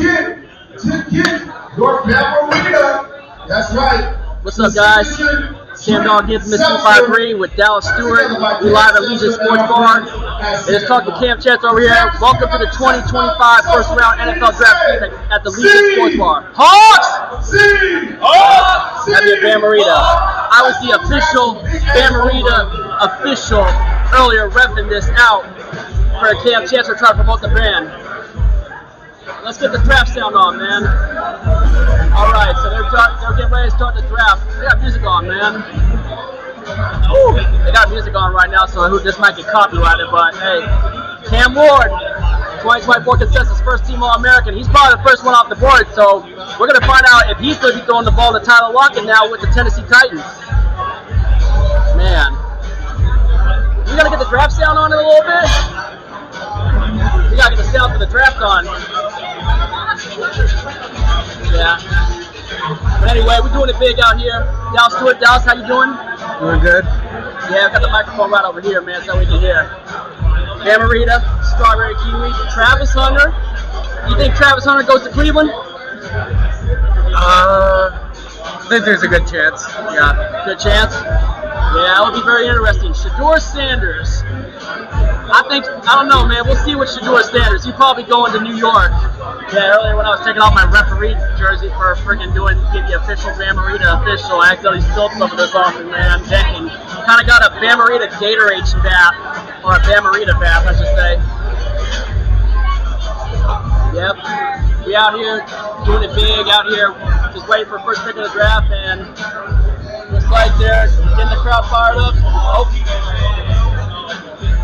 get your Margarita. That's right. What's up, guys? Sam Dog Infamous 253 with Dallas Stewart. We live at Legion Sports Bar. It's talking Kam Chancellor over here. Welcome to the 2025 first round NFL draft team at the Legion Sports Bar. Hawks! Happy Bamarita. I was the official Bamarita official earlier, repping this out for Kam Chancellor trying to promote the brand. Let's get the draft sound on, man. Alright, so they're getting ready to start the draft. They got music on, man. Ooh, they got music on right now, so this might get copyrighted, but hey. Cam Ward, 2024 consensus first team All-American. He's probably the first one off the board, so we're going to find out if he's going to be throwing the ball to Tyler Lockett now with the Tennessee Titans. Man. We got to get the draft sound on in a little bit. We got to get the sound for the draft on. Yeah. But anyway, we're doing it big out here. Dallas Stewart, Dallas, how you doing? Doing good. Yeah, I've got the microphone right over here, man, so we can hear. Bamarita, Strawberry Kiwi, Travis Hunter. You think Travis Hunter goes to Cleveland? I think there's a good chance. Yeah. Good chance? Yeah, that would be very interesting. Shedeur Sanders. I don't know, man. We'll see with Shedeur Sanders. He's probably going to New York. Yeah, earlier when I was taking off my referee jersey for freaking give the official Bamarita official, I accidentally spilled some of this off me, man. Dang. Kind of got a Bamarita Gatorade bath, or a Bamarita bath, I should say. Yep. We out here doing it big out here, just waiting for first pick of the draft, and looks like they're getting the crowd fired up. Oh.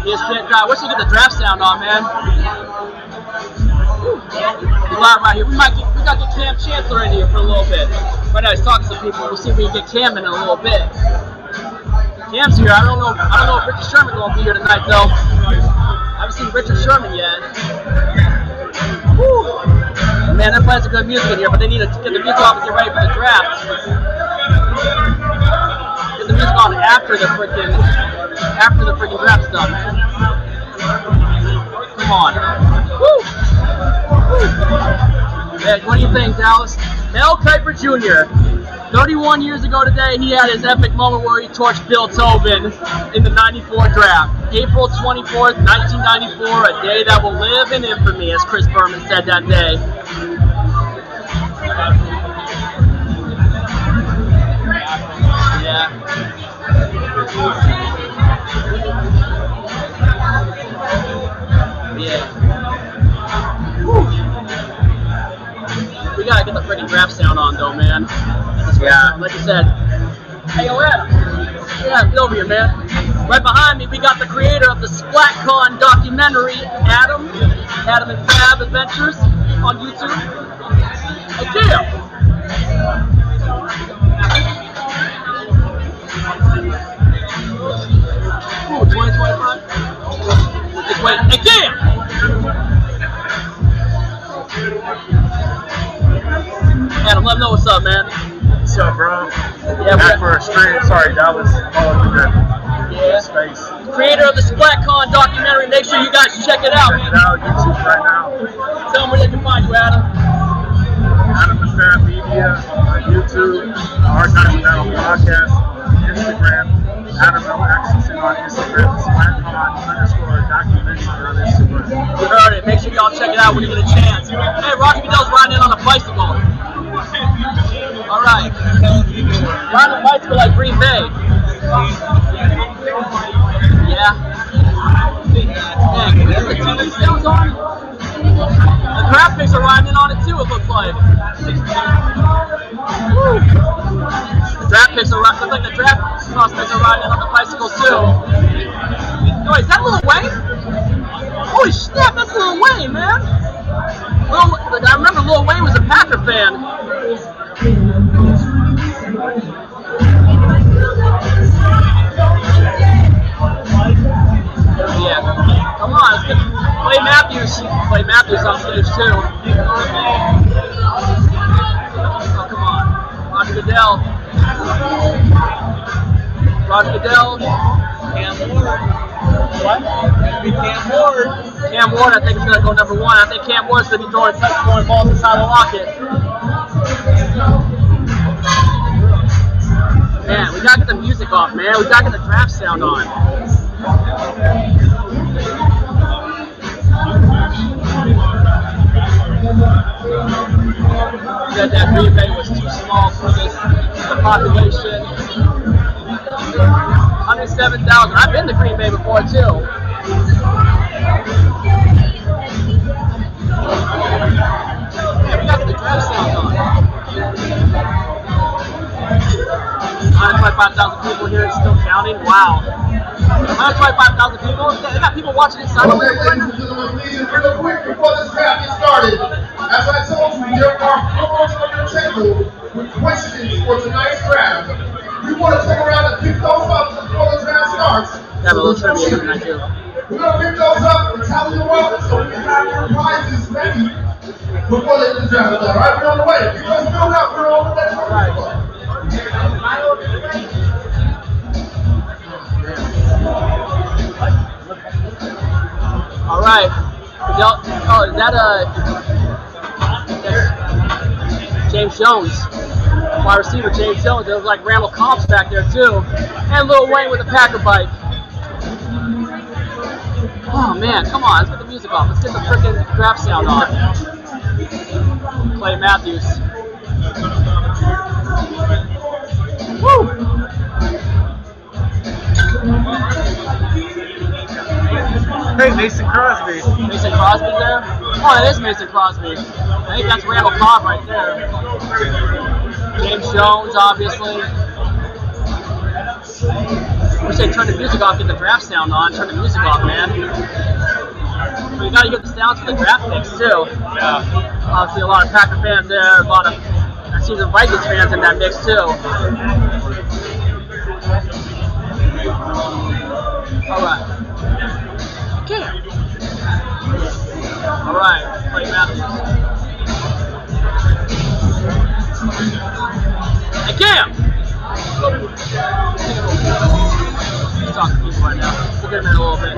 I wish we get the draft sound on, man. We're live right here. We gotta get Kam Chancellor in here for a little bit. Right now he's talking to some people. We'll see if we can get Cam in a little bit. Cam's here. I don't know if Richard Sherman gonna be here tonight though. I haven't seen Richard Sherman yet. Woo. Man, they're playing some good music in here, but they need to get the music off and get ready for the draft. Get the music on after the freaking draft's done, man. Come on. Woo! Woo! Man, what do you think, Dallas? Mel Kiper Jr. 31 years ago today, he had his epic moment where he torched Bill Tobin in the 94 draft. April 24th, 1994, a day that will live in infamy, as Chris Berman said that day. Yeah. Yeah. Whew. We gotta get the freaking draft sound on though, man. Yeah. Like I said. Hey, yo, Adam. Yeah, get over here, man. Right behind me, we got the creator of the SplatCon documentary, Adam and Fab Adventures on YouTube. Hey, Cam. Ooh, 2025? Wait, hey, Cam! Adam, let him know what's up, man. What's up, bro? Yeah, back for a stream. Sorry, that was all over the space. Creator of the SplatCon documentary. Make sure you guys check it out. Check it out, YouTube right now. Tell them where they can find you, Adam. Adam the Fan Media on YouTube, Archives Battle Podcast, Instagram, Adam L. Axelson on Instagram, SplatCon_documentary on Instagram. You heard it. Make sure y'all check it out when you get a chance. Hey, Rocky Goodell's riding in on a bicycle. All right. Riding a bicycle like Green Bay. Yeah. Dang, can we get the TV sounds on? The draft picks are riding in on it too, it looks like. Woo. The draft picks are riding, looks like the draft prospects are riding in on the bicycles too. Oh, is that Lil Wayne? Holy snap, that's Lil Wayne, man. I remember Lil Wayne was a Packer fan. Yeah. Come on, let's get Play Matthews on stage too. Oh, come on. Roger Goodell. What? be Cam Ward. Cam Ward, I think, is going to go number 1. I think Cam Ward's going to be throwing balls inside the locket. Man, we got to get the music off, man. We got to get the draft sound on. Said that Green Bay was too small for the population. 107,000. I've been to Green Bay before too. Yeah, we got the draft sound on. 125,000 people here, it's still counting. Wow. 125,000 people. They got people watching inside. Okay, ladies and gentlemen, please, real quick before this draft gets started. As I told you, there are four on your table with questions for tonight's draft. We want to turn around and pick those up before the draft starts. Yeah, but let's trivia tonight too. We're going to pick those up and tally them up so we can have your prizes ready before the draft. All right, we're on the way. Pick those bills up. We're on the way. All right. All right. Oh, is that James Jones, wide receiver James Jones? There was like Randall Cobbs back there too, and Lil Wayne with a Packer bike. Oh man, come on, let's get the music off. Let's get the freaking draft sound on. Clay Matthews. Woo! Hey, Mason Crosby. Mason Crosby there? Oh, it is Mason Crosby. I think that's Randall Cobb right there. James Jones, obviously. We say turn the music off, get the draft sound on. Turn the music off, man. But you gotta get the sounds for the draft picks, too. Yeah. Obviously, a lot of Packer fans there. A lot of, I see some Vikings fans in that mix, too. All right. Cam. All right, Clay Matthews. Hey, Cam. He's talking to people right now. We'll get him in a little bit.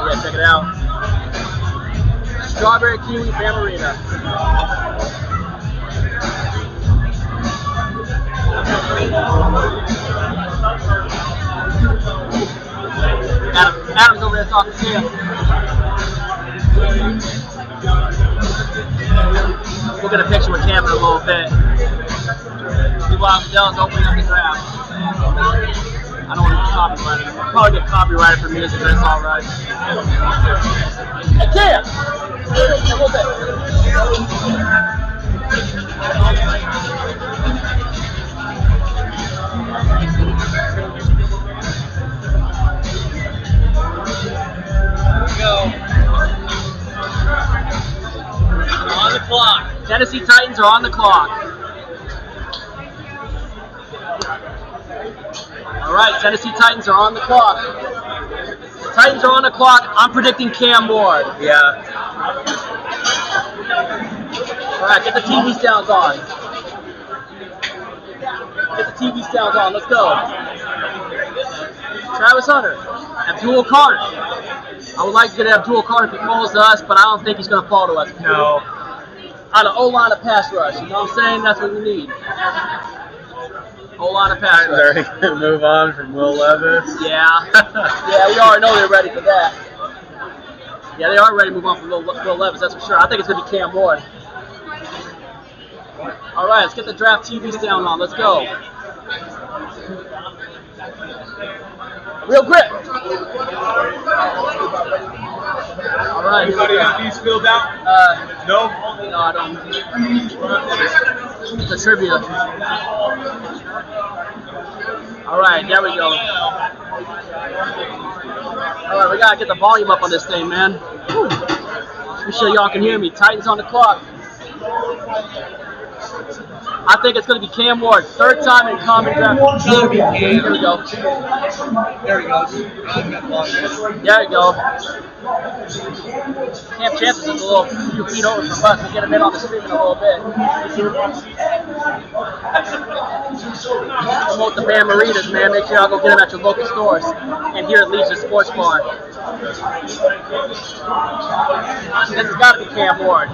Yeah, check it out. Strawberry Kiwi Bamarita. Adam's over there talking to you. We'll get a picture with Cam in a little bit. Meanwhile, Fidel's opening up the draft. I don't want to get copyrighted. I'll probably get copyrighted for music, but it's alright. Hey, Cam! A little bit. Go. On the clock. Tennessee Titans are on the clock. All right, Tennessee Titans are on the clock. Titans are on the clock. I'm predicting Cam Ward. Yeah. All right, get the TV sounds on. Get the TV sounds on. Let's go. Travis Hunter. Abdul Carter. I would like to get Abdul Carter if he falls to us, but I don't think he's going to fall to us. No. On an O-line of pass rush. You know what I'm saying? That's what we need. O-line of pass rush. They're going to move on from Will Levis. Yeah. Yeah, we already know they're ready for that. Yeah, they are ready to move on from Will Levis, that's for sure. I think it's going to be Cam Ward. All right, let's get the draft TV sound on. Let's go. Real quick. All right. Anybody got these filled out? No? No, I don't. It's a trivia. All right, there we go. All right, we got to get the volume up on this thing, man. Whew. Be sure y'all can hear me. Titans on the clock. I think it's going to be Cam Ward. Third time in common draft. Here we go. There he goes. There you go. Kam Chancellor's just a little few feet over from us. We'll get him in on the stream in a little bit. Promote the Bam Maritas, man. Make sure y'all go get them at your local stores and here at Legion Sports Bar. This has got to be Cam Ward.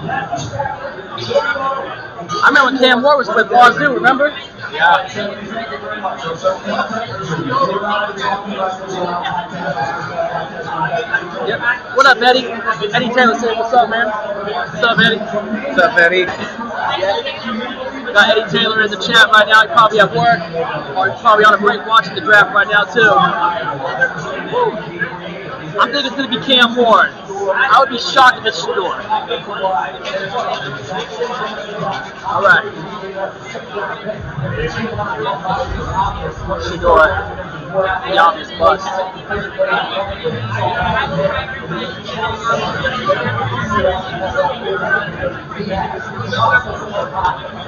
I remember when Cam Ward was with Wazoo, remember? Yeah. Yep. What up, Eddie? Eddie Taylor said, what's up, man? What's up, Eddie? What's up, Eddie? Got Eddie Taylor in the chat right now. He's probably at work or he's probably on a break watching the draft right now, too. I'm thinking it's going to be Cam Ward. I would be shocked if it's Shador. All right. Shador, the obvious bust.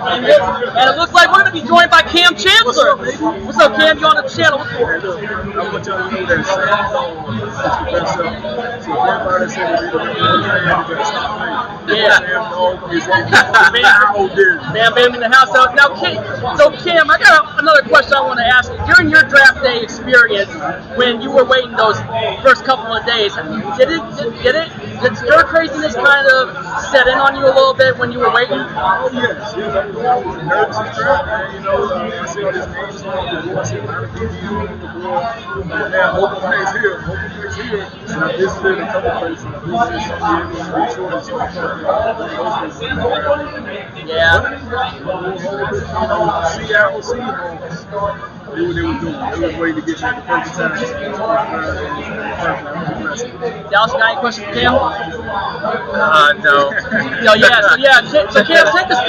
And it looks like we're going to be joined by Kam Chancellor. What's up, Cam? You on the channel? What's going on? I'm going to tell you that Sam is the best. So everybody said to be the best. Yeah. Bam Bam in the house. Now, Cam, I got another question I want to ask you. During your draft day experience, when you were waiting those first couple of days, did stir craziness kind of set in on you a little bit when you were waiting? Oh, yes. I was nervous as draft, man. You know, I see all these names on the board. I see a lot of DBs on the board. And now, Hope plays here. So I visited a couple places. I visited some games. Be sure to Yeah. Seattle Seahawks. They were doing. They was waiting to get you at the perfect time. Dallas, got any questions for Cam? No. So Cam, take us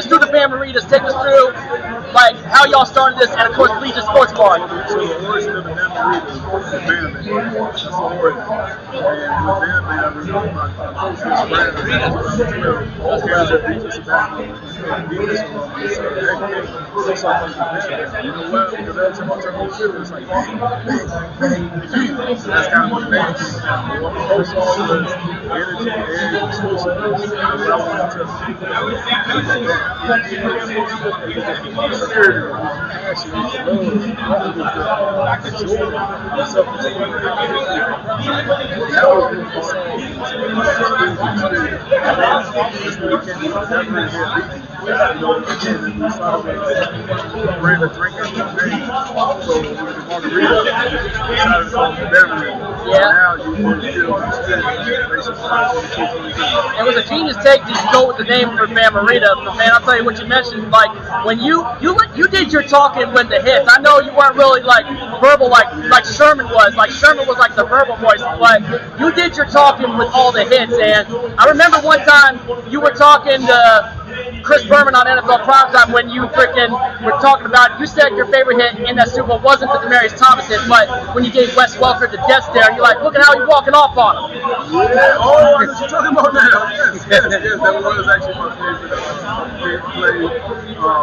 through the Bam Maritas. Take us through like how y'all started this, and of course Legion Sports Bar. So the origin of the Bam Maritas was Bam. That's the origin. And with Bam, I remember my coach was Brad. You know what? Because every time I turn on the field, it's like, that's kind of what the name is. What my coach saw was energy and explosiveness. And what I wanted to security, passion, love, joy, self-esteem. That was really the song. That's when it came out. That really hit me. You know, again, we started with brand of drink after the name. So with the margarita, we decided to call it the beverage. Yeah. Now you want to feel the It was a genius take to go with the name for Bam Marita, but man, I'll tell you what you mentioned. Like when you did your talking with the hits. I know you weren't really like verbal like Sherman was. Like Sherman was like the verbal voice, but you did your talking with all the hits. And I remember one time you were talking to Chris Berman on NFL Primetime when you freaking were talking about, you said your favorite hit in that Super Bowl wasn't the Demaryius Thomas hit, but when you gave Wes Welker the death stare, and you're like, look at how he's walking off on him. Yeah, oh, I was talking about that. Yes, that was actually my favorite play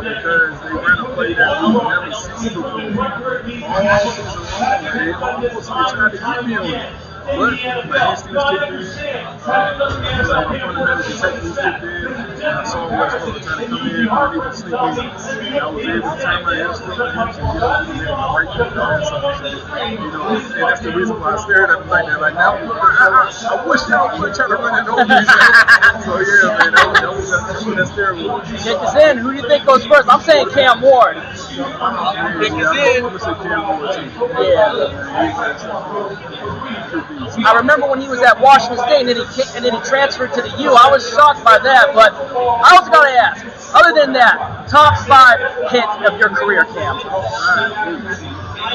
because they ran a play that we never seen before. All season long, they almost tried to get me on it. But my instincts kicked in, my fundamental detectives kicked in, and I saw Wes Welker trying to come in, ready to sneak in, and I was able to turn my hamstring and get up in there and break the pass up. You know, and that's the reason why I stared at him like that. Like, now, I wish y'all would try to run it over me. So yeah, man, that's what that stare was. Kick us in. Who do you think goes first? I'm saying Cam Ward. Kick us in. Yeah. I remember when he was at Washington State and then he transferred to the U. I was shocked by that, but I was going to ask, other than that, top 5 hits of your career, Cam.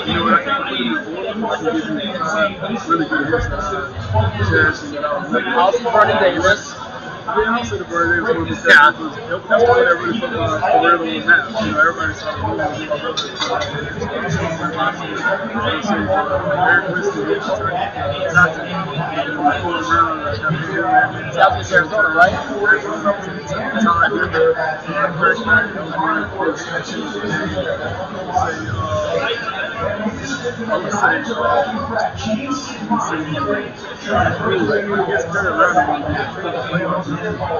You know what, I can't put him in order. I can give you 5 really good hits. Austin Vernon Davis. Yeah, I'll say the bird is one because that's the one that really put my career on the map. You know, everybody started moving to my brother. Eric Winston, Johnson, going around, Southeast Arizona, right? would say he gets credit around him when he gets to the playoffs.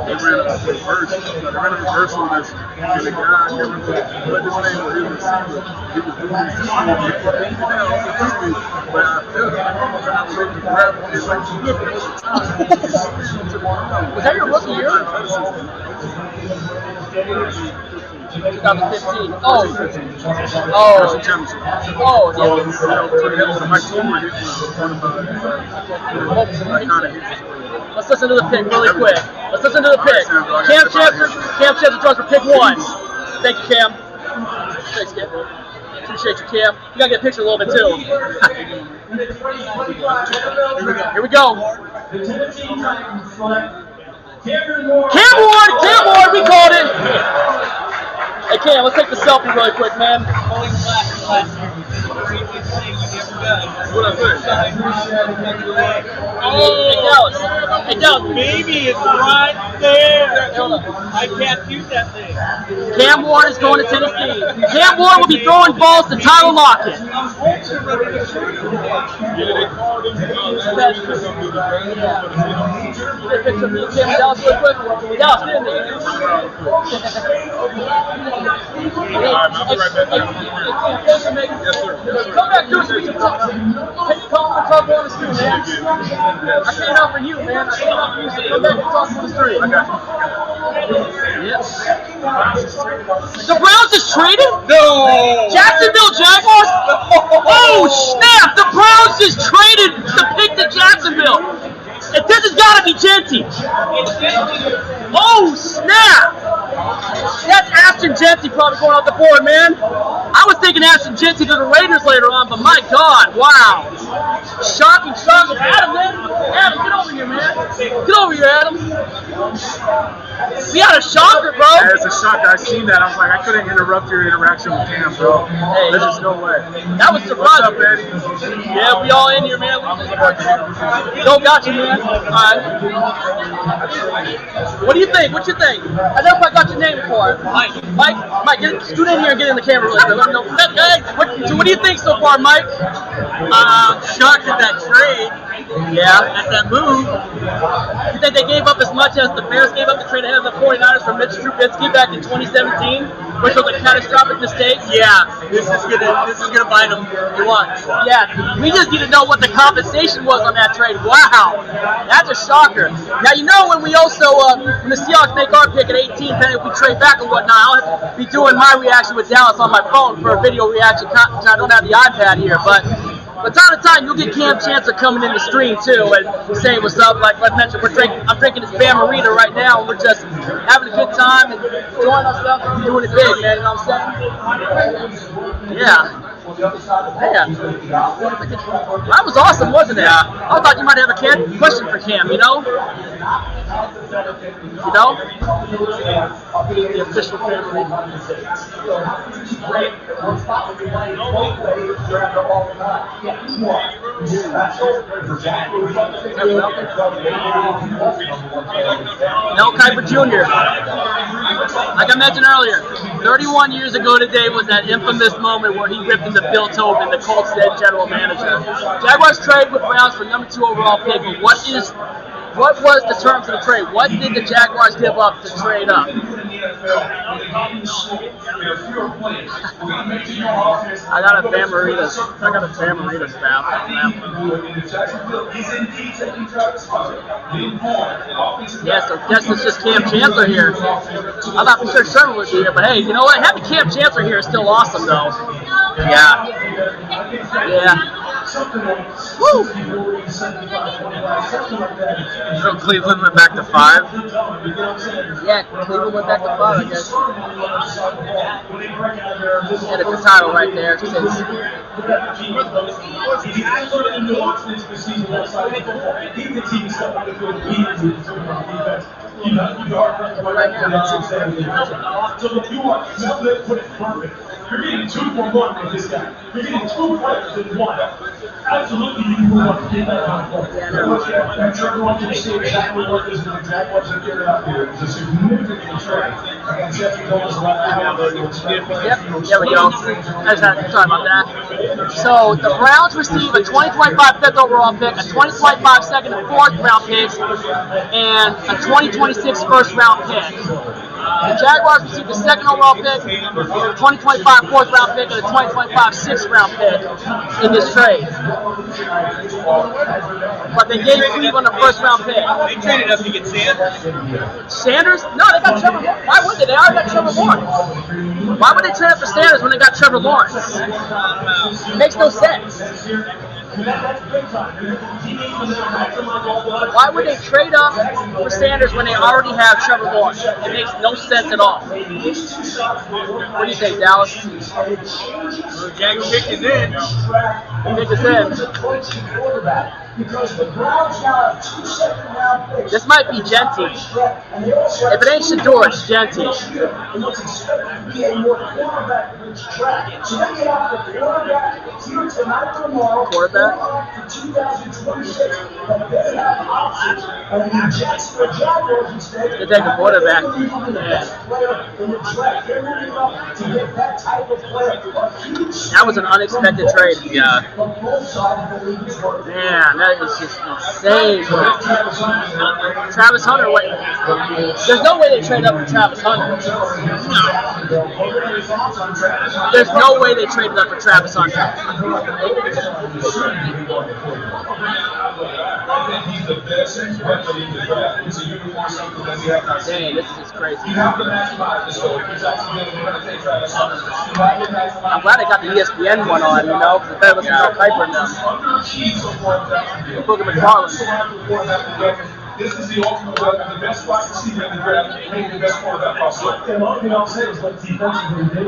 They ran a reverse. They ran a reverse on this, and the guy, I can't remember what his name was, his receiver, he was doing this to me. But I felt like I was able to grab him and like flip it over time. Was that your rookie year? 2015. Oh. Kam Chancellor. Oh, So, yeah. you know, the Mike Toomer hit was one of my iconic hits. Let's listen to the pick really quick. Let's listen to the pick. Kam Chancellor throws for pick 1. Thank you, Cam. Thanks, Cam. Appreciate you, Cam. You gotta get a picture a little bit too. Here we go. Cam Ward, we called it. Hey Cam, let's take the selfie really quick, man. What I say? Hey Dallas. Baby, it's right there. I can't do that thing. Cam Ward is going to Tennessee. Cam Ward will be throwing balls to Tyler Lockett. Yeah, they called him. Get a picture of me and Cam and Dallas real quick. Dallas, get in there. I'll be right back. Yes, sir. Come back to us. We can talk. Come on the street, man. I can't help for you, man. I can't help for you. So come back and talk on the street. I got you. Yes. The Browns just traded? No. Jacksonville Jaguars? Oh, snap. The Browns just traded the pick to Jacksonville. And this has got to be Genty. Oh, snap. That's Ashton Genty probably going off the board, man. I was thinking Ashton Genty to the Raiders later on, but my God, wow. Shocking. Adam, man. Adam, get over here, man. Get over here, Adam. We had a shocker, bro. Yeah, it's a shocker. I seen that. I was like, I couldn't interrupt your interaction with Cam, bro. Hey, There's just no way. That was What's up, surprising. Eddie? Yeah, we all in here, man. Go, got you, man. All right. What do you think? What you think? I never quite got your name before. Mike, scoot in here and get in the camera really quick. Let me know. So what do you think so far, Mike? Shocked at that trade. Yeah. At that move. You think they gave up as much as the Bears gave up to trade ahead of the 49ers for Mitch Trubisky back in 2017, which was a catastrophic mistake? Yeah, this is gonna bite them. You want? Yeah, we just need to know what the compensation was on that trade. Wow, that's a shocker. Now, you know when we also, when the Seahawks make our pick at 18, then if we trade back and whatnot, I'll have to be doing my reaction with Dallas on my phone for a video reaction. I don't have the iPad here, but time to time, you'll get Kam Chancellor coming in the stream too and saying what's up. Like I mentioned, I'm drinking this Bam Marita right now, and we're just having a good time and enjoying ourselves and doing it big, man. You know what I'm saying? Yeah. Man, that was awesome, wasn't it? I thought you might have a question for Cam, you know? You know? The official family. Mel Kiper Jr. Like I mentioned earlier, 31 years ago today was that infamous moment where he ripped into Bill Tobin, the Colts head general manager. Jaguars trade with Browns for number 2 overall pick, but what was the terms of the trade? What did the Jaguars give up to trade up? I got a Bam Marita's foul. Yeah, so guess it's just Kam Chancellor here. I thought for sure Sherman would be here, but hey, you know what? Having Kam Chancellor here is still awesome, though. Yeah. Woo! So Cleveland went back to 5? Yeah, Cleveland went back to 5, I guess. And it's the title right there. It says, You're getting 2 for 1 with this guy. You're getting 2 players in 1. Absolutely, you want to get that kind of play. I'm sure everyone can see exactly what this is. The Jaguars are getting up here. It's a significant trade. Again, Jeff told us about how they would expect. Yep, there we go. Sorry about that. So the Browns receive a 2025 fifth overall pick, a 2025 second and fourth round pick, and a 2026 first round pick. The Jaguars received the second overall pick, a 2025 fourth round pick, and a 2025 sixth round pick in this trade. But they gave Cleveland a first round pick. They traded up to get Sanders. Sanders? No, they got Trevor Lawrence. Why would they? They already got Trevor Lawrence. Why would they trade up for Sanders when they got Trevor Lawrence? It makes no sense. Why would they trade up for Sanders when they already have Trevor Lawrence? It makes no sense at all. What do you think, Dallas? Well, Jack pick is in. Pick is in. This might be Genty. If it ain't Shador, it's Genty. Quarterback? They take a quarterback. Yeah. That was an unexpected trade. Yeah. Man, that is just insane. Travis Hunter, wait. There's no way they trade up for Travis Hunter. There's no way they traded up for Travis Hunter. Dang, this is just crazy. I'm glad I got the ESPN one on, you know, because better listen to Mel Kiper now. Booker McFarland. This is the ultimate weapon, the best wide receiver in the draft, maybe the best quarterback possible.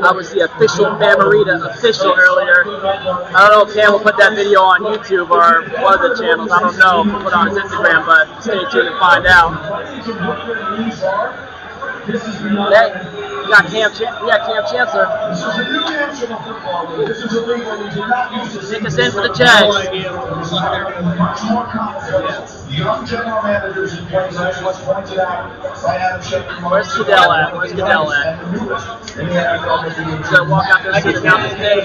I was the official Bamarita official earlier. I don't know if Cam will put that video on YouTube or one of the channels. I don't know if he'll put it on his Instagram, but stay tuned and find out. We got Kam Chancellor. Take us in for the Jags. Young general managers in place, as was pointed out by Adam Schefter. Where's Goodell at? Where's Goodell at? He's gonna walk out there and see the mountain today.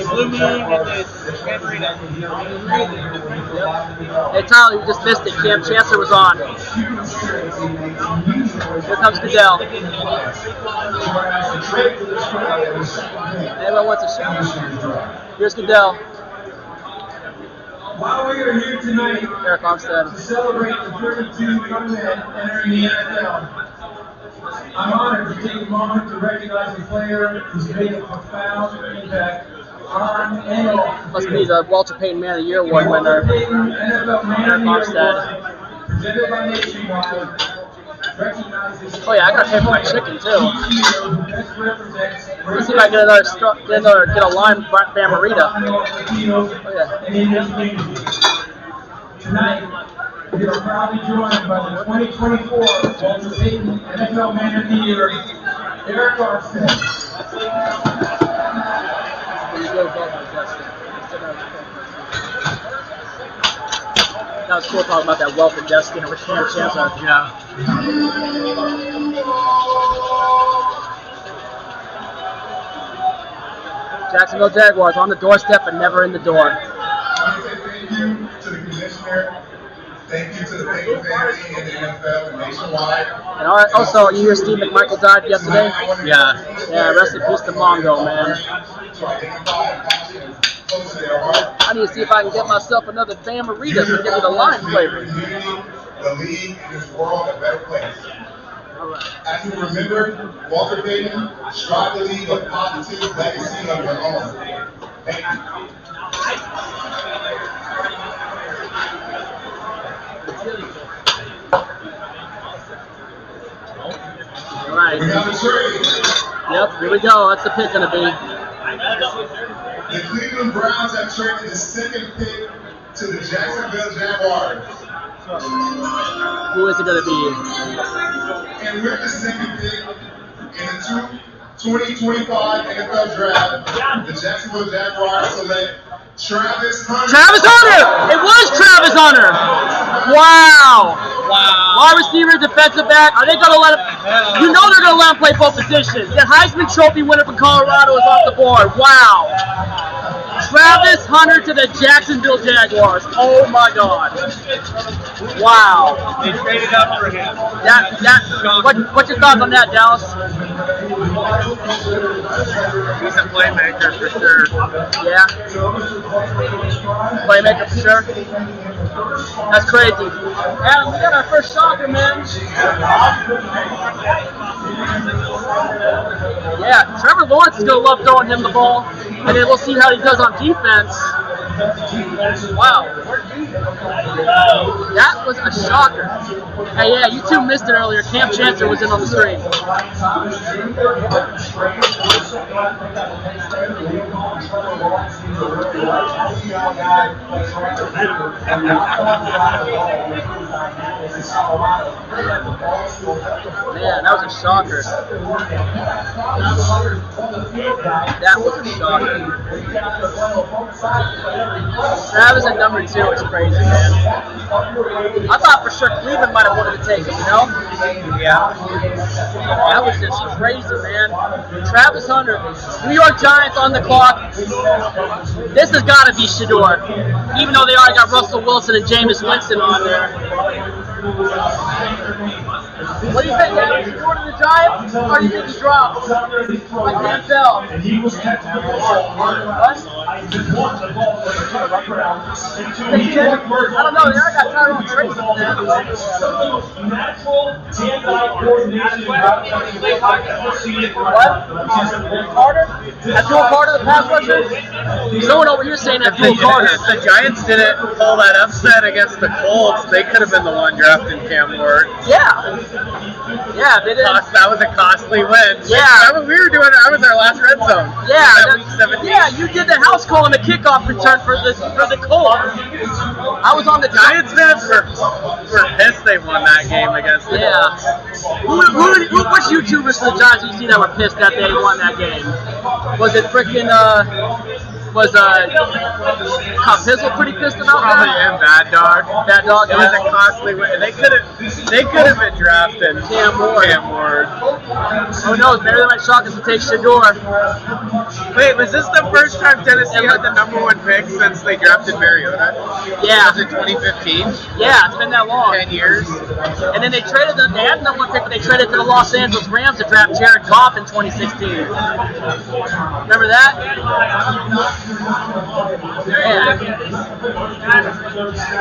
Hey Tyler, you just missed it. Kam Chancellor was on. Here comes Goodell. Anyone wants a shot? Here's Goodell. While we are here tonight Eric Armstead. to celebrate the 32 young men entering the NFL, I'm honored to take a moment to recognize a player who's made a profound impact on and off. Must be the Walter Payton Man of the Year Award winner, Eric Armstead. Presented by Nationwide. Oh yeah, I gotta pay for my chicken too. Let's see if I can get a lime Bamarita. Oh yeah. Tonight, we are proudly joined by the 2024 Walter Payton NFL Man of the Year, Eric Armstead. That was cool talking about that wealth and destiny with Kam Chancellor. Yeah. Jacksonville Jaguars on the doorstep but never in the door. I want to say thank you to the commissioner. Thank you to the Payton family and the NFL and Nationwide. And also, you hear Steve McMichael died yesterday? Yeah. Yeah, rest in peace to Mongo, man. I need to see if I can get myself another Bamarita to give me the lime flavor. The league and this world a better place. All right. As we remember, Walter Payton strive to leave a positive legacy of your own. Thank you. All right. We have a trade. Yep, here we go. That's the pick going to be. The Cleveland Browns have traded the second pick to the Jacksonville Jaguars. Who is it going to be? And with the second pick in the 2025 NFL Draft, the Jacksonville Jaguars select Travis Hunter. Travis Hunter! It was Travis Hunter! Wow! Wide receiver, defensive back. Are they going to let him? You know they're going to let him play both positions. That Heisman Trophy winner from Colorado is off the board. Wow! Travis Hunter to the Jacksonville Jaguars. Oh my God! Wow! They traded up for him. What's your thoughts on that, Dallas? He's a playmaker for sure. Yeah. Playmaker for sure. That's crazy. Adam, we got our first shocker, man. Yeah, Trevor Lawrence is going to love throwing him the ball, and then we'll see how he does on defense. Wow. That was a shocker. Hey, yeah, you two missed it earlier. Kam Chancellor was in on the screen. Man, that was a shocker. That was a shocker. Travis at number 2 is crazy, man. I thought for sure Cleveland might have wanted to take him, you know? Yeah. That was just crazy, man. Travis Hunter, New York Giants on the clock. This has got to be Shedeur, even though they already got Russell Wilson and Jameis Winston on there. What do you think, man? Shedeur to the Giants, or do you think he drops? I can't tell. What? I don't know. They already got Tyrone Tracy on there. What? Carter? Abdul Carter, the pass rusher? Someone over here saying Abdul Carter. If the Giants didn't pull that upset against the Colts, they could have been the one drafting Cam Ward. Yeah. Yeah, they didn't. That was a costly win. Yeah. We were doing it. I was our last red zone. Yeah, That week 17. yeah, you did the house call on the kickoff return for the Colts. I was on the Giants fans were pissed they won that game against the Colts. Which YouTubers for the Giants you see that were pissed that they won that game? Was it freaking was Pizzle pretty pissed about Probably that? and Bad Dog. Bad Dog. It was a costly win. They could have been drafting Cam Ward. Who knows? Maybe they might shock us to take Shedeur. Wait, was this the first time Tennessee had the #1 pick since they drafted Mariota? Yeah. Was it 2015? Yeah, it's been that long. 10 years? And then they traded them. They had #1 pick, but they traded to the Los Angeles Rams to draft Jared Goff in 2016. Remember that? Man.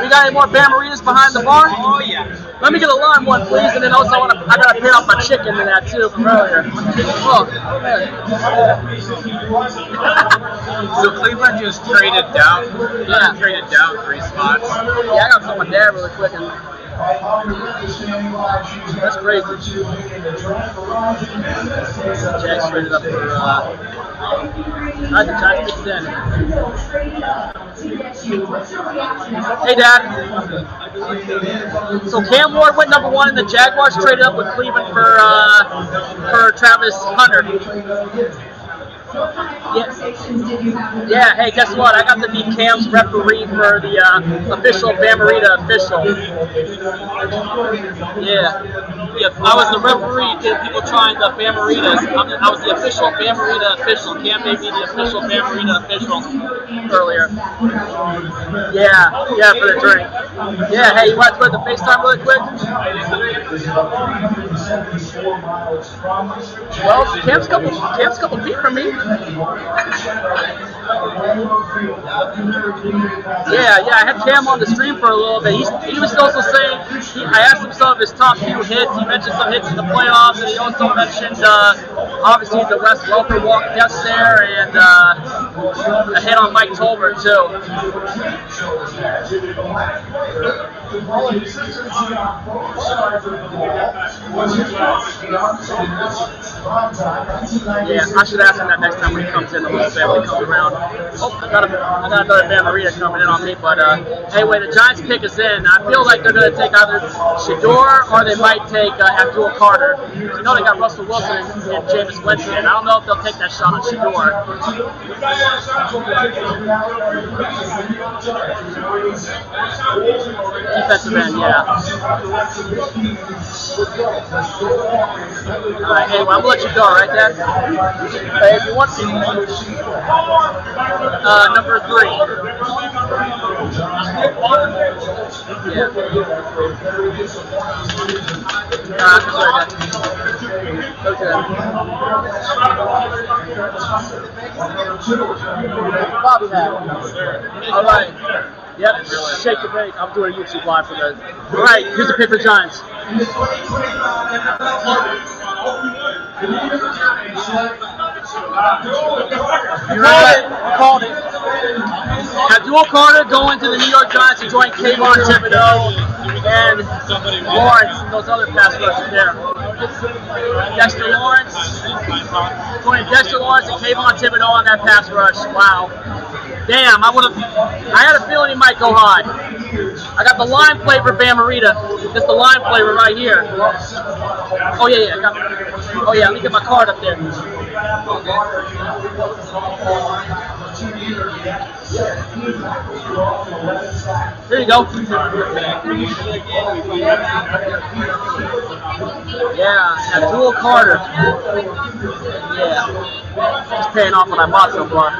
We got any more Bamaritas behind the bar? Oh, yeah. Let me get a lime one, please, and then also I gotta pay off my chicken in that too from earlier. Oh, So Cleveland just traded down. Yeah. Traded down 3 spots. yeah, I got someone there really quick. And that's crazy. Jack's traded up for. I think Jack's picks in. Hey, Dad. So Cam Ward went #1, and the Jaguars traded up with Cleveland for Travis Hunter. Yeah, hey, guess what? I got to be Cam's referee for the official Bamarita official. Yeah, I was the referee to people trying the Bamaritas. I was the official Bamarita official. Cam made me the official Bamarita official earlier. Yeah, for the drink. Yeah, hey, you want to put the FaceTime really quick? Well, Cam's couple feet from me. Yeah, I had Cam on the stream for a little bit. He was also saying, I asked him some of his top few hits. He mentioned some hits in the playoffs, and he also mentioned, obviously, the Wes Welker walk test there, and a hit on Mike Tolbert, too. Yeah, I should ask him that next time when he comes in a little bit, when he comes around. Oh, I got another Bamarita coming in on me, but anyway, the Giants pick us in. I feel like they're going to take either Shador or they might take Abdul Carter. You know they got Russell Wilson and Jameis Winston. I don't know if they'll take that shot on Shador. Defensive end, yeah. Alright, anyway, I'm going to let you go, right, Dad? If you want to. Number 3. Yeah. Bobby hat. Alright. Yep, shake the bait. I'm doing a YouTube live for that. Alright, here's the pick for Giants. You called it. Abdul Carter going to the New York Giants to join Kayvon Thibodeau and Lawrence and those other pass rushers there. Dexter Lawrence and Kayvon Thibodeau on that pass rush. Wow. Damn, I had a feeling he might go high. I got the lime flavor Bamarita. Just the lime flavor right here. Oh yeah, let me get my card up there. There you go. Yeah, Abdul Carter. Yeah. Just paying off what I bought so far.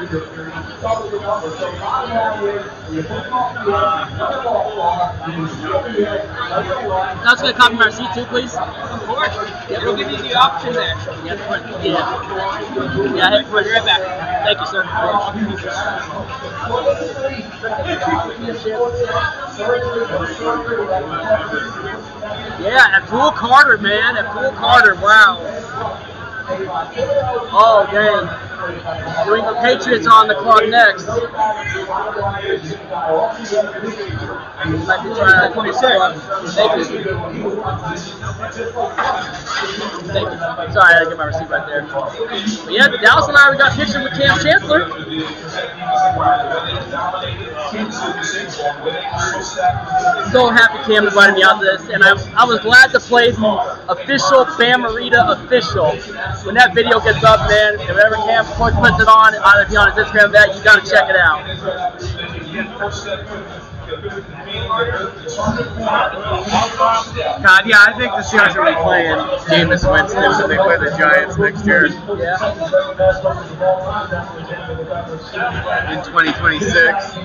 Now it's going to copy my receipt too, please. Of course. Yeah, we'll give you the option there. Yeah, hit print. Be right back. Thank you, sir. Yeah, Abdul Carter, man. Abdul Carter, wow. Oh, dang. New England Patriots on the clock next. Like to try 26. Thank you. Thank you. Sorry, I had to get my receipt right there. But yeah, Dallas and I, we got pictures with Kam Chancellor. So happy Cam invited me out to this, and I was glad to play the official Bamarita official. When that video gets up, man, if ever Cam puts it on, either be on his Instagram, that you gotta check it out. God, yeah, I think the Seahawks will be playing Jameis Winston when they play the Giants next year. Yeah. In 2026.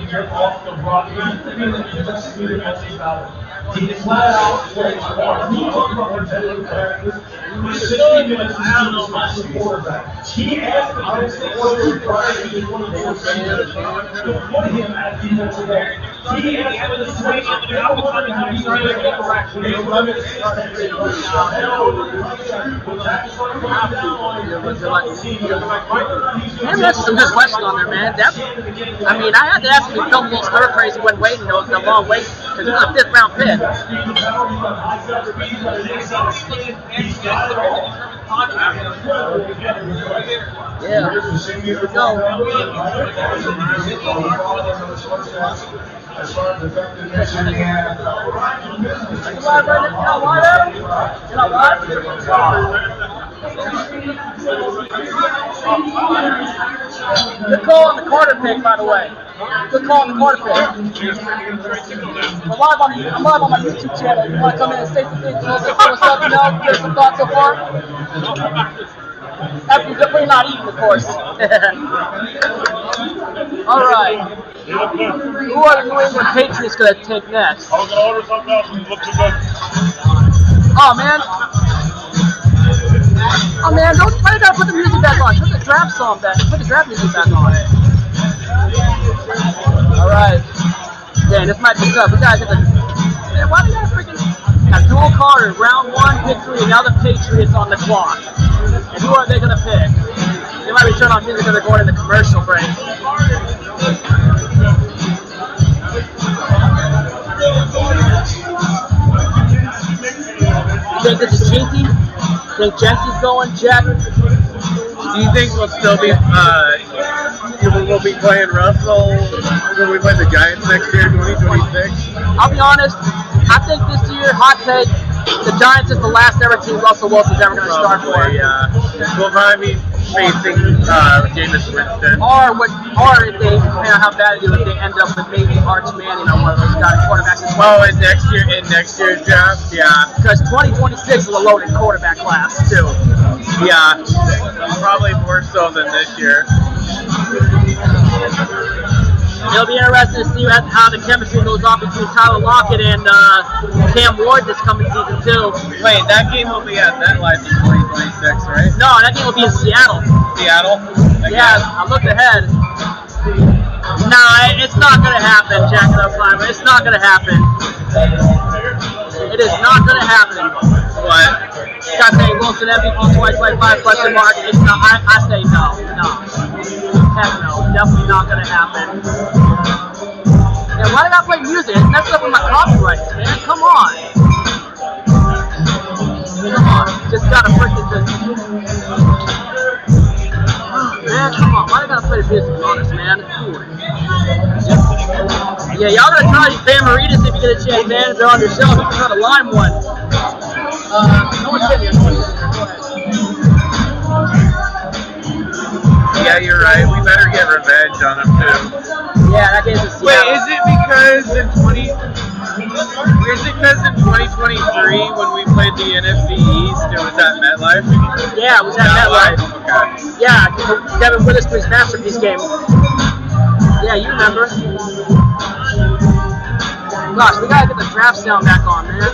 Man, that's some good questions on there, man. I mean, I had to ask him if he felt a little stir crazy when waiting. It was a long wait because it was a 5th round pick. Yeah, here we go. As far as effective mission, we have good call on the Carter pick, by the way. Good call on the Carter pick. I'm live on my YouTube channel. You want to come in and say some things, what's up, you know, give some thoughts so far? After you're definitely not eating, of course. All right. Who are the New England Patriots going to take next? I was going to order something else and look too good. Oh, man. Oh, man, why you got to put the music back on? Put the draft song back. Put the draft music back on. All right. Dang, this might be tough. We got to get the... Man, why do you got to freaking... Abdul Carter, round 1 victory, and now the Patriots on the clock. And who are they going to pick? They might be turning on music because they're going into commercial break. You think this is cheeky? Think Jensen's going, Jet? Do you think we'll still be we'll be playing Russell when we play the Giants next year, 2026? I'll be honest, I think this year, hot take, the Giants is the last ever team Russell Wilson's ever going to start for. Probably, yeah. We'll probably be facing Jameis Winston. Or if they, depending on how bad they do, if they end up with maybe Arch Manning or one of those guys, quarterbacks as well. Oh, in next year's draft, yeah. Because 2026 is a loaded quarterback class, too. Yeah, probably more so than this year. It'll be interesting to see how the chemistry goes off between Tyler Lockett and Cam Ward this coming season, too. Wait, that game will be at MetLife in 2026, right? No, that game will be in Seattle. Seattle? Yeah, I looked ahead. Nah, it's not going to happen, Jack and Upslimer. It's not going to happen. It is not going to happen. What? Got saying Wilson MVP 2025 question mark. It's not. I say no. Heck no. Definitely not going to happen. And why did I play music? It messed up with my copyrights, man. Come on. Just gotta freaking man, come on. Why do I gotta play the music on us, man? Yeah, y'all gotta try Van Maritas if you get a chance, man. They're on your show. You can try to line one. No one's hitting you. Go ahead. Yeah, you're right. We better get revenge on them, too. Yeah, that game's in Seattle. Wait, is it because in 2023 when we played the NFC East, it was at MetLife? Yeah, it was at MetLife. Okay. Yeah, Devin Witherspoon's masterpiece game. Yeah, you remember. Gosh, we gotta get the draft sound back on, man.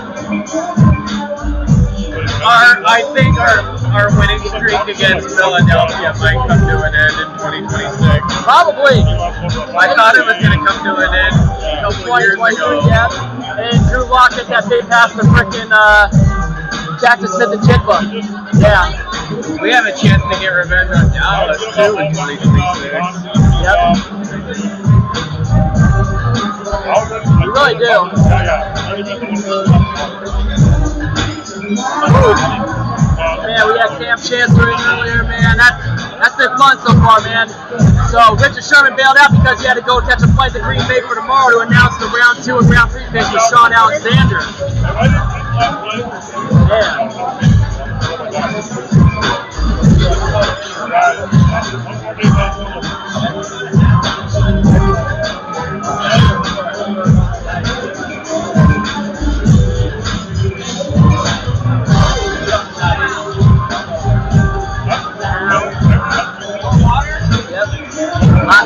I think our winning streak against Philadelphia might come to an end in 2026. Probably. I thought it was going to come to an end a couple of years ago. Yeah. And Drew Lock hit that big pass to frickin' Jackson Smith and Chitba. Yeah. We have a chance to get revenge on Dallas too in 2026. Yep. We really do. Man, we had Kam Chancellor in earlier, man. That's been fun so far, man. So Richard Sherman bailed out because he had to go catch a flight to Green Bay for tomorrow to announce the round 2 and round 3 picks with Sean Alexander. Yeah.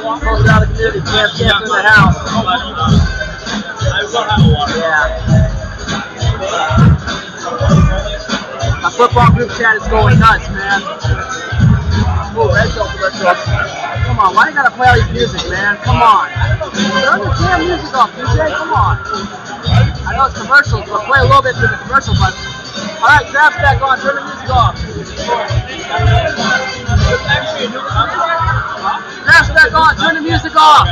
Posted out of the community, Kam Chancellor in the house. Yeah. My football group chat is going nuts, man. Oh, red zone commercial. Come on, why do you gotta play all these music, man? Come on. Turn the damn music off, DJ. Come on. I know it's commercials, but play a little bit through the commercial button. Alright, draft's back on. Turn the music off. Draft's back on. Turn the music off.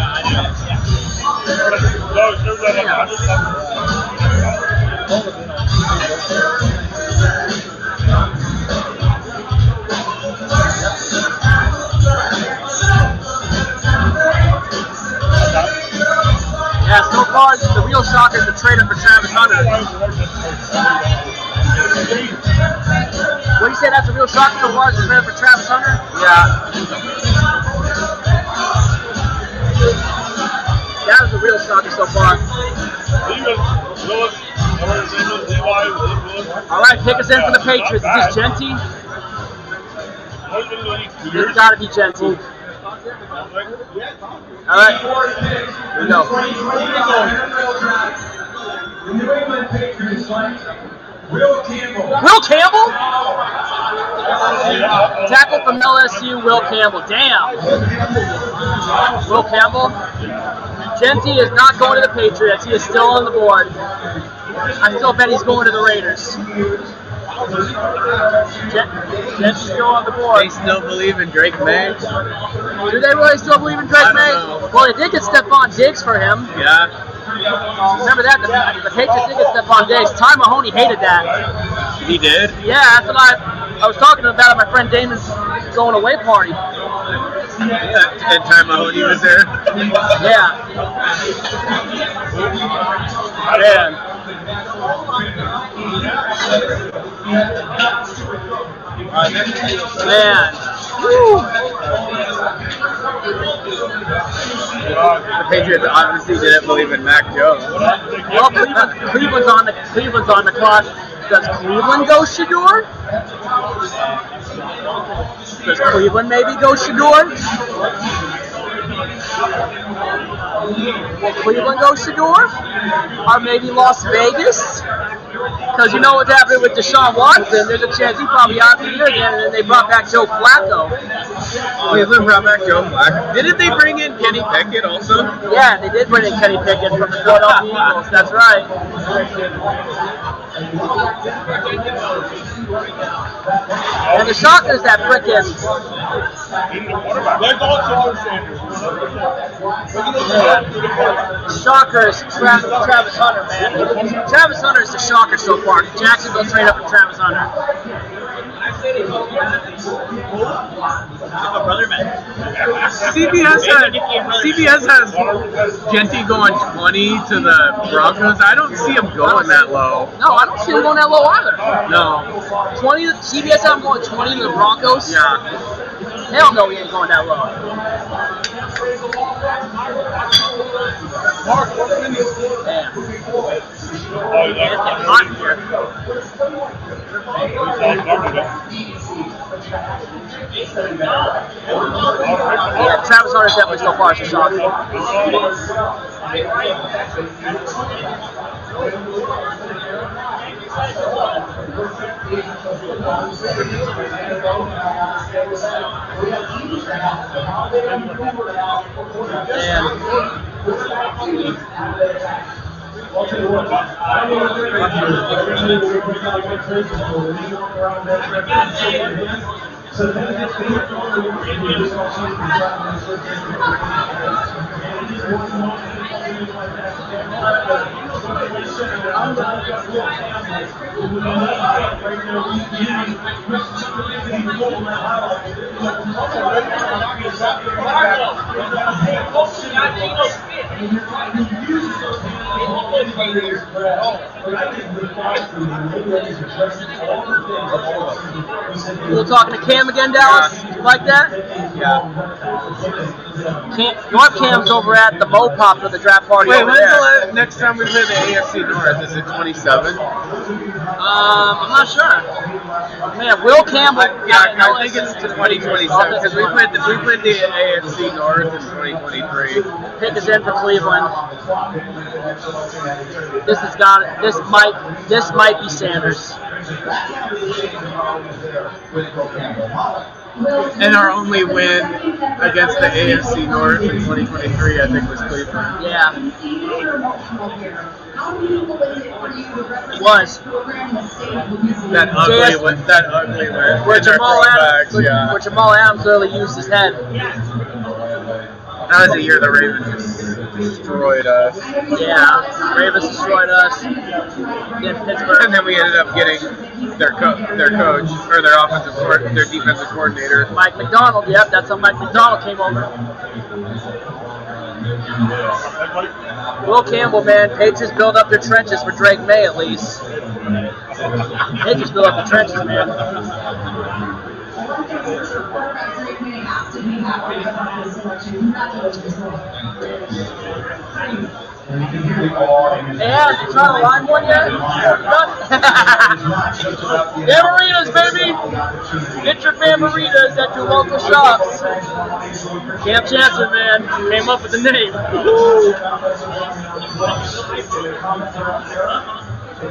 Yeah, so far the real shocker is the trade-up for Travis Hunter. What do you say that's a real shocker so far is the trade-up for Travis Hunter? Yeah. That was a real shocker so far. Alright, pick us in for the Patriots. Is this Genty? It's gotta be Genty. Alright, here we go. Will Campbell? Tackle from LSU, Will Campbell. Damn. Will Campbell? Genty is not going to the Patriots. He is still on the board. I still bet he's going to the Raiders. Genty's still on the board. They still believe in Drake May? Do they really still believe in Drake May? Well, they did get Stephon Diggs for him. Yeah. Remember that? The Patriots did get Stephon Diggs. Ty Mahoney hated that. He did? Yeah, that's what I was talking about it at my friend Damon's going away party. Yeah, and Ty Mahoney was there. Yeah. Man. Man. Woo. The Patriots obviously didn't believe in Mac Jones. Well, Cleveland's on the clock. Does Cleveland go Shador? Does Cleveland maybe go Shador? Will Cleveland go Shador? Or maybe Las Vegas? Because you know what's happening with Deshaun Watson. There's a chance he probably out for the year again, and then they brought back Joe Flacco. Cleveland brought back Joe Flacco. Didn't they bring in Kenny Pickett also? Yeah, they did bring in Kenny Pickett from the Philadelphia Eagles. That's right. And the shocker is that frickin' There's also Sanders. shocker is Travis Hunter, man. Travis Hunter is the shocker so far. Jacksonville trade up for Travis Hunter. CBS has Genty going 20 to the Broncos. I don't see him going that low. No, I don't see him going that low either. No. 20. CBS have him going 20 to the Broncos. Yeah. Hell no, he ain't going that low. Damn. It's getting hot in here. Yeah, Travis Hunter's definitely so far as a shocker. You talking to Cam again, Dallas? You like that? Yeah. North Cam's over at the Mo Pop for the draft party. Wait, over when's there. the next time we play the AFC North? Is it 27? I'm not sure. Man, Will Campbell. I think it's 2027 because we played the AFC North in 2023. Pick is in for Cleveland. This might be Sanders. And our only win against the AFC North in 2023, I think, was Cleveland. Yeah. It was. That ugly win. Where Jamal Adams, Yeah. where Jamal Adams literally used his head. That was the year the Ravens just destroyed us. Yeah. Ravens destroyed us. Then Pittsburgh. And then we ended up getting their coach or their defensive coordinator. Mike McDonald. Yep, that's how Mike McDonald came over. Will Campbell, man. Patriots build up their trenches for Drake May at least. Patriots build up the trenches, man. Yeah, you trying to line one yet? Bamaritas, baby! Get your Bamaritas at your local shops. Kam Chancellor, man, came up with the name.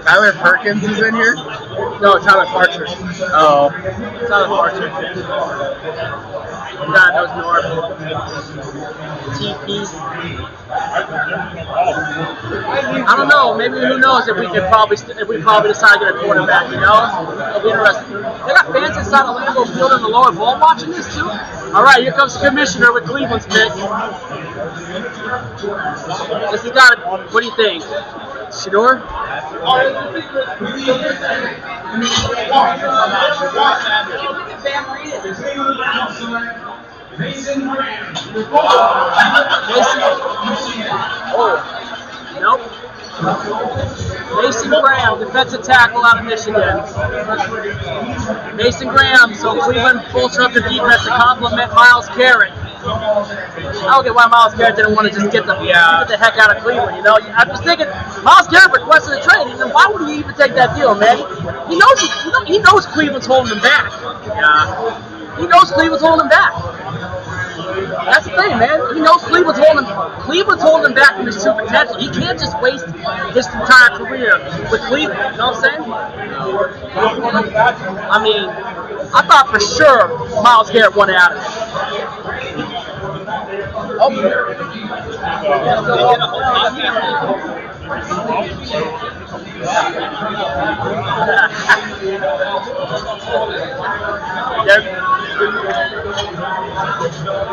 Tyler Perkins is in here? No, Tyler Parcher. Oh. Tyler Parcher. God knows North. TP. I don't know. Maybe who knows if we probably decide to get a quarterback. You know, it'll be interesting. They got fans inside the Lambeau Field in the lower bowl watching this too. All right, here comes the commissioner with Cleveland's pick. This has got. What do you think? Shador? Nope. Mason Graham, defensive tackle out of Michigan. Mason Graham, so Cleveland bolstered up their defense to complement Myles Garrett. I don't get why Myles Garrett didn't want to just get the heck out of Cleveland, you know? I'm just thinking, Myles Garrett requested a trade, and why would he even take that deal, man? He knows Cleveland's holding him back. Yeah. He knows Cleveland's holding him back. That's the thing, man. He knows Cleveland's holding him back from his true potential. He can't just waste his entire career with Cleveland. You know what I'm saying? I mean, I thought for sure Myles Garrett wanted out of it.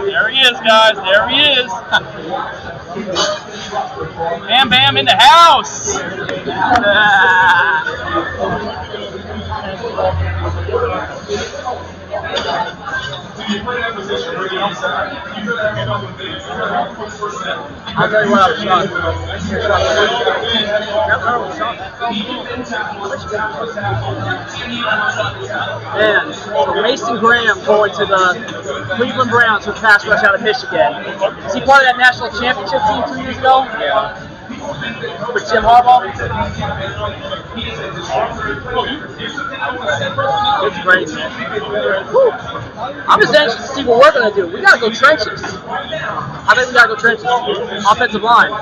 There he is, guys. There he is. Bam Bam in the house. I'll tell you what, I was shocked. Man, so Mason Graham going to the Cleveland Browns with pass rush out of Michigan. Is he part of that national championship team 2 years ago? Yeah. With Jim Harbaugh? It's great, man. Woo. I'm just anxious to see what we're going to do. We got to go trenches. I think we got to go trenches. Offensive line.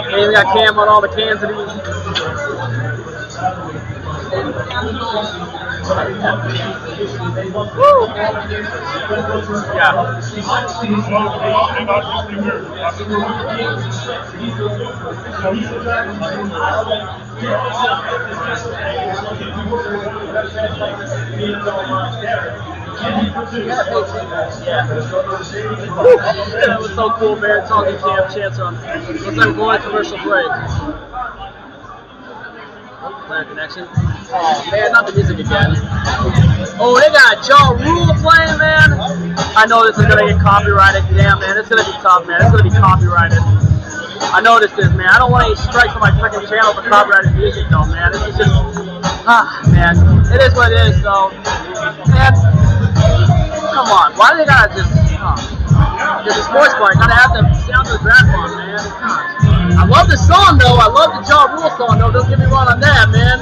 And we got Cam on all the cans of these. Woo. Yeah. That was so cool, man. Talking Kam Chancellor. Looks like we're going to commercial break. Player connection. Oh man, not the music again. Oh, they got Ja Rule playing, man. I know this is gonna get copyrighted. Damn, man, it's gonna be tough, man. It's gonna be copyrighted. I know this is, man. I don't want any strikes on my freaking channel for copyrighted music, though, man. This is just, man. It is what it is, though. Man, come on. Why do they gotta just? There's a sports bar. Gotta have the sound of the draft on, man. I love the song, though. I love the Ja Rule song, though. Don't get me wrong on that, man.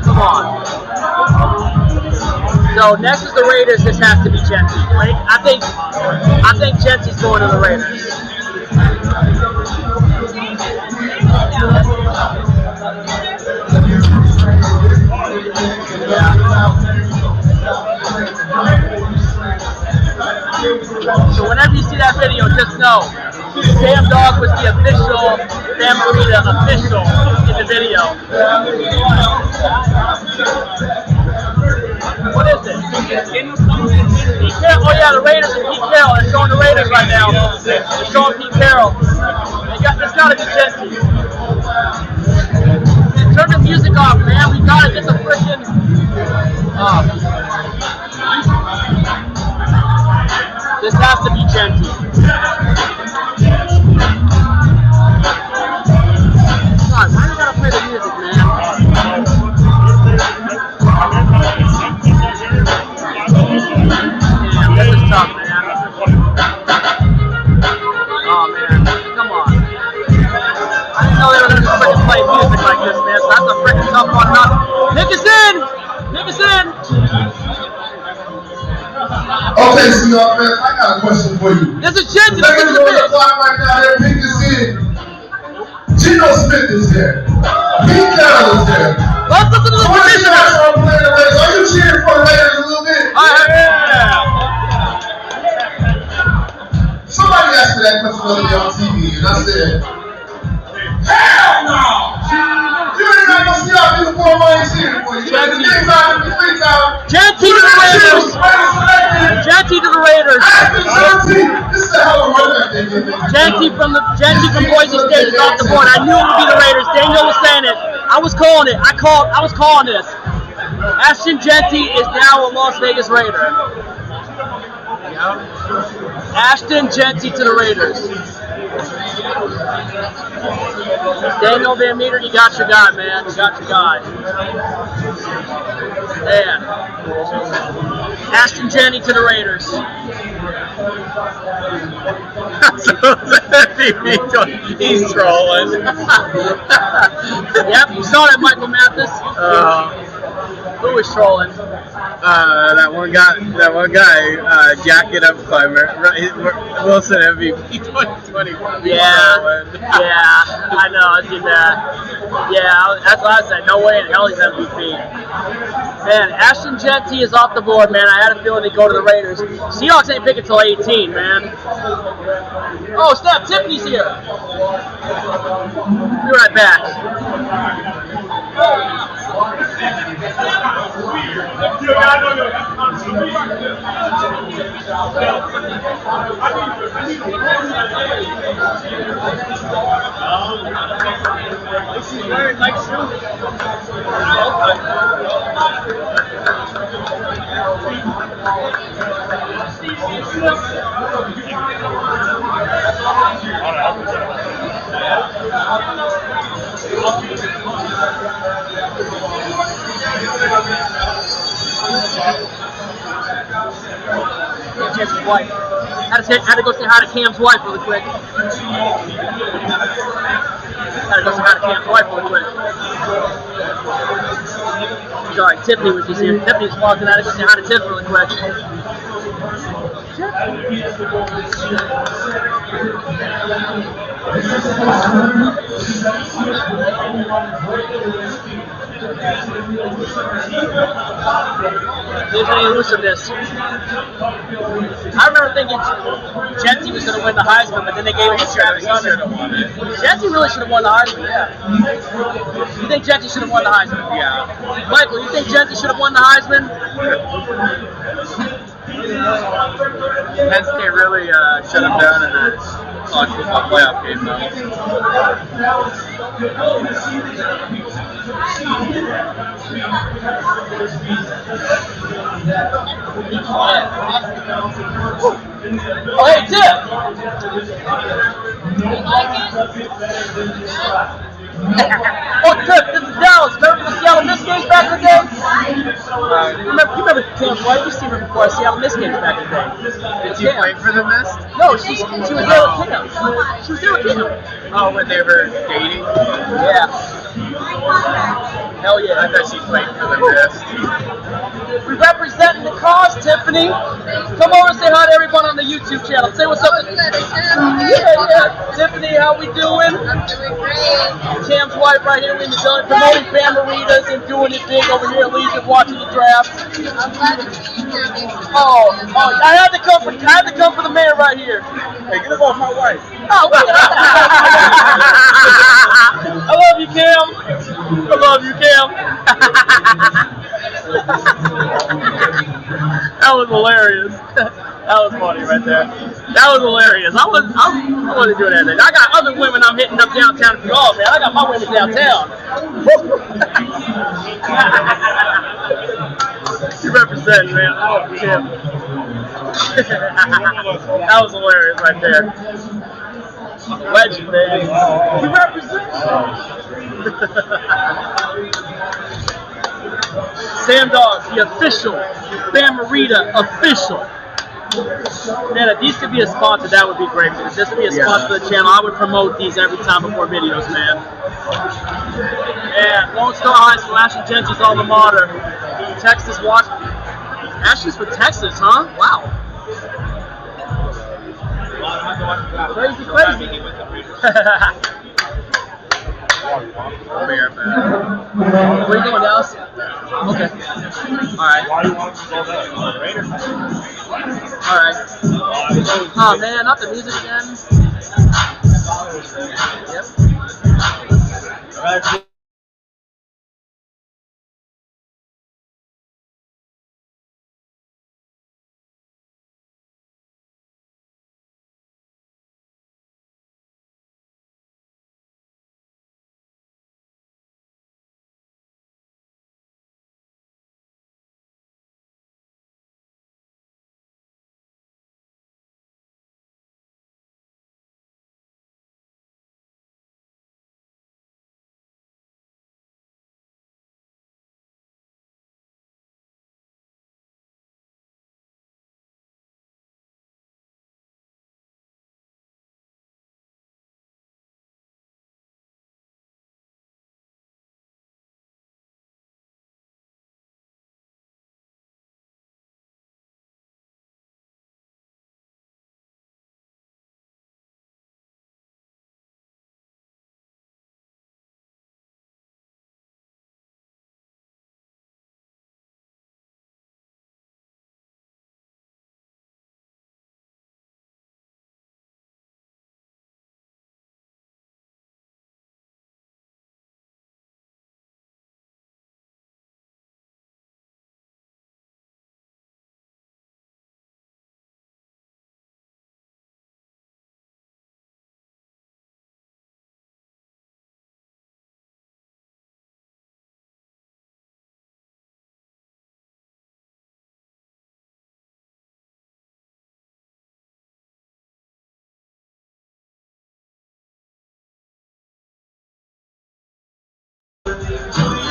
Come on. So next is the Raiders. This has to be Genty. Like, I think Genty's going to the Raiders. So whenever you see that video, just know Sam Dog was the official Sam Marita official in the video. What is it? Pete Carroll. Oh yeah, the Raiders and Pete Carroll. They're showing the Raiders right now. They're showing Pete Carroll. It's gotta be Genty. Turn the music off, man. We gotta get the freaking. This has to be Genty. God, why do you gotta play the music, man? Damn, this is tough, man. Oh, man. Come on. I didn't know they were gonna freaking play music like this, man. So that's a freaking tough one. Nick is in! Nick is in! Okay, sweetheart, man, I got a question for you. There's a chance to Look get at the the bit. clock right now there. Pick this in. Geno Smith is there. Pete Carroll is there. Let's listen to the What is commissioner. that from playing the Raiders? Are you cheering for the Raiders a little bit? Somebody asked me that question the other day on TV, and I said, hell no! You ain't not gonna see our uniform while he's cheering for you. You ain't the big time, the free time. Genty to the Raiders. Genty to the Raiders. After the Genty from Boise State is off the board. I knew it would be the Raiders. Daniel was saying it. I was calling it. I was calling this. Ashton Genty is now a Las Vegas Raider. Ashton Genty to the Raiders. Daniel Van Meter, you got your guy, man. You got your guy. Man. Ashton Genty to the Raiders. He's trolling. Yep, you saw that, Michael Mathis. Who was trolling? That one guy, jacket up climber, Wilson MVP 2020. Yeah, I know. I seen that. Yeah, that's what I said. No way in hell he's MVP. Man, Ashton Genty is off the board, man. I had a feeling they'd go to the Raiders. Seahawks ain't picking till 18, man. Oh, snap! Tiffany's here. Be right back. She's wearing nice shoes. Cam's wife. Had to go say hi to Cam's wife really quick. Had to go say hi to Cam's wife really quick. Sorry, Tiffany was just here. Tiffany was walking out. I had to go say hi to Tiff really quick. There's any elusiveness. I remember thinking Genty was going to win the Heisman, but then they gave it to Travis Hunter. Genty really should have won the Heisman, yeah. You think Genty should have won the Heisman? Yeah. Michael, you think Genty should have won the Heisman? Penn State really shut him down in the college football playoff game, Oh, hey, Tip! Oh, Tip, this is Dallas. Remember the Seattle Mist games back in the day? You remember Cam's wife? You've seen her before. Seattle Mist games back in the day. Did she play for the Mist? No, she was there with Cam. She was there with Cam. Oh, when they were dating? Yeah. Hell yeah. I thought she played for the Mist. We representing the cause, Tiffany. Come over and say hi to everyone on the YouTube channel. Say what's up. Yeah. Tiffany, how we doing? I'm doing great. Cam's wife right here in the building, promoting Bamaritas and doing it big over here at Legion, watching the draft. I'm glad to see you here. I had to come for the man right here. Hey, get up off my wife. Oh, I love you, Cam. I love you, Cam. That was hilarious. That was funny right there. That was hilarious. I wasn't doing anything. I got other women I'm hitting up downtown. Oh man, I got my women downtown. You representing, man. Oh, Cam. That was hilarious right there. Legend, man. You represent. Sam Dog, the official Bamarita official. Man, if these could be a sponsor, that would be great. If this could be a sponsor for the channel, I would promote these every time before videos, man. Yeah, Lone Star High School, Ashton Genty's alma mater. Texas, Washington. Ashton's for Texas, huh? Wow. Crazy. I'll be right back. Where you going, Dallas? Okay. Alright. Alright. Oh man, not the music again. Yep.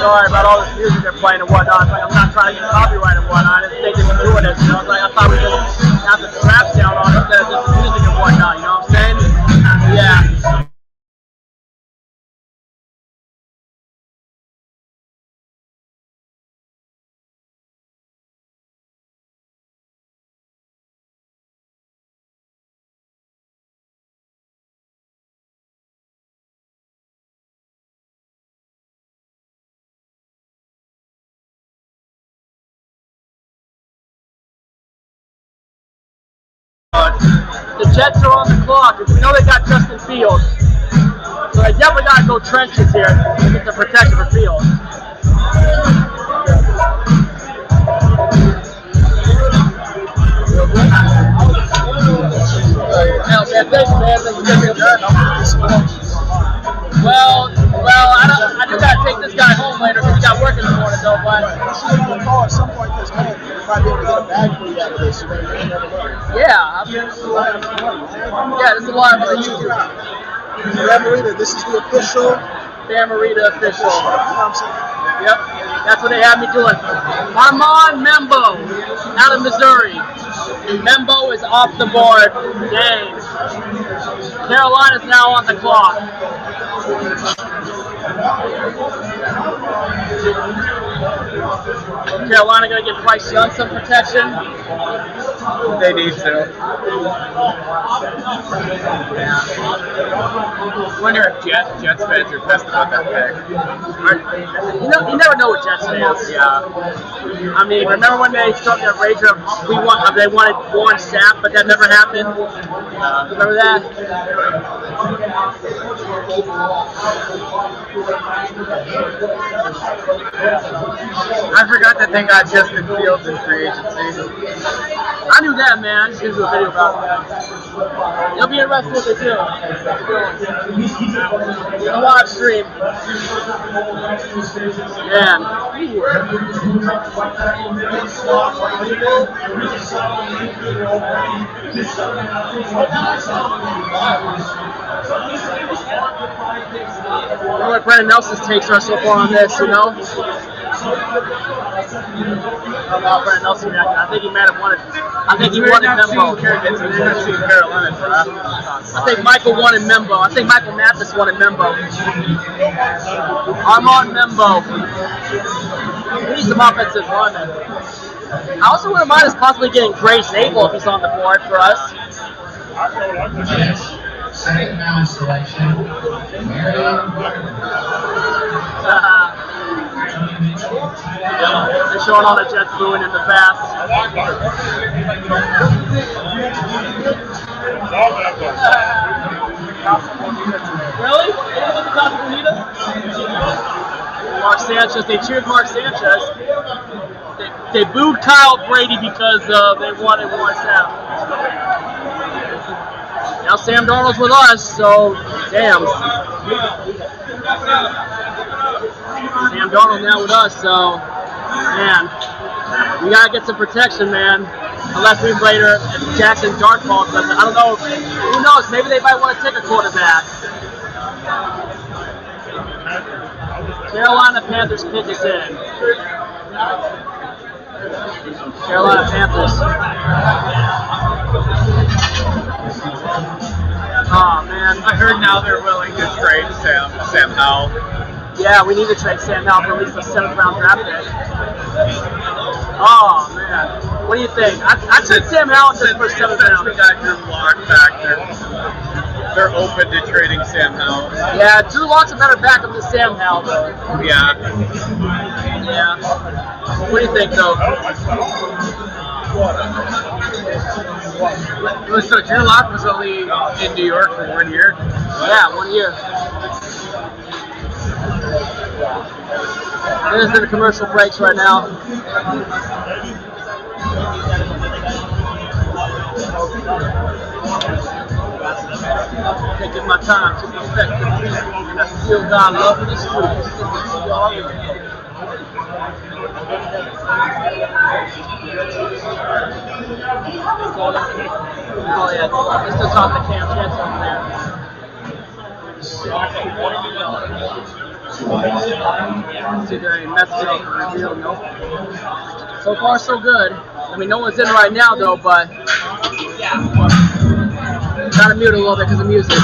sorry about all this music they're playing and whatnot. Like, I'm not trying to get copyright and whatnot. I didn't think they were doing this. You know, like, I thought we just have the straps down on instead of just music and whatnot. You know what I'm saying? Yeah. The Jets are on the clock. We know they got Justin Fields, so they definitely got to go trenches here to get the protection for Fields. Hell, man, thanks, man. This is good. Well, I do gotta take this guy home later because he got work in the morning, though. But At some point this month, we might be able to get a bag for you out of this. yeah, this is a lot of money. Marita, this is the official. Marita official. You know what I'm saying? Yep, that's what they had me doing. Armand Membo out of Missouri. Membo is off the board. Dang. Carolina's now on the clock. Carolina gonna give Bryce Young some protection. They need to. Yeah. Wonder if Jets fans are pissed about that pick. You never know with Jets fans. Yeah. I mean, remember when they started that rage of they wanted Warren Sapp, but that never happened. Remember that? I forgot that they got Justin Fields in free agency. I knew that, man. I just didn't do a video about that. You'll be interested if they do. A live stream. Man. I don't know what Brandon Nelson's takes are so far on this, you know? I don't know how Brandon Nelson reacted. I think he might have wanted. I think he wanted Membo. I think Michael wanted Membo. I think Michael Mathis wanted Membo. Armand Membo. We need some offensive linemen. I also wouldn't mind us possibly getting Grace Abel if he's on the board for us. Second round selection. They're showing all the Jets booing in the past. Really? You didn't look at Casa Bonita? Mark Sanchez. They cheered Mark Sanchez. They booed Kyle Brady because they wanted Warren Sapp. Now Sam Darnold's with us, so damn. Sam Darnold now with us, so man, we gotta get some protection, man. Unless we later Jackson Dart falls, I don't know. Who knows? Maybe they might want to take a quarterback. Carolina Panthers pick is in. Carolina Panthers. Oh man, I heard now they're willing to trade Sam Howell. yeah, we need to trade Sam Howell for at least a 7th round draft pick. Oh man, what do you think? I'd trade Sam Howell just for 7th round. We got Drew Lock back. They're open to trading Sam Howell. Yeah, Drew Lock's a better backup than Sam Howell, though. Yeah. Yeah. What do you think, though? So Drew Lock was only in New York for 1 year? Yeah, 1 year. There's the commercial breaks right now. Taking my time to perfect the beat, and I still got love for the streets. Oh yeah, let's still talk to Kam Chancellor over there. See if there are any messages out the reveal. Nope. So far, so good. I mean, no one's in right now, though, but gotta mute a little bit because of music.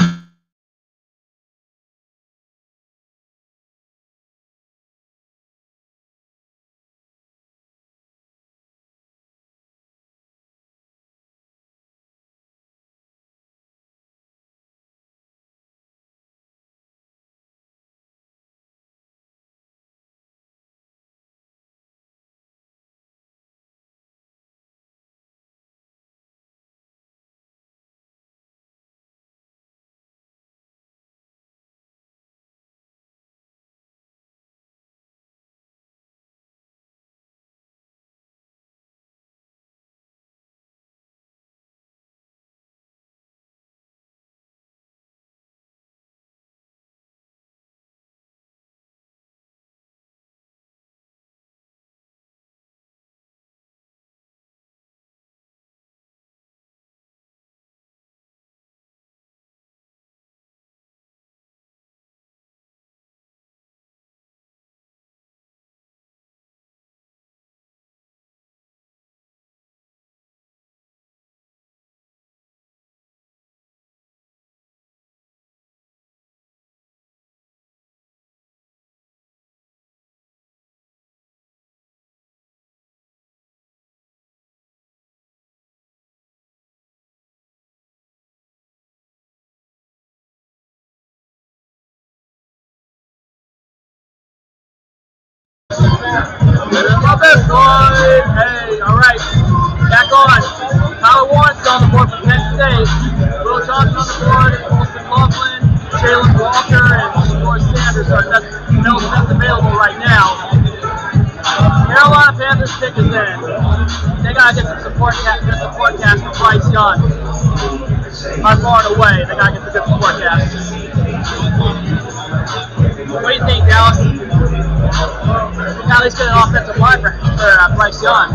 My best boy. Hey, all right. Back on. Tyler Warren's on the board for Penn State. Will Johnson on the board. Colson Loveland, Jalen Walker, and Shore Sanders are best available right now. Carolina Panthers pick is in. They gotta get some support cast for Bryce Young. By far and away, they gotta get the good support cast. What do you think, Dallas? At least get an offensive line for Bryce Young.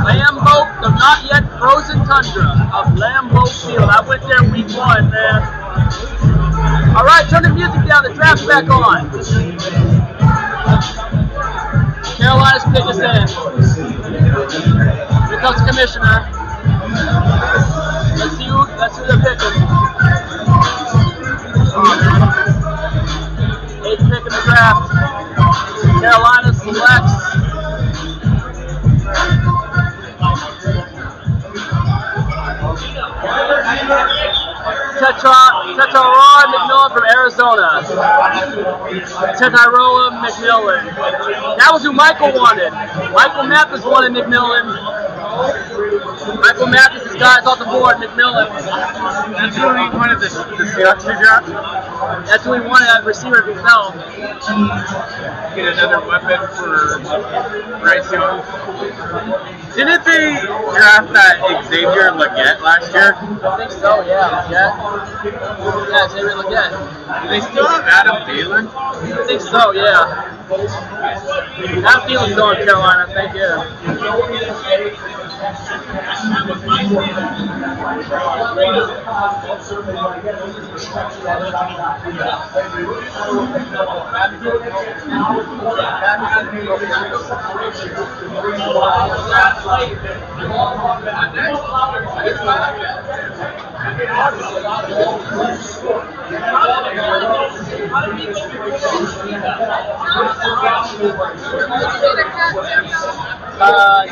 Lambeau, the not yet frozen tundra of Lambeau Field. I went there week 1, man. All right, turn the music down. The draft's back on. Carolina's pick is in. Here comes the commissioner. Let's see who they're picking. 8th pick in the draft. Carolina selects Teteroa McMillan from Arizona. Teteroa McMillan. That was who Michael wanted. Michael Mathis wanted McMillan. Michael Mathis' guys off the board, McMillan. That's who he wanted the Seahawks to draft? That's who he wanted at receiver if he fell. Get another weapon for Bryce Young. Didn't they draft that Xavier Legette last year? I think so, yeah. Yeah, Xavier Legette. Do they still have Adam Thielen? I think so, yeah. Adam Thielen's still in Carolina, I think, yeah.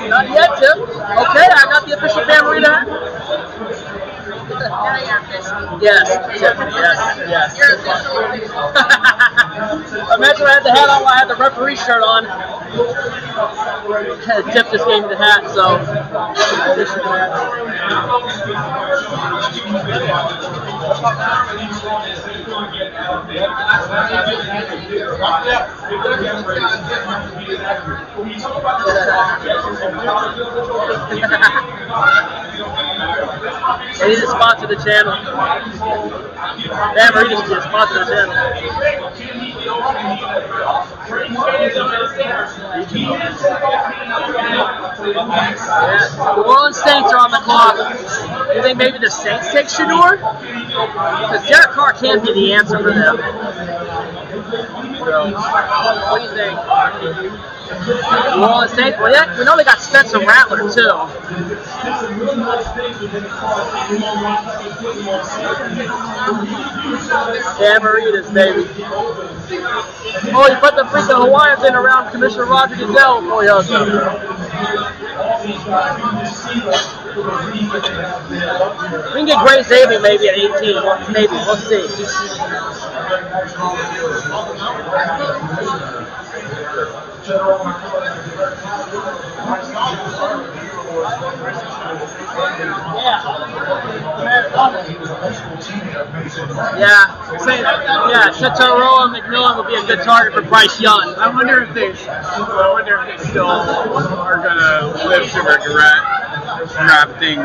Not yet, Tim. Okay, I got the official Bam Marina hat. Yes, Tim, yes. You're official. Imagine I had the hat on while I had the referee shirt on. Tip just gave me the hat, so. They need to sponsor the channel. Bam Marina should be a sponsor of the channel. Yeah, New Orleans Saints are on the clock. Do you think maybe the Saints take Shador? Because Derek Carr can't be the answer for them. What do you think? New Orleans Saints? Well, yeah, we know they got Spencer Rattler, too. Tamaritas, baby. Oh, you put the freaking Hawaiians in around Commissioner Roger Goodell before he hugs him. We can get Gray Zabin maybe at 18. Maybe. We'll see. Yeah, Shetaro and McMillan would be a good target for Bryce Young. I wonder if they still are gonna live to regret drafting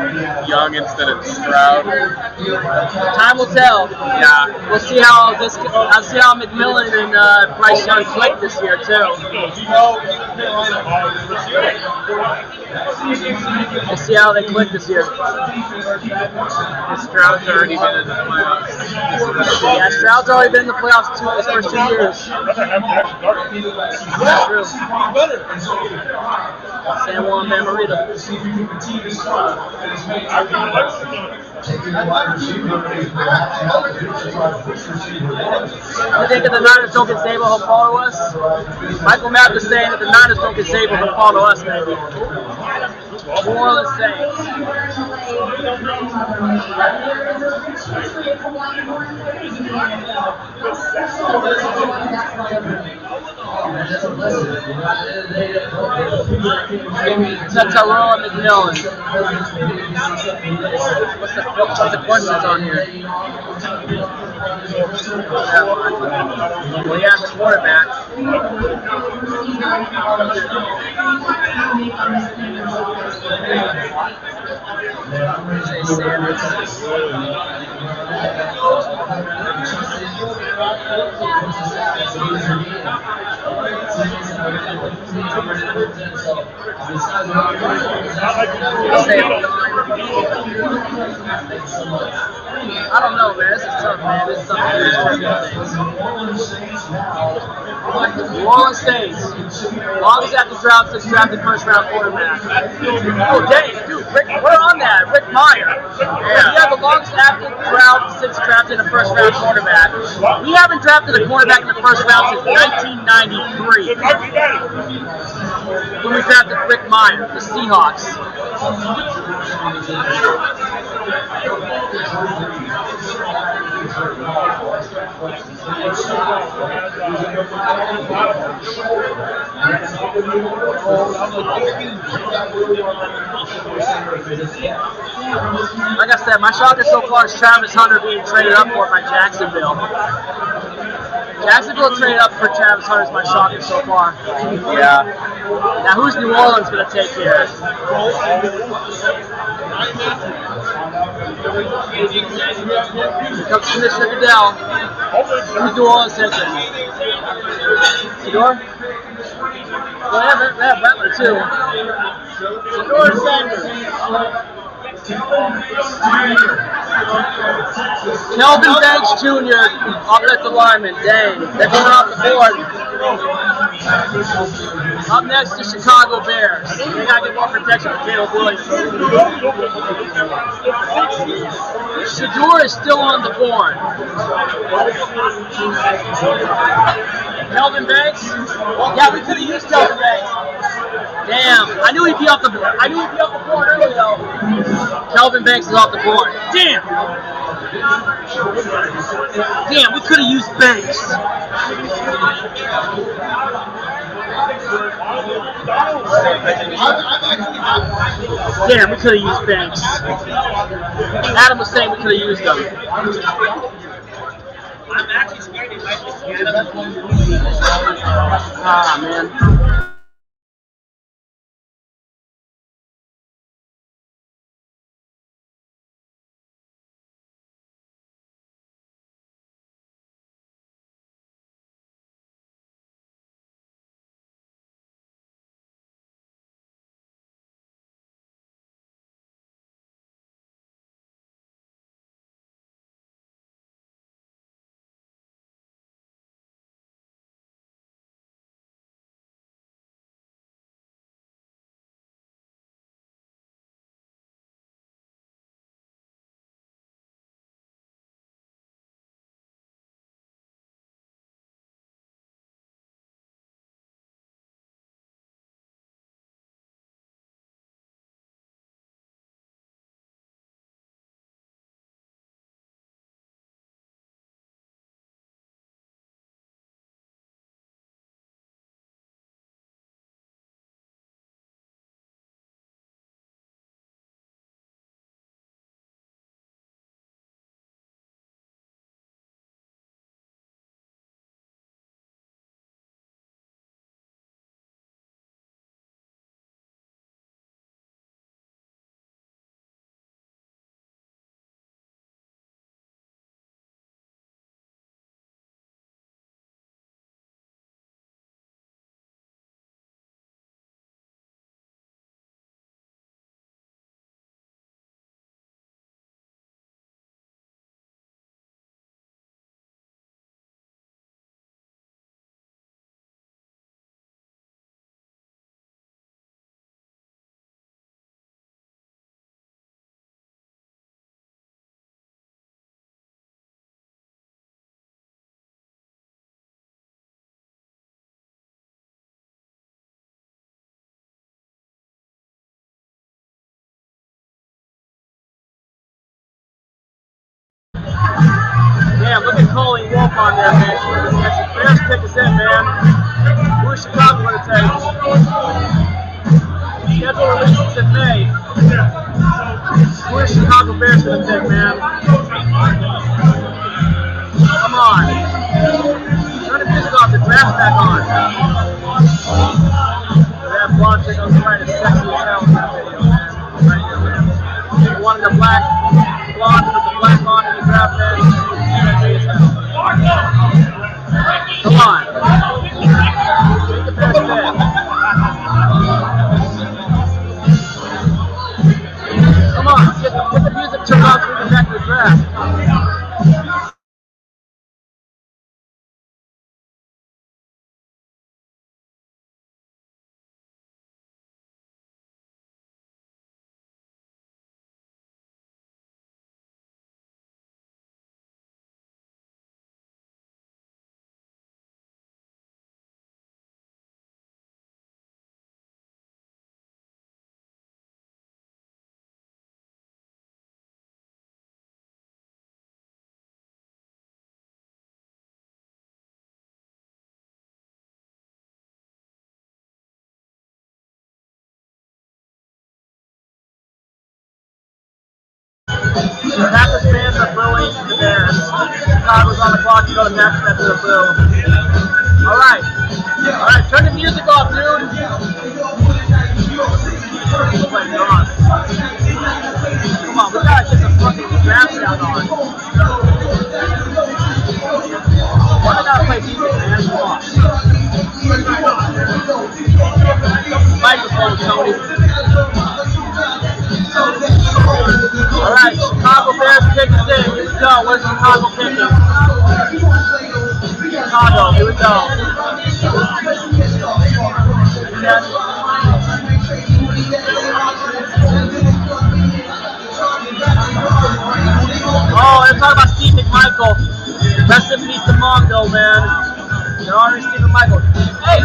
Young instead of Stroud. Time will tell. Yeah. We'll see how McMillan and Bryce Young click this year too. We'll see how they click this year. Stroud's already been in the playoffs. Yeah, Stroud's already been in the playoffs his first 2 years. That's true. San Juan Margarita. You think if the Niners don't get Zabel, he'll follow us? Michael Mapp is saying if the Niners don't get Zabel, he'll follow us, maybe. New Orleans Saints. Shetaro and McMillan. What's the questions on here? Well, yeah, the quarterback. I don't know, man. This is tough, man. This is tough. New Orleans Saints. Longest after drafted first round quarterback. Oh, dang, dude, we're on that. Rick Meyer. Yeah. We have the longest active drought since drafting a first round quarterback. We haven't drafted a quarterback in the first round since 1993. When we drafted Rick Meyer, the Seahawks. Like I said, my shocker so far is Travis Hunter being traded up for by Jacksonville. Jacksonville traded up for Travis Hunter is my shocker so far. Yeah. Now who's New Orleans going to take here? Here comes Commissioner Goodell. Who's New Orleans taking? Shador? Well, they have Rattler too. Shador Sanders. Kelvin Banks Jr., offensive lineman. Dang, they're going off the board. Up next, the Chicago Bears. They got to get more protection for Caleb Williams. Shador is still on the board. Kelvin Banks? Yeah, we could have used Kelvin Banks. Damn, I knew he'd be off the board. Early though. Kelvin Banks is off the board. Damn, we could have used Banks. Damn, we could have used Banks. Adam was saying we could have used them. Ah, man. get Colleen Wolf on there, man. Bears pick us in, man. Who is Chicago going to take? Schedule releases in May. Who is Chicago Bears going to pick, man? Come on. Turn the music off, the draft's back on. That blonde chick on the right is sexy as hell in that video, man. Right here, man. The one in the black blonde with the black on in the draft, man. Sexy as hell. Come on. Make the best bet. Come on, get the music turned off so we get back to the draft. The Packers fans are booing the Bears. Chicago's on the clock to go to Packers fans are boo. Alright, turn the music off, dude. Oh my God. Come on, we gotta get the fucking draft sound on. Why do I gotta play music, man? Come on. Microphone, Tony. Alright, Chicago Bears pick us in. Here we go. Where's Chicago picking? Chicago, here we go. Oh, they're talking about Steve McMichael. Rest in peace to Mongo, man. They're already Steve McMichael. Hey!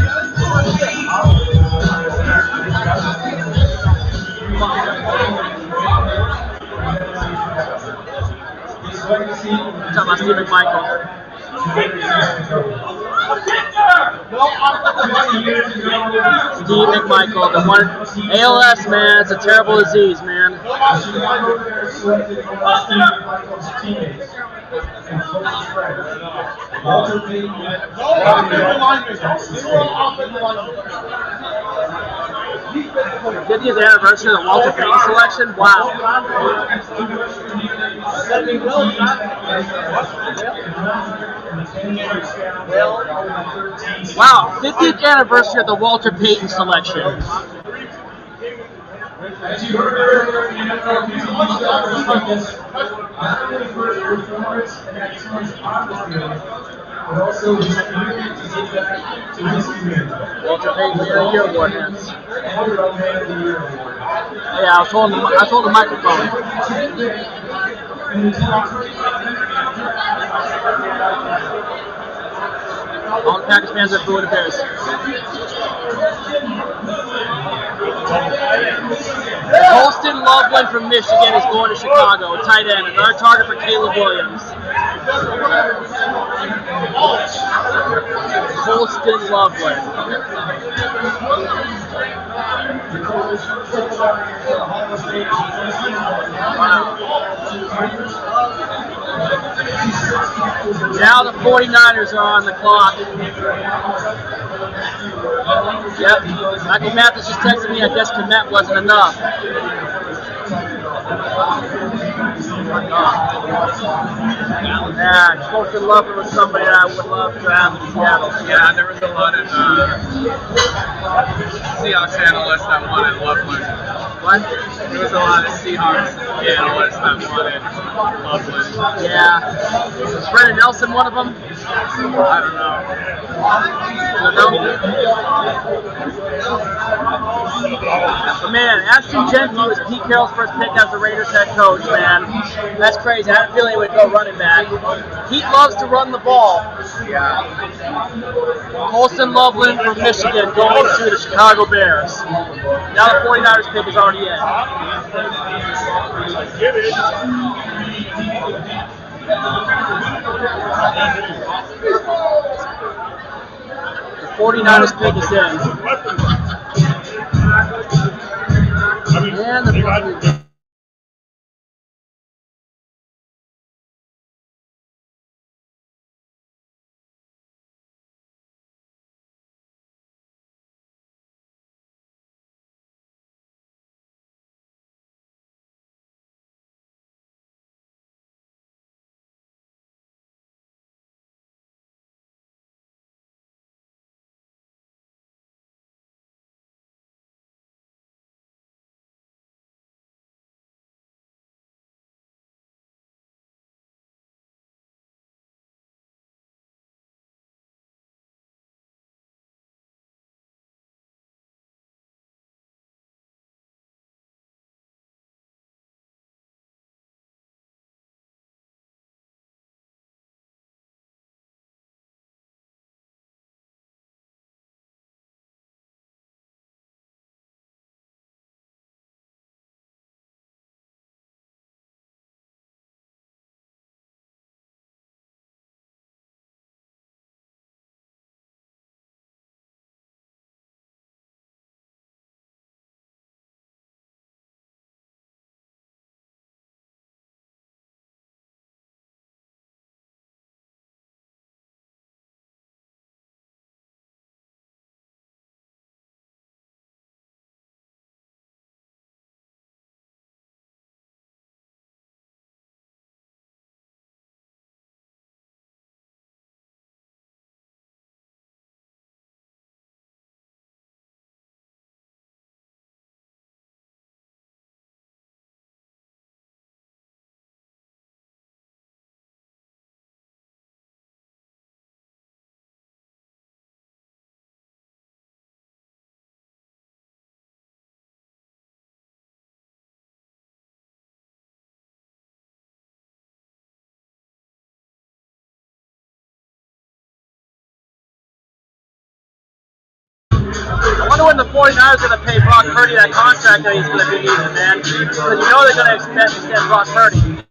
Talking about Steve McMichael. Steve McMichael, the one ALS, man, it's a terrible disease, man. Did the anniversary of the Walter Payton selection? Wow. Wow, 50th anniversary of the Walter Payton selection. As you heard earlier, the NFL continues to offer focus not only for performance and excellence on the field, but also his commitment to give back to his community. Walter Payton Man of the Year Award, man. Overall Man of the Year Award. Yeah, I was holding the microphone. All the Packers fans are booing the Bears. Colston Loveland from Michigan is going to Chicago. Tight end, another target for Caleb Williams. Colston Loveland. Now the 49ers are on the clock. Yep. Michael Mathis just texted me, I guess Komet wasn't enough. Yeah, Colston Loveland was somebody that I would love to have in Seattle. Yeah, there was a lot of Seahawks analysts that wanted Loveland. What? There was a lot of Seahawks analysts that wanted Loveland. Yeah. Was Brennan Nelson one of them? I don't know. But man, Ashton Jenkins was Pete Carroll's first pick as the Raiders head coach, man. That's crazy. I had a feeling he would go running back. Pete loves to run the ball. Colston Loveland from Michigan going to the Chicago Bears. Now the 49ers pick is already in. The 49ers pick is in. And the I wonder when the 49ers are going to pay Brock Purdy that contract that he's going to be needing, man. Because you know they're going to extend Brock Purdy.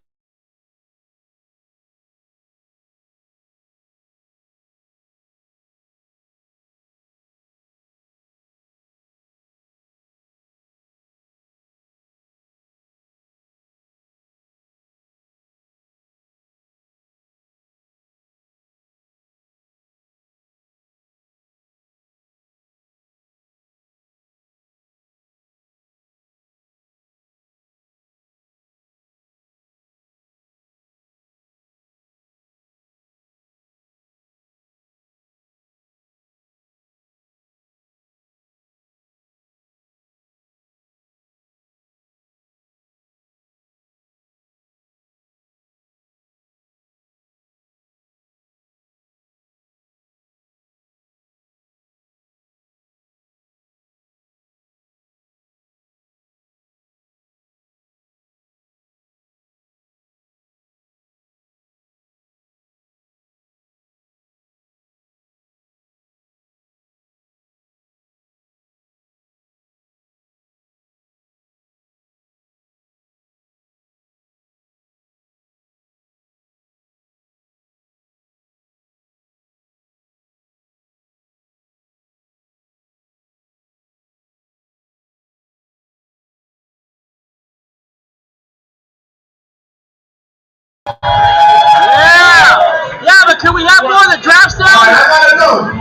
Yeah, but can we have more of the draft stuff? All right, I gotta know,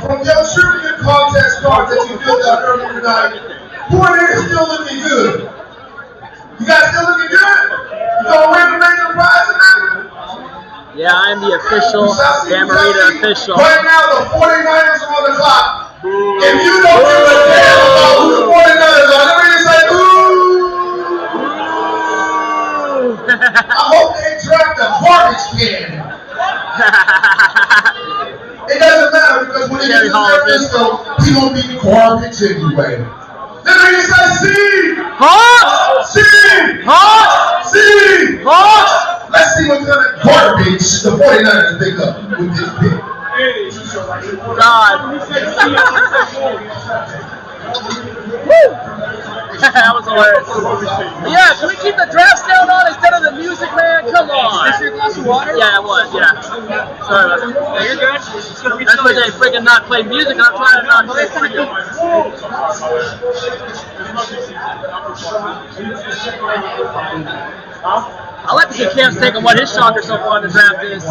from your trivia contest cards that you filled out earlier tonight, who in here is still looking good? You guys still looking good? You gonna win the major prize tonight? Yeah, I'm the official Damarita official. Right now, the 49ers are on the clock. If you don't give a damn about who the 49ers are, let me just say, ooh. I hope they draft a garbage can. It doesn't matter because when he gets to San Francisco, he gonna be garbage anyway. Let me just say, see! Hawks! See! Hawks! See! Hawks! Let's see what kind of garbage the 49ers pick up with this pick. God. Woo! That was hilarious. Yeah, can we keep the draft sound on instead of the music, man? Come on. Is this your glass of water? Yeah, it was, yeah. Sorry about that. Yeah, you're good. It's gonna be That's why they freaking not play music, and I'm trying to not play freaking. I like to see Cam's take on what his shocker so far in the draft is.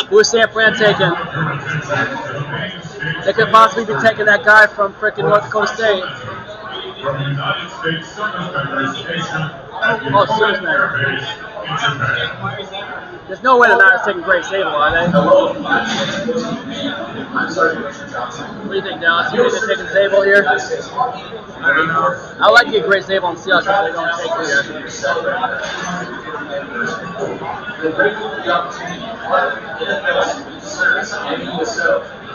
Who is San Fran taking? They could possibly be taking that guy from freaking North Dakota State. Oh, Shermans. There's no way the Niners taking Grace Sable, are they? What do you think, Dallas? You think they're taking Sable here? I don't know. I like to get Grace Sable on Seahawks, but they don't take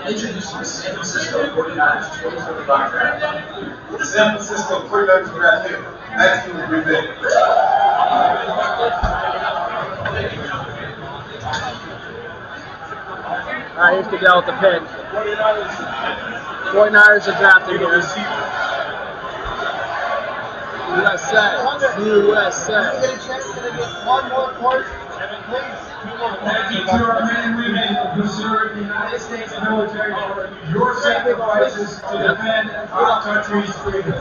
Introducing the San Francisco 49ers 2025 draft. The San Francisco 49ers draft pick. That team will be big. Alright, here's Goodell with the pick. 49ers are drafting here. USA. One more course. Thank you to our men and women who serve the United States military for your sacrifices to defend our country's freedom.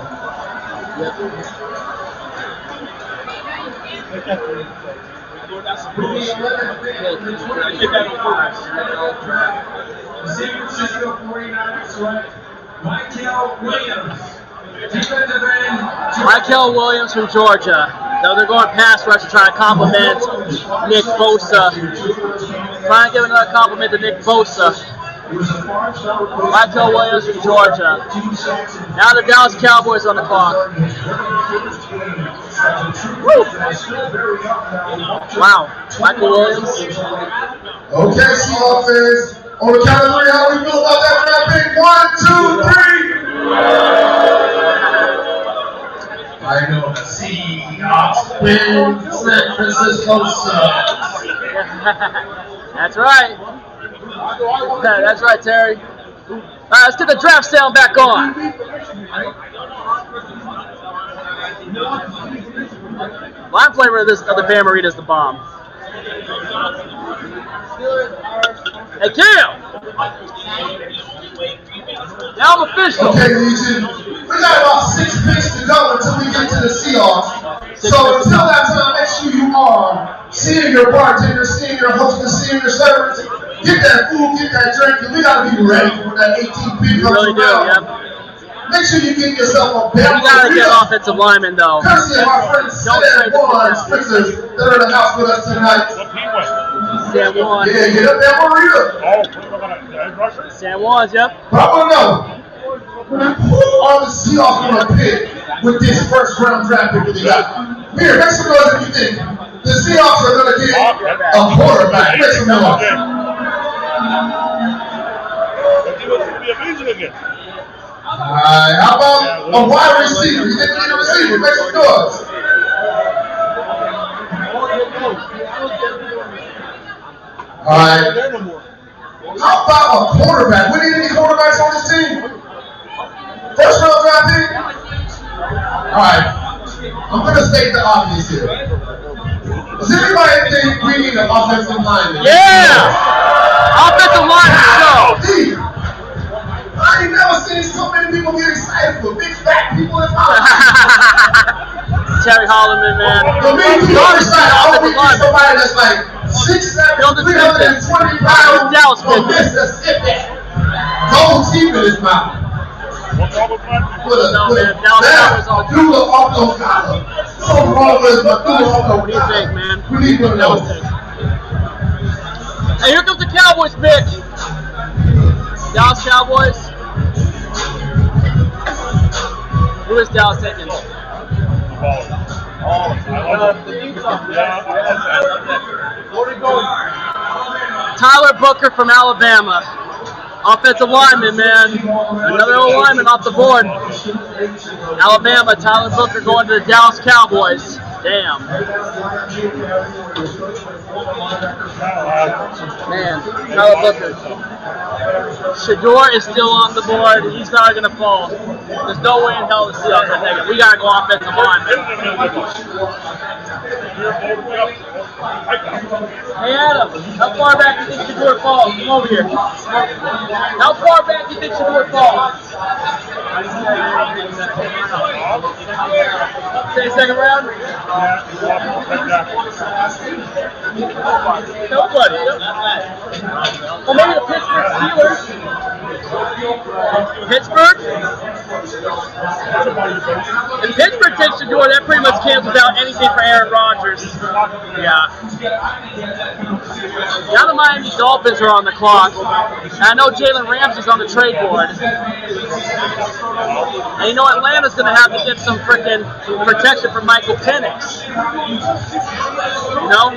The San Francisco 49ers select Michael Williams. Michael Williams from Georgia. Now they're going pass rush to try to compliment Nick Bosa. Trying to give another compliment to Nick Bosa. Michael Williams from Georgia. Now the Dallas Cowboys on the clock. Woo. Wow. Michael Williams. Okay, Seahawks fans. On the count of three, how do we feel about that draft pick? 1, 2, 3. I know the Seahawks win. San Francisco sucks. That's right. That's right, Terry. All right, let's get the draft sound back on. Lime flavor of the Bama Rita is the bomb. Hey, Cam! Now I'm official. Okay, Legion. We got about 6 picks to go until we get to the Seahawks. So until that time, make sure you are seeing your bartender, seeing your hostess, seeing your servers. Get that food, get that drink, and we gotta be ready for that 18 pick. You really do, yep. Make sure you get yourself a You belt. gotta get offensive linemen, though. Courtesy of our friends Sam Warren Spencer that are in the house with us tonight. San Juan. Yeah, get up there, Maria. San Juan's, yep. But I want to know, who are the Seahawks going to pick with this first round draft pick that they got? Here, make some noise if you think the Seahawks are going to get a quarterback. Make some noise. Alright, how about a wide receiver? You think we need a receiver? Make some noise. Alright. How about a quarterback? We need any quarterbacks on this team? First round draft pick? Alright. I'm going to state the obvious here. Does anybody think we need an offensive lineman? Yeah! Offensive lineman, show! I ain't never seen so many people get excited for big fat people in my Terry Holloman, man. For me, to be honest, I hope we get somebody that's like 6'7", 320 pounds from Mississippi. Gold teeth in his mouth. With a doodle off those collar. So wrong with my doodle off those collar. Man. We need one of those. Hey, here comes the Cowboys pick. Dallas Cowboys. Who is Dallas taking? Tyler Booker from Alabama. Offensive lineman, man. Another old lineman off the board. Alabama, Tyler Booker going to the Dallas Cowboys. Damn. Man, Tyler Booker. Shador is still on the board. He's not going to fall. There's no way in hell the Seahawks are taking it. We got to go offensive line, man. Hey, Adam, how far back do you think Shador falls? Come over here. How far back do you think Shador falls? Say second round? Nobody. Well, maybe the Pittsburgh Steelers. Pittsburgh? If Pittsburgh takes Shador, that pretty much cancels out anything for Aaron Rodgers. Yeah. Now the Miami Dolphins are on the clock. And I know Jalen Ramsey's on the trade board. And you know Atlanta's going to have to get some freaking protection from Michael Penix. You know?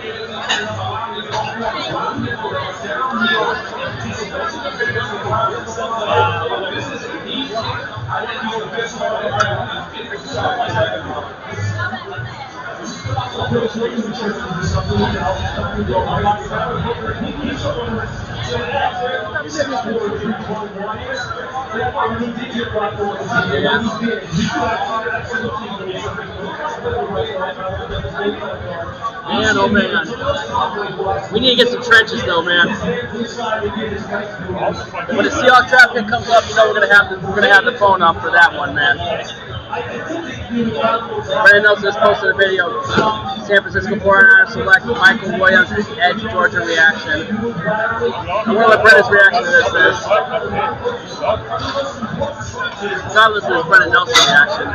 Man, oh man. We need to get some trenches though, man. When the Seahawks draft pick comes up, you know we're gonna have the phone up for that one, man. Brandon Nelson just posted a video. San Francisco 49ers select Michael Williams edge Georgia reaction. I want to let Brandon's reaction to this is. Gotta listen to this Brandon Nelson reaction.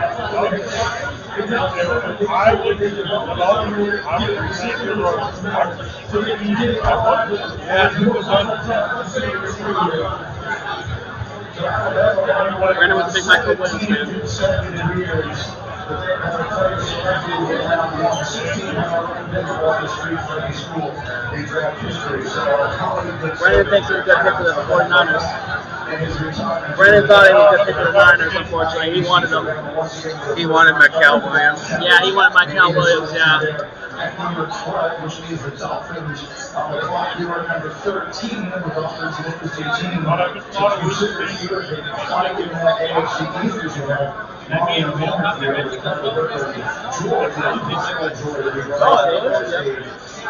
Brandon was a big Michael Williams fan. Brandon thinks he's a good pick for the 49ers. Brandon thought he was a good pick for the Niners, unfortunately. He wanted them. He wanted Michael Williams. Yeah, he wanted Michael Williams, yeah. At number 12, which means the Dolphins on the clock. You are number 13, the Dolphins an interesting team. To usurp this year, they try to get in that AFC East as you have.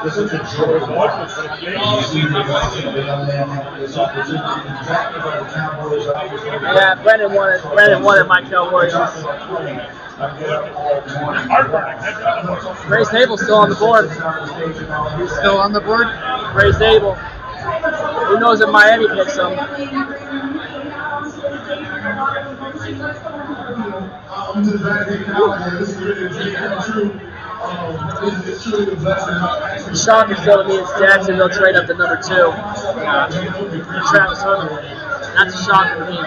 Listen to Jordan. Yeah, Brandon wanted Michael Williams. Ray Zable's still on the board. He's still on the board? Ray Zable. Who knows if Miami picks him? The shock is still to me is Jacksonville trade up to number 2. Travis Hunter. That's a shock for me.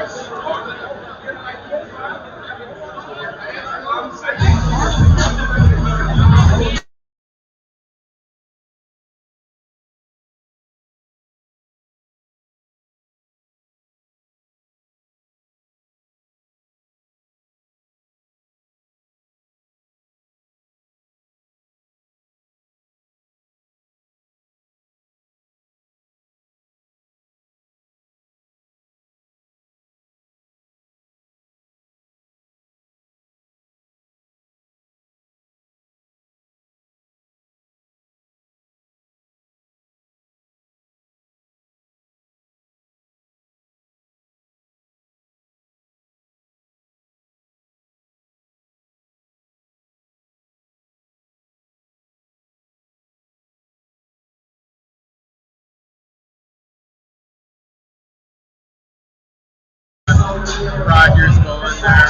Rodgers going there.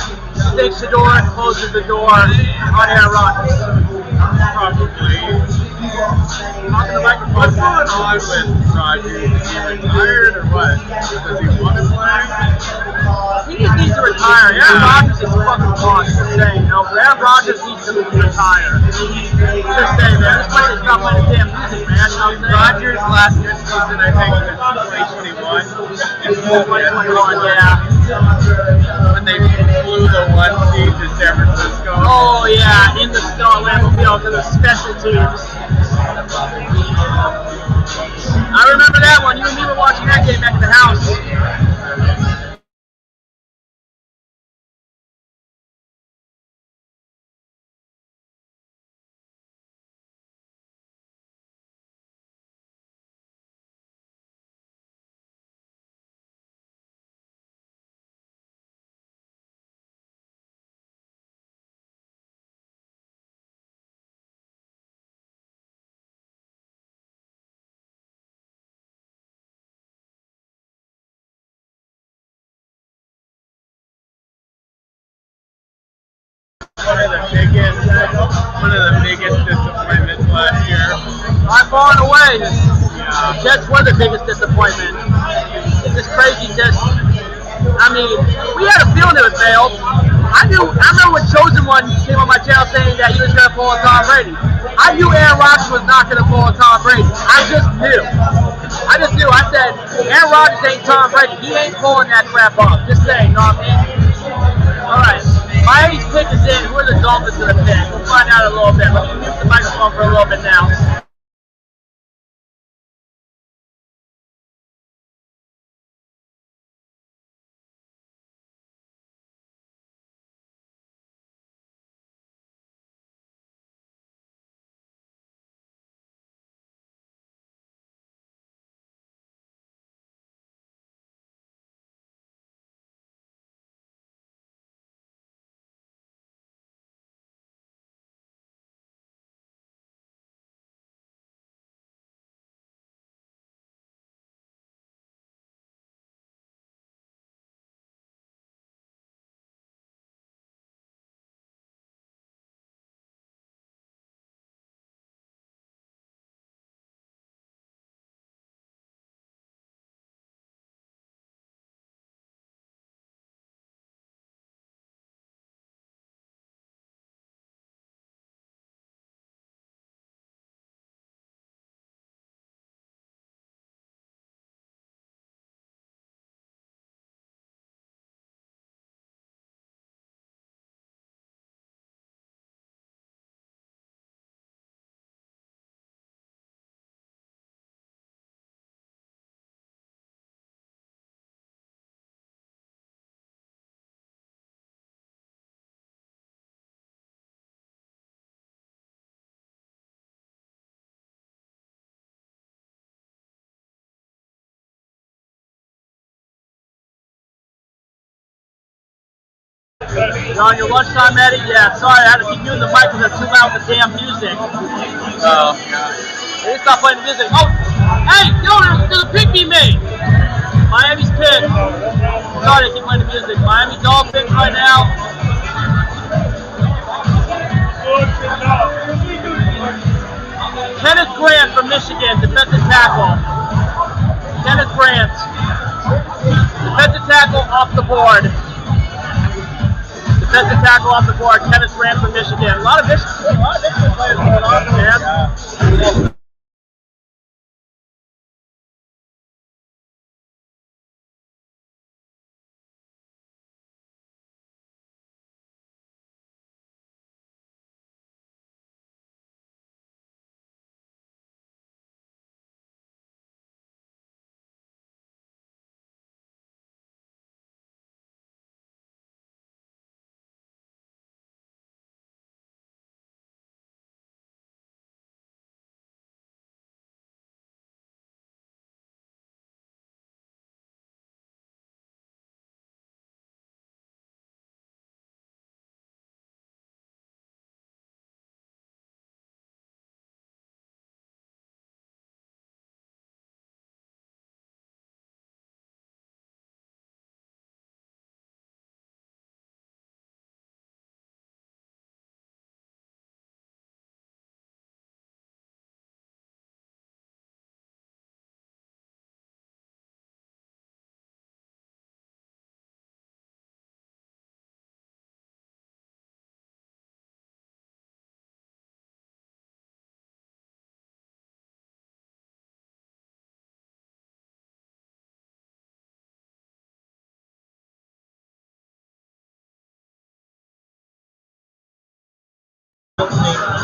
Stakes the door and closes the door on Aaron Rodgers. Probably. What's going on with Rodgers? Is he retired or what? Does he want to play? He just needs to retire. Aaron Rodgers is fucking lost. Just saying, you know, Aaron Rodgers needs to retire. Just saying, man. This place is not playing the damn music, man. You know what I'm saying? Rodgers last good season, I think, was 2021. 2021, yeah. When they flew the 1 seed to San Francisco. Oh, yeah, in the snow at Lambeau Field because of special teams. I remember that one. You and me were watching that game back at the house. One of the biggest disappointments last year. By far and away, the Jets were the biggest disappointment. It's just crazy. I mean, we had a feeling it would fail. I remember when Chosen One came on my channel saying that he was going to pull on Tom Brady. I knew Aaron Rodgers was not going to pull on Tom Brady. I just knew. I said, Aaron Rodgers ain't Tom Brady. He ain't pulling that crap off. Just saying, you know what I mean? All right. Miami's pick is in. Who are the Dolphins going to pick? We'll find out in a little bit. Let me mute the microphone for a little bit now. You're on your lunchtime, Eddie? Yeah, sorry, I had to keep using the mic because it's too loud with the damn music. They stop playing the music. Oh, hey, there's a pick being made. Miami's pick. Sorry, I keep playing the music. Miami's all pick right now. Kenneth Grant from Michigan, defensive tackle. Kenneth Grant, defensive tackle off the board. Defensive tackle off the board, Kenneth Grant from Michigan. A lot of Michigan players going on, man.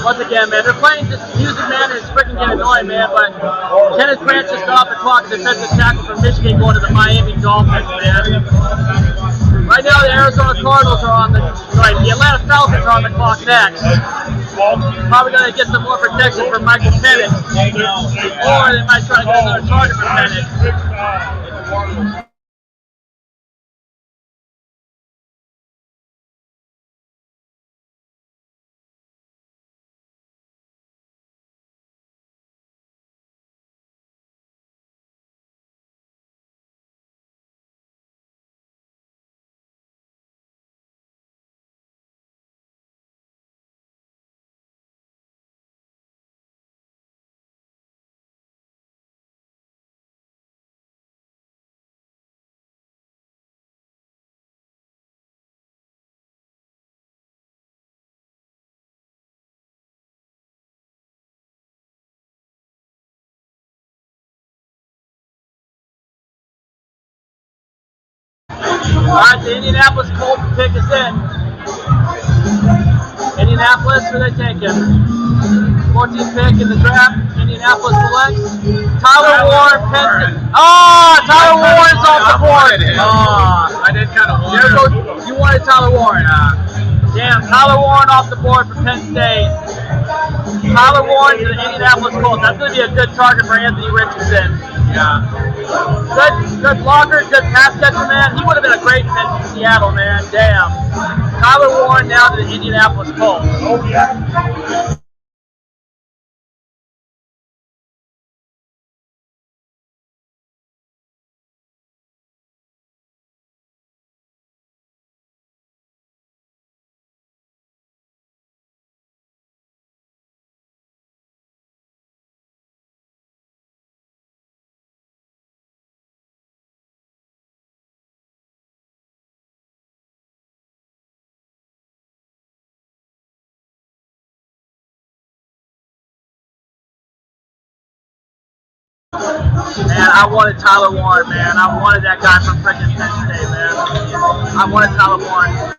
Once again, man, they're playing this music, man, and it's freaking can get annoying, man. But Kenneth Grant just got off the clock, defensive tackle from Michigan, going to the Miami Dolphins, man. Right now, the Arizona Cardinals are on the Atlanta Falcons are on the clock next. Probably going to get some more protection from Michael Penix, or they might try to get another target for Penix. All right, the Indianapolis Colts pick is in. Indianapolis, who they taking? 14th pick in the draft. Indianapolis selects Tyler Warren. Tyler Warren's off the board. I did kind of want You wanted Tyler Warren. Damn, Tyler Warren off the board for Penn State. Tyler Warren to the Indianapolis Colts. That's going to be a good target for Anthony Richardson. Yeah. Good blocker, good pass catcher, man. He would have been a great fit in Seattle, man. Damn. Tyler Warren now to the Indianapolis Colts. Oh, yeah. Man, I wanted Tyler Warren, man. I wanted that guy from freaking Penn State, man. I wanted Tyler Warren.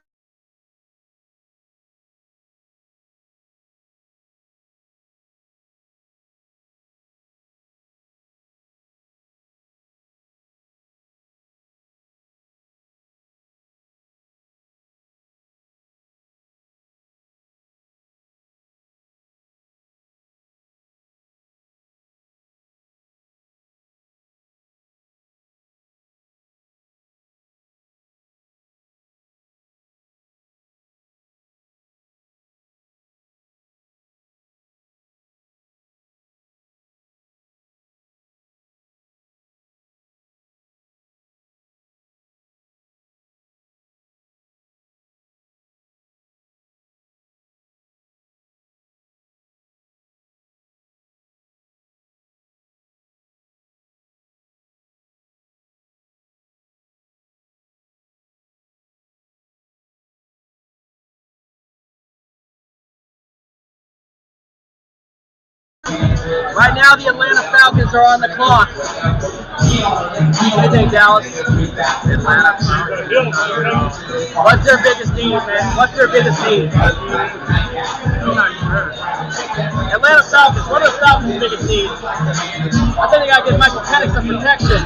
Right now, the Atlanta Falcons are on the clock. What do you think, Dallas? Atlanta Falcons. What's their biggest need, man? What's their biggest need? I'm not sure. Atlanta Falcons. What are the Falcons' biggest needs? I think they got to get Michael Penix some protection.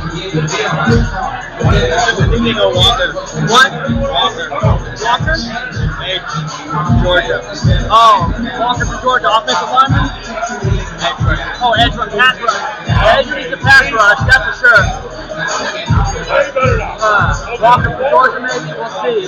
I think they go Walker. What? Walker. Walker? Hey, Georgia. Oh, Walker for Georgia. Offensive lineman? Oh, edge rush, pass rush. Edge needs a pass rush, that's for sure. Walker for Georgia, maybe? We'll see.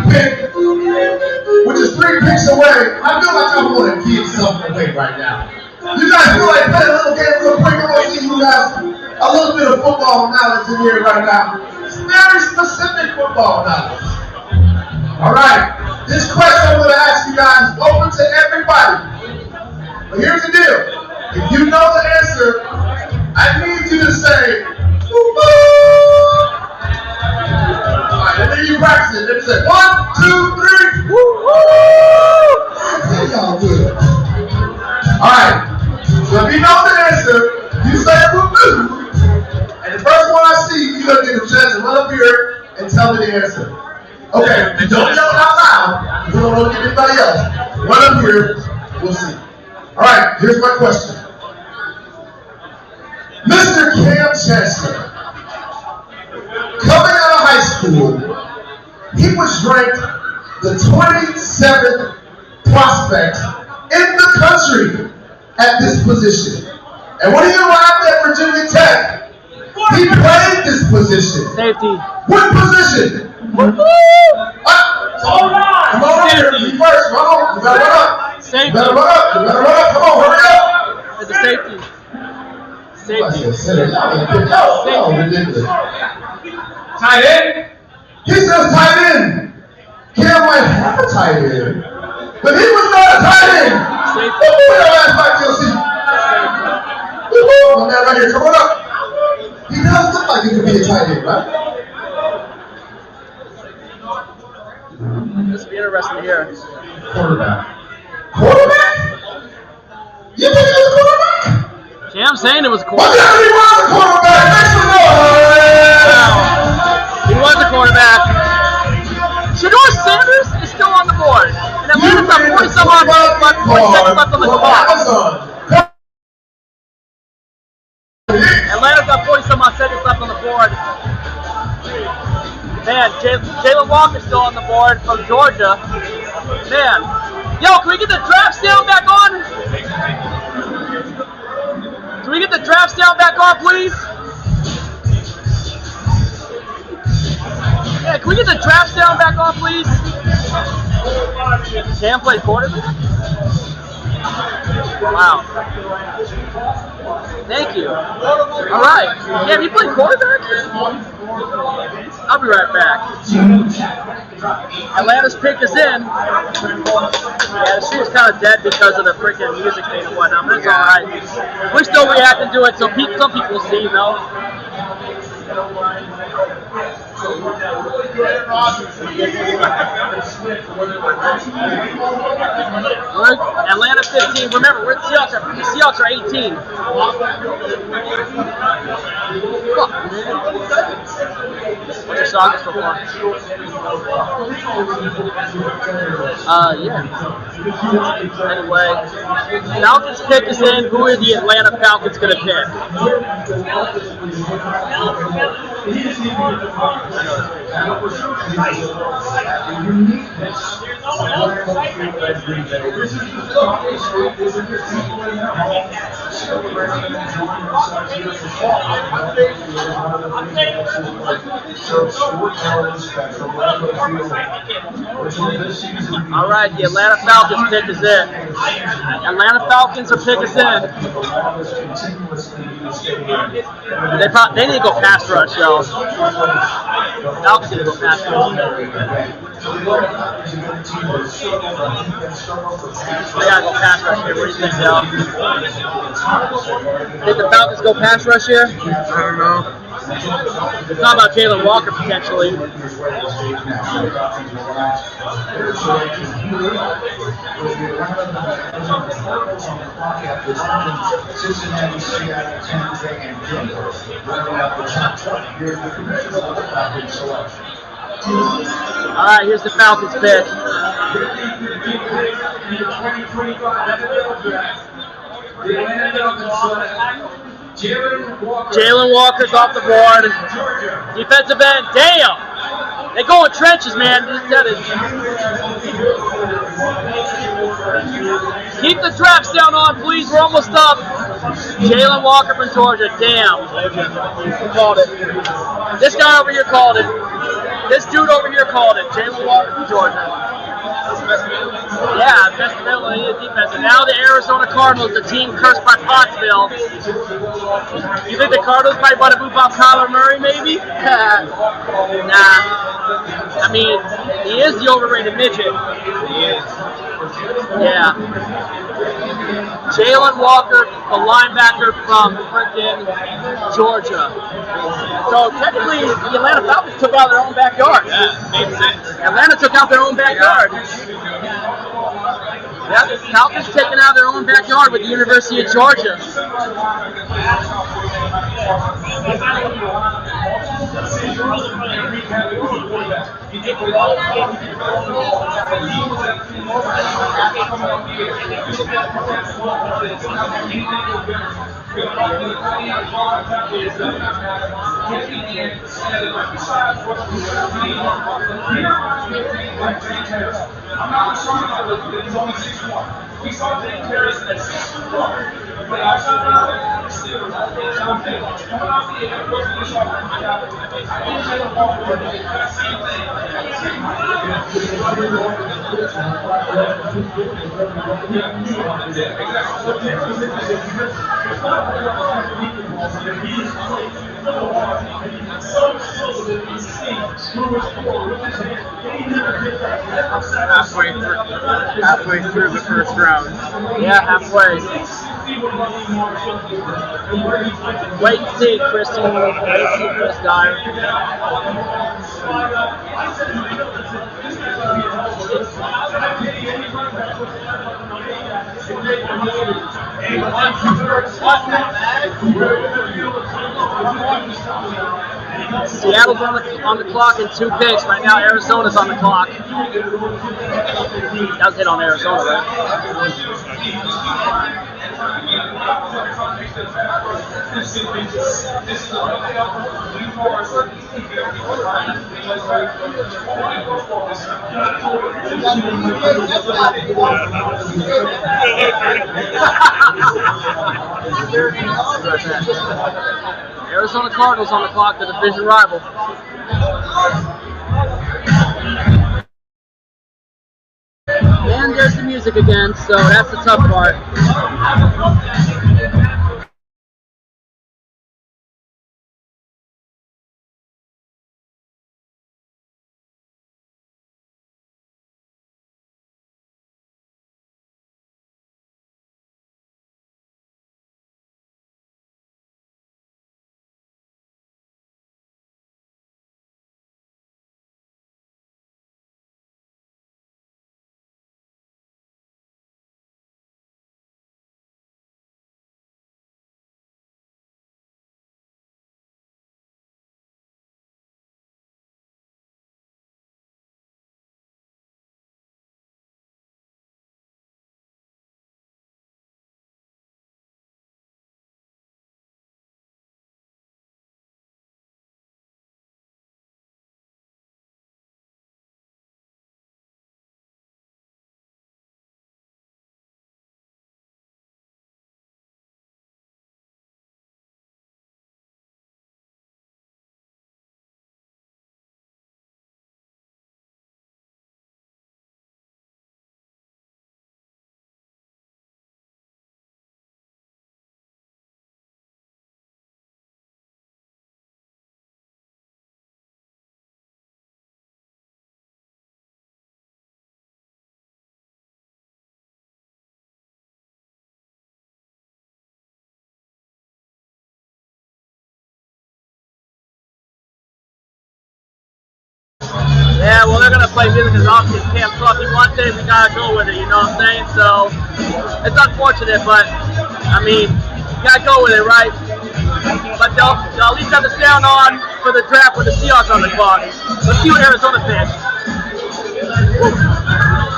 pick, which is 3 picks away. I feel like I want to give something away right now. You guys feel like playing a little game real quick? I want to see you guys a little bit of football knowledge in here right now. It's very specific football knowledge. All right, this question I'm going to ask you guys is open to everybody. But here's the deal. If you know the answer, I need you to say, woo-hoo! All right, let me hear you practice it. Let me say, 1, 2, 3, woo-hoo! Okay, y'all good. All right, so if you know the answer, you say woo-hoo. And the first one I see, you're going to get a chance to run up here and tell me the answer. Okay, don't yell it out loud. You don't want to get anybody else. Run up here, we'll see. All right, here's my question. Mr. Kam Chancellor, coming out of high school, he was ranked the 27th prospect in the country at this position. And when he arrived at Virginia Tech, he played this position. Safety. What position? Come on here, you first, run on. You better run up. Safety. You better run up. You better run up. Come on, hurry up. It's a safety. Safety. Y'all ridiculous. Tight end. He says tight end. Kam might have a tight end, but he was not a tight end. Safety. Who that last fight you'll see? On that right here, come on up. He does look like he could be a tight end, right? This will be interesting here. Quarterback. You think he was a quarterback? Yeah, I'm saying it was a Why quarterback. did he was a quarterback? Make some noise! He was a quarterback. Shador Sanders is still on the board. And Atlanta's got 40-some odd minutes left, 40 seconds left on the clock. Atlanta's got 40-some odd seconds left on the board. Man, Jalen Walker's still on the board from Georgia. Man. Yo, can we get the draft sound back on? Can we get the draft sound back on, please? Yeah, can we get the draft sound back on, please? Kam play quarterback? Wow. Thank you. All right. Kam, you play quarterback? I'll be right back. Atlanta's pick is in. Yeah, the stream's kind of dead because of the freaking music thing and whatnot, but it's all right. We're still reacting to it, so some people will see, you know. We're Atlanta 15. Remember, the Seahawks are 18. Fuck, man. What's your Sockers so far? Yeah. Anyway, Falcons pick is in. Who are the Atlanta Falcons going to pick? All right, the Atlanta Falcons pick is in. Atlanta Falcons are pick is in. They need to go pass rush, yo. Falcons need to go pass rush. They gotta go pass rush here. What do you think, yo? Think the Falcons go pass rush here? I don't know. It's not about Jalen Walker potentially. All right, here's the Falcons pick. Jalen Walker's off the board. Defensive end, damn! They go in trenches, man. Keep the draft sound on, please. We're almost up. Jalen Walker from Georgia, damn. He called it. This guy over here called it. This dude over here called it. Jalen Walker from Georgia. Yeah, best available defense. And now the Arizona Cardinals, the team cursed by Pottsville. You think the Cardinals might want to move out Kyler Murray, maybe? Nah. I mean, he is the overrated midget. He is. Yeah. Jalen Walker, the linebacker from freaking Georgia. So technically, the Atlanta Falcons took out their own backyard. Yeah, makes sense. Atlanta took out their own backyard. Yeah, the Falcons taking out their own backyard with the University of Georgia. I'm not concerned about the he's only 6'1". We saw Dave Harris at 6'1". But I shot out there coming off the end, working the shot. I didn't say the ball for the same thing. Halfway through the first round. Yeah, halfway. Wait and see, Kristen. Wait and see Chris Dyer. Seattle's on the clock in 2 picks. Right now, Arizona's on the clock. That was hit on Arizona, right? Arizona Cardinals on the clock, the division rival. And there's the music again, so that's the tough part. Yeah, well, they're going to play music because obviously it's Camp Chancellor. One day we got to go with it, you know what I'm saying? So, it's unfortunate, but, I mean, you got to go with it, right? But they'll at least have the sound on for the draft with the Seahawks on the clock. Let's see what Arizona picks.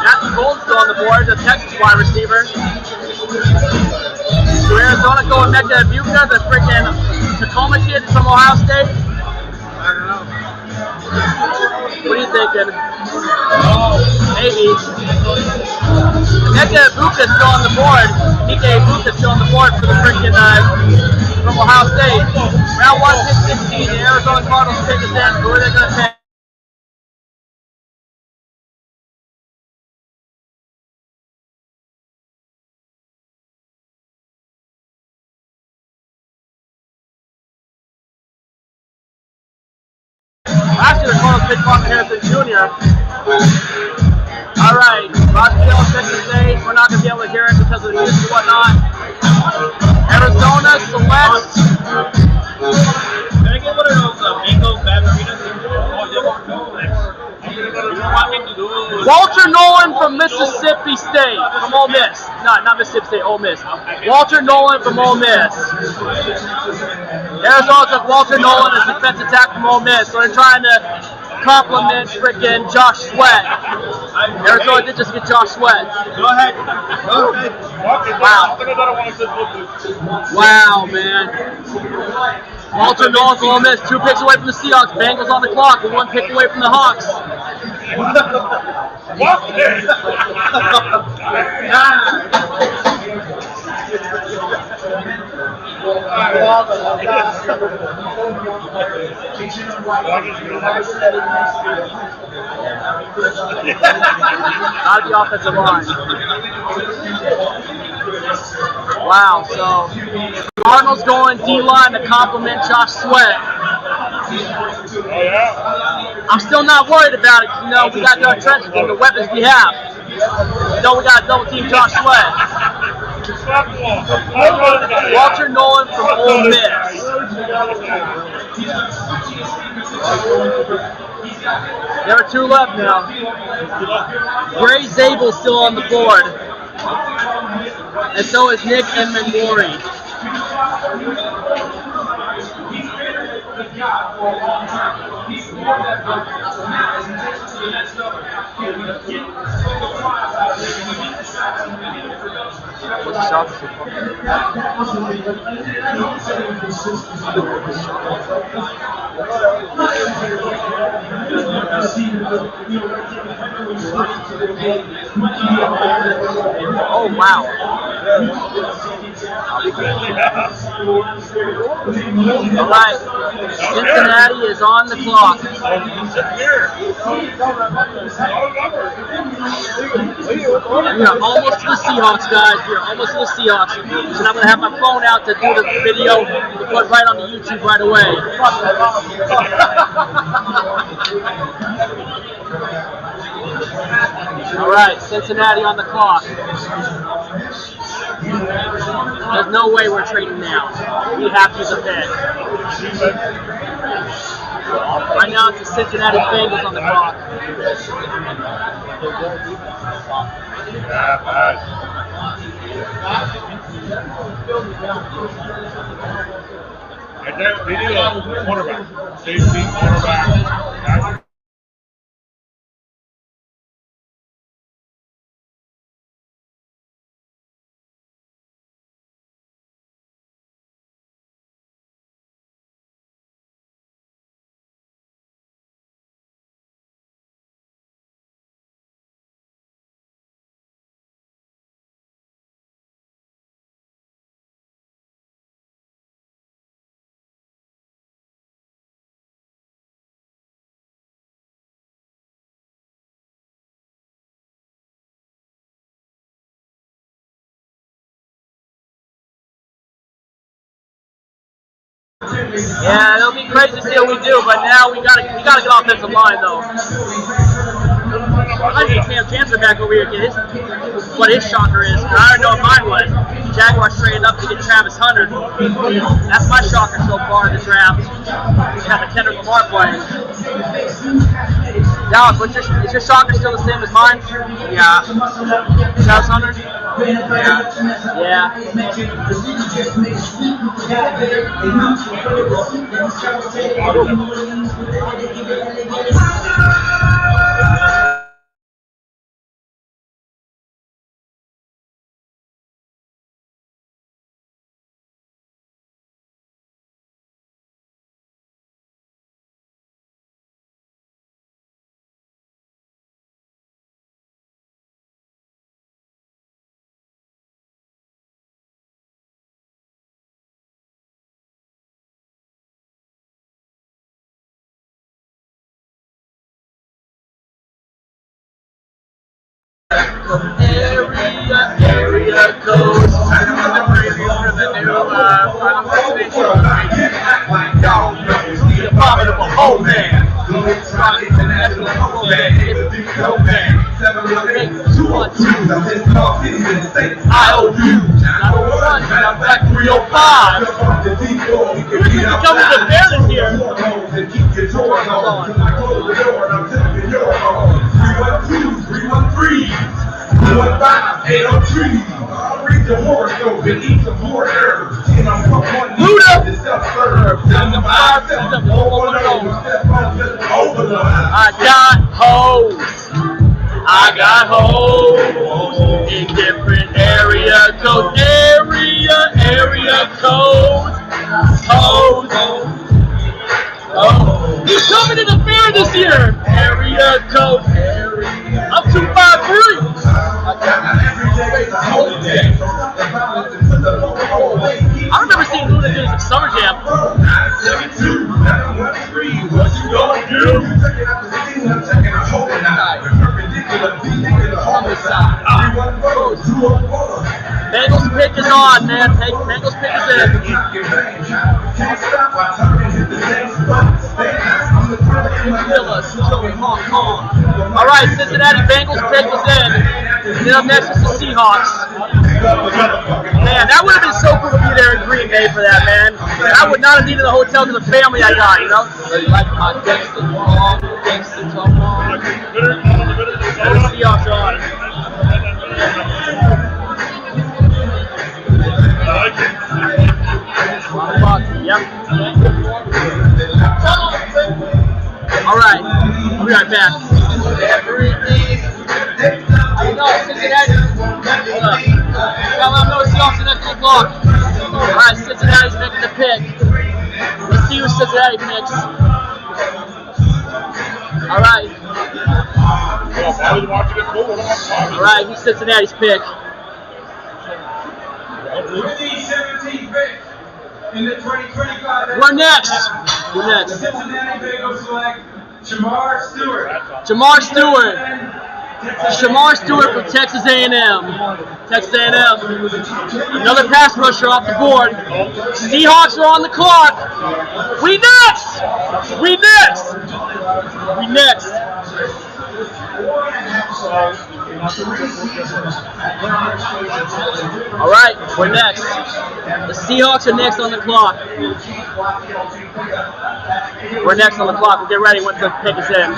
That's Gold's still on the board, the Texas wide receiver. So Arizona going Mecca Buka, the freaking Tacoma kid from Ohio State. I don't know. What are you thinking? Maybe. Mecca Buka's still on the board. DK Buka's still on the board for the freaking from Ohio State. Round 1, pick 16, the Arizona Cardinals pick is in. Who are they going to pick? Actually, they're calling Pitch Boston Harrison Jr. All right, Roswell set the stage. We're not going to be able to hear it because of the music and whatnot. Arizona selects. Can I get one of those mango ballerinas? Walter Nolan from Mississippi State, from Ole Miss. Not Mississippi State, Ole Miss. Walter Nolan from Ole Miss. Arizona took Walter Nolan as defensive tackle from Ole Miss, so they're trying to compliment freaking Josh Sweat. Arizona did just get Josh Sweat. Go ahead. Go ahead. Wow. Wow, man. Walter Nolan from Ole Miss, 2 picks away from the Seahawks. Bengals on the clock, with 1 pick away from the Hawks. Out of the offensive line. Wow, so Cardinals going D-line to compliment Josh Sweat. I'm still not worried about it. You know, we got no trenches and the weapons we have. You know, we got to double team Josh Sweat. Walter Nolan from Ole Miss. There are 2 left now. Gray Zabel's still on the board. And so is Nick Enmanmori. What's the shot so far? Oh, wow. All right, Cincinnati is on the clock. We are almost to the Seahawks, guys. We are almost to the Seahawks. So now I'm going to have my phone out to do the video to put right on the YouTube right away. All right, Cincinnati on the clock. There's no way we're trading now. We have to use a pick. Right now it's the Cincinnati Bengals on the clock. They need a quarterback. Safety, quarterback. Yeah, it'll be crazy to see what we do, but now we gotta get offensive line though. I need Kam Chancellor back over here to get what his shocker is. I don't know what mine was. Jaguars traded up to get Travis Hunter. That's my shocker so far in the draft. Have a Kendrick Lamar playing. Dallas, is your shocker still the same as mine? Yeah. Travis Hunter? Yeah. Area codes. I know the preview for the new Final Destination. The abominable old man. bang, no bang. 718-212, I'm in Star City in the States. IOU, 901, I'm back 305. Who's coming to the fair this year? And keep your doors on, cause I close the door and I'm telling you you're on. 312, 313, 215, 803. I'll read the horoscope and eat some more herbs. And I'm from one Luda! to self-serve. 757, overload. I got hoes. I got hoes in different area codes. Area codes. Hoes. Oh, he's coming to the fair this year. Area code. I'm 253. I remember seeing Luda do some summer jam. Bengals pick is on, man. Bengals pick is in. All right, Cincinnati Bengals pick is in. And then up next is the Seahawks. Man, that would have been so cool to be there in Green Bay for that, man. I would not have needed a hotel to the family I got, you know? Like my Dexter Tom. The Seahawks are on. Yep. All right, I'll be right back. No, Cincinnati. Hold up. Got let them know Seahawks are next to the clock. All right, Cincinnati's making the pick. Let's see who Cincinnati picks. All right. All right, who's Cincinnati's pick? In the 2025 We're next. Who next? Cincinnati Bengals select Jamar Stewart. Jamar Stewart. Shermans from Texas A&M. Texas A&M. Another pass rusher off the board. Seahawks are on the clock. We next. We next. We next. All right, we're next. The Seahawks are next on the clock. We're next on the clock. We'll get ready once the pick is in.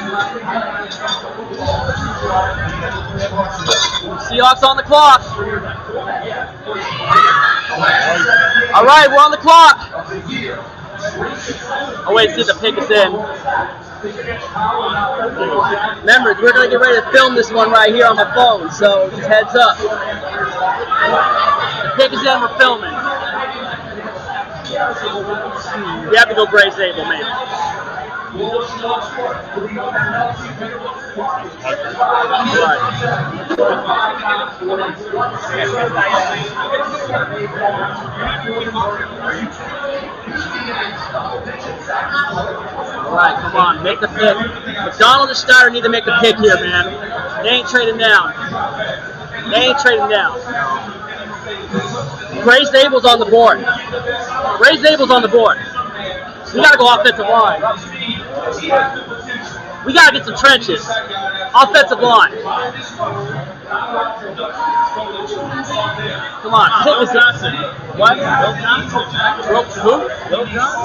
Seahawks on the clock. All right, we're on the clock. Oh wait, see the pick is in. Remember, we're going to get ready to film this one right here on my phone, so just heads up. The pick is in, we're filming. We have to go Braves Able, man. All right, come on, make the pick. McDonald and Steiner need to make the pick here, man. They ain't trading down. They ain't trading down. Braves Abel's on the board. Braves Abel's on the board. We gotta go offensive line. We gotta get some trenches. Offensive line. Come on, pick us up. What? Who?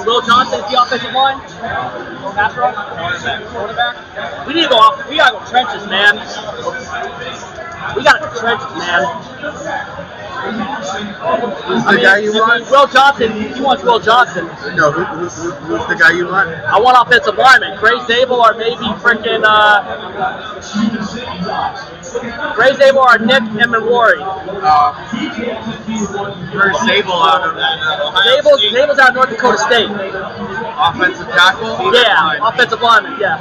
Will Johnson is the offensive line. Pass rush. Quarterback. We need to go off. We gotta go trenches, man. We gotta go trenches, man. Who's the guy you want? Will Johnson. He wants Will Johnson. No, who's the guy you want? I want offensive lineman. Gray Zabel or maybe freaking Gray Zabel or Nick Emenwari. Where's Zabel out of Zabel's out of North Dakota State. offensive tackle? Yeah, offensive lineman, yeah.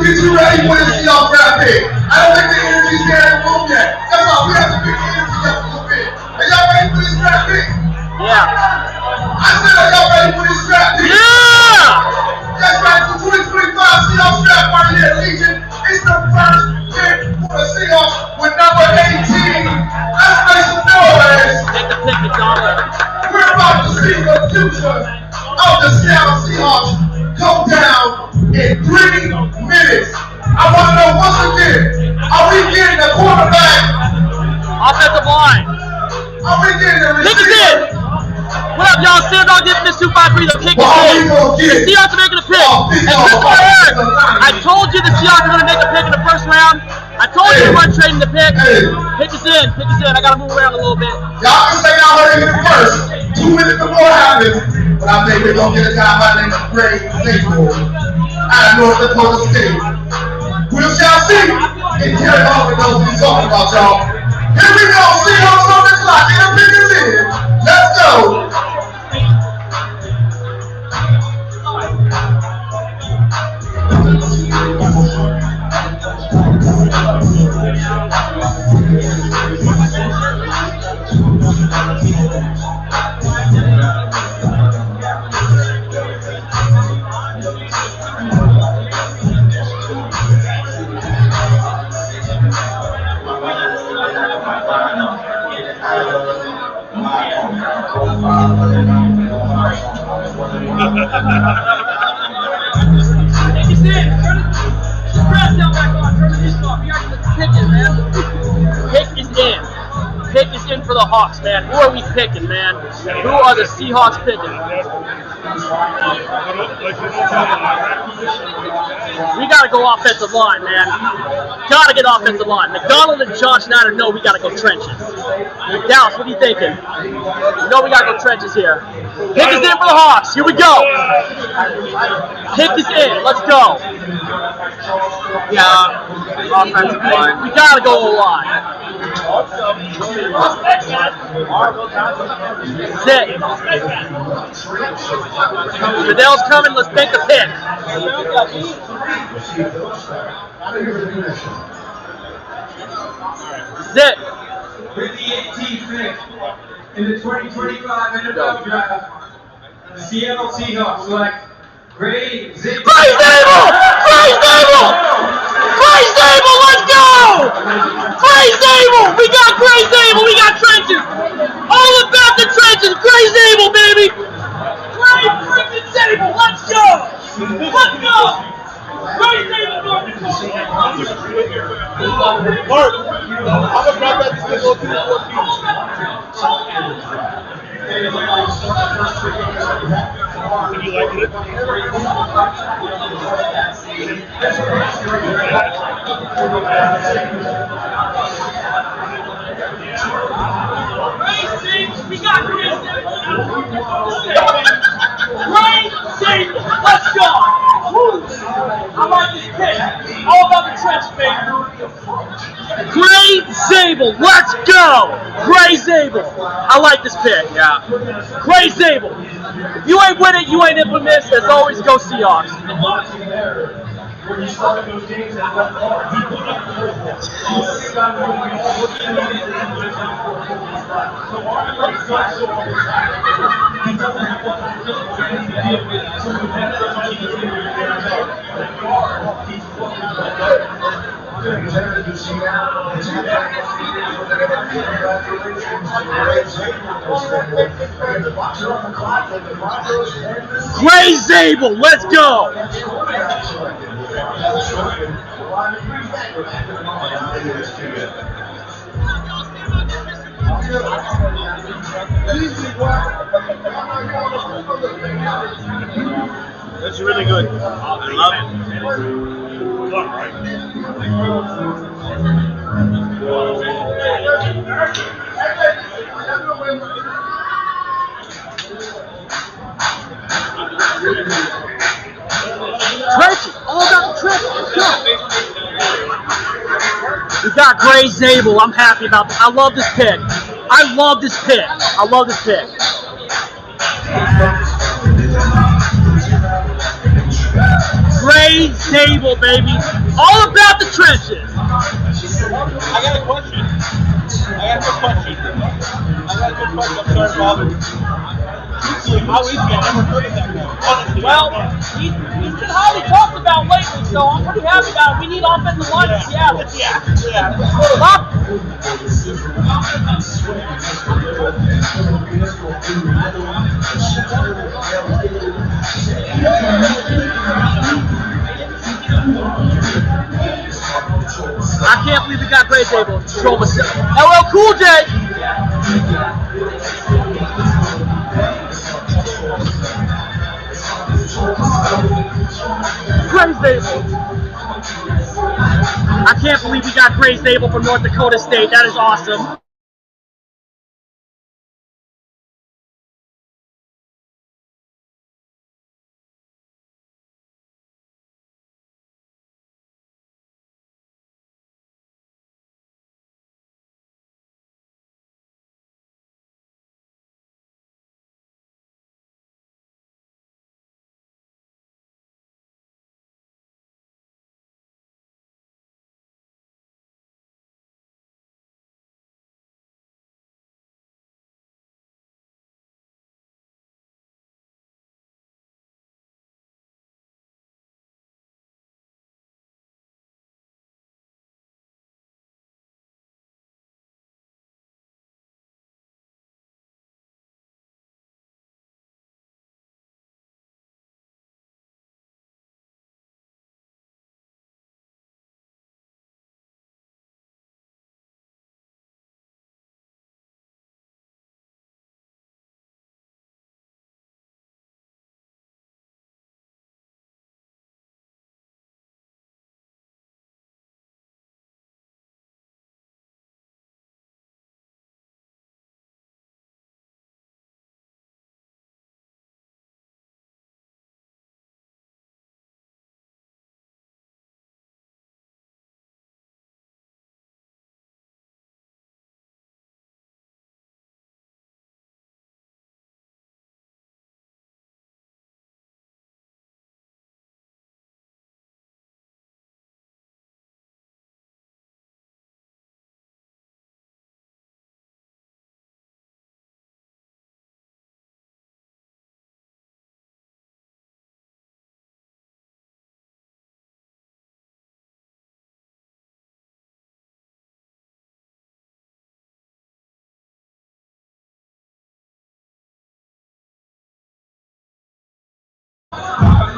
Get you ready for this Seahawks draft pick. I don't think the energy's there in the room yet. That's why we have to pick the energy up a little bit. Are y'all ready for this draft pick? Yeah. I said, are y'all ready for this draft pick? Yeah! That's right, the 2025 Seahawks draft party here, Legion. It's the first pick for the Seahawks with number 18. Let's make some noise. Make the pick, McDonald. future of the Seattle Seahawks go down in 3 minutes. I want to know once again, are we getting a quarterback? Offensive line. Are we getting a Kick is in. What up, y'all? Sandog gets Miss 253. The kick is in. The Seahawks are making a pick. And just for Eric, I told you the Seahawks are going to make a pick in the first round. I told you to run trading the pick. Pick is in. Pick is in. I got to move around a little bit. Y'all can say y'all heard it here first. 2 minutes before it happens. But I think we're going to get a guy by the name of Greg Singleton out of North Dakota State. We shall see. And Terry Hoffman knows what he's talking about, y'all. Here we go. Seahawks on the clock. And the pick is in. Let's go. Pick is in for the Hawks, man. Who are we picking, man? Who are the Seahawks picking? We got to go offensive line, man. Got to get offensive line. McDonald and John Schneider know we got to go trenches. Dallas, what are you thinking? You know we got to go trenches here. Pick is in for the Hawks. Here we go. Pick is in. Let's go. Yeah, offensive line. We got to go O-line. Sit. Goodell's coming. Let's make the pick. Sit. With the 18th pick in the 2025 NFL Draft, the Seattle Seahawks select Gray Zabel. Gray Zabel! Gray Zabel! Gray Zabel, let's go! Gray Zabel! We got Gray Zabel, we got trenches! All about the trenches, Gray Zabel, baby! Gray freaking Zabel, let's go! Let's go! Gray Zabel, North Dakota! Mark, I'm gonna grab that to go to the 14. You liking it? We got Gray Zabel! Gray Zabel, let's go! I like this pick. All about the trench, baby. Gray Zabel, let's go! Gray Zabel. I like this pick. Yeah. Gray Zabel. If you ain't with it, you ain't infamous. As always, go Seahawks. Gray Zabel, let's go! That's really good. I love it. Trenches, all about the trenches. Let's go. We got Gray Zabel. I'm happy about this. I love this pick. I love this pick. I love this pick. Gray Zabel, baby. All about the trenches. I got a question. I'm sorry, Bob. How is he? I never heard of that guy. Honestly. Well, he's been highly talked about lately, so I'm pretty happy about it. We need offensive line in Seattle. Yeah. Bob? I can't believe we got Grace able to control myself. LL Cool J! Grace able. I can't believe we got Grace able from North Dakota State. That is awesome.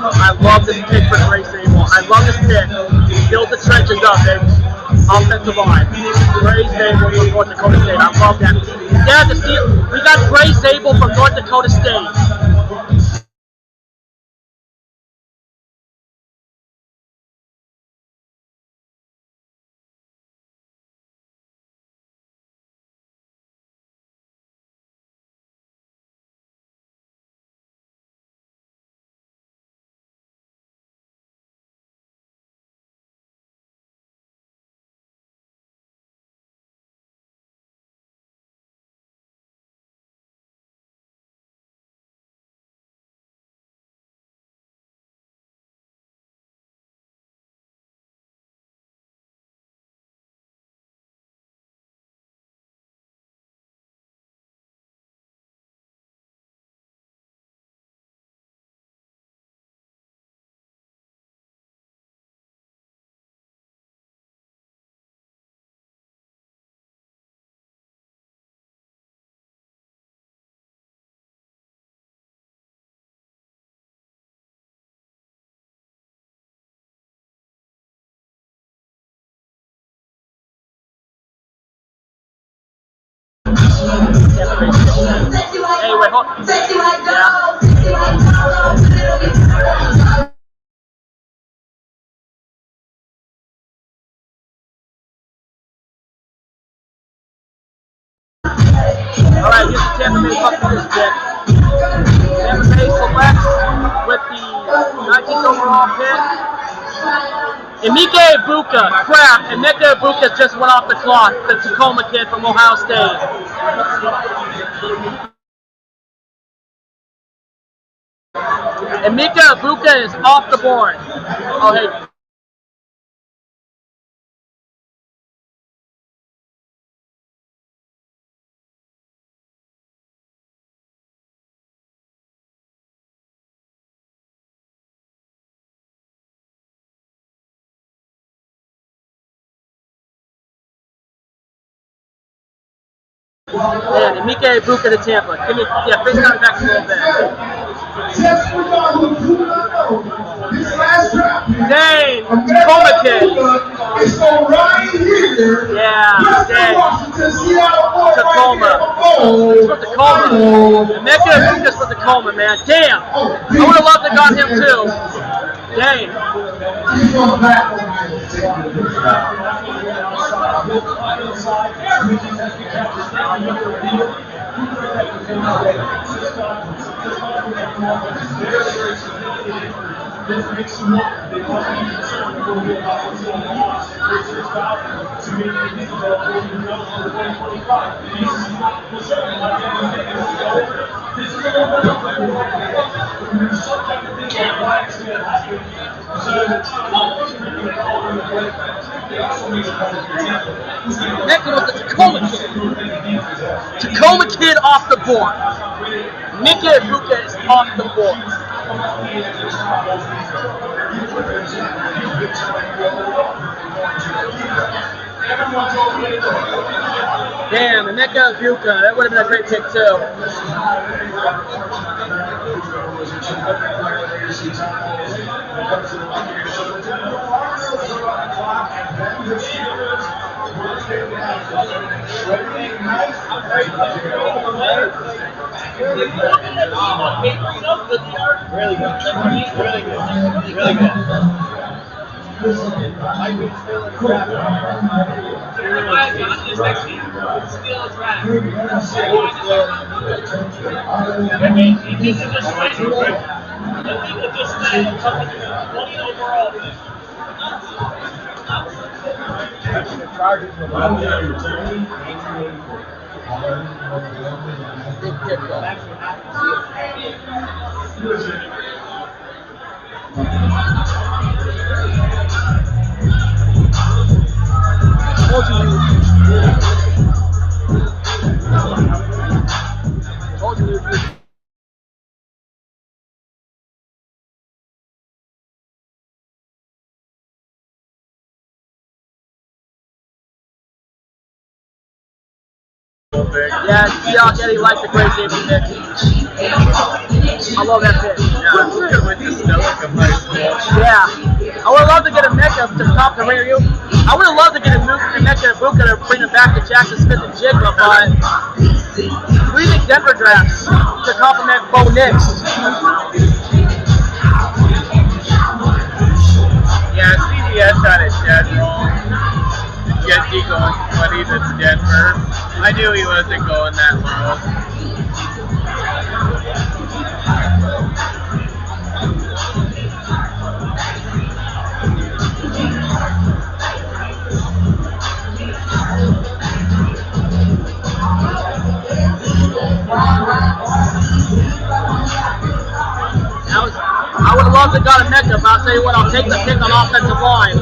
I love this pick for Grace Able. I love this pick. Build the trenches up, baby. Offensive line. Grace Able from North Dakota State. I love that. Yeah, we got Grace Able from North Dakota State. Hey, wait, hold on. Yeah. Alright, here's the Tampa Bay Buccaneers pick. Tampa Bay selects with the 19th overall pick. Emeka Egbuka, crap, Emeka Egbuka just went off the clock, the Tacoma kid from Ohio State. Emeka Egbuka is off the board. Oh, hey. And Mika Ibuka to Tampa. Give me, face down back a little bit. Just for y'all who do not know, this last draft pick, Dang, Tacoma kid. It's going right here. Yeah, dang. Washington, Seattle, Tacoma. It's from Tacoma. Mika Ibuka's from Tacoma, man. Damn. I would have loved to got him too. Dang. He's going back on Next was the Tacoma kid. Tacoma kid off the board. Mika Ibuka is off the board. Damn, and Mika Ibuka, that would have been a great pick too. Really good. Really good. Really good. Yeah, Seahawks Eddie likes the great David pick. I love that pick. Yeah. I would love to get a Mecca to top the rear. I would have loved to get a Mecca and Ibuka to bring him back to Jackson Smith and Jigba, but we think Denver drafts to compliment Bo Nix. Yeah, CBS had it dead wrong. Get D going when he's in Denver. I knew he wasn't going that low. I would have loved to got a Mecca, but I'll tell you what, I'll take the pick on offensive line.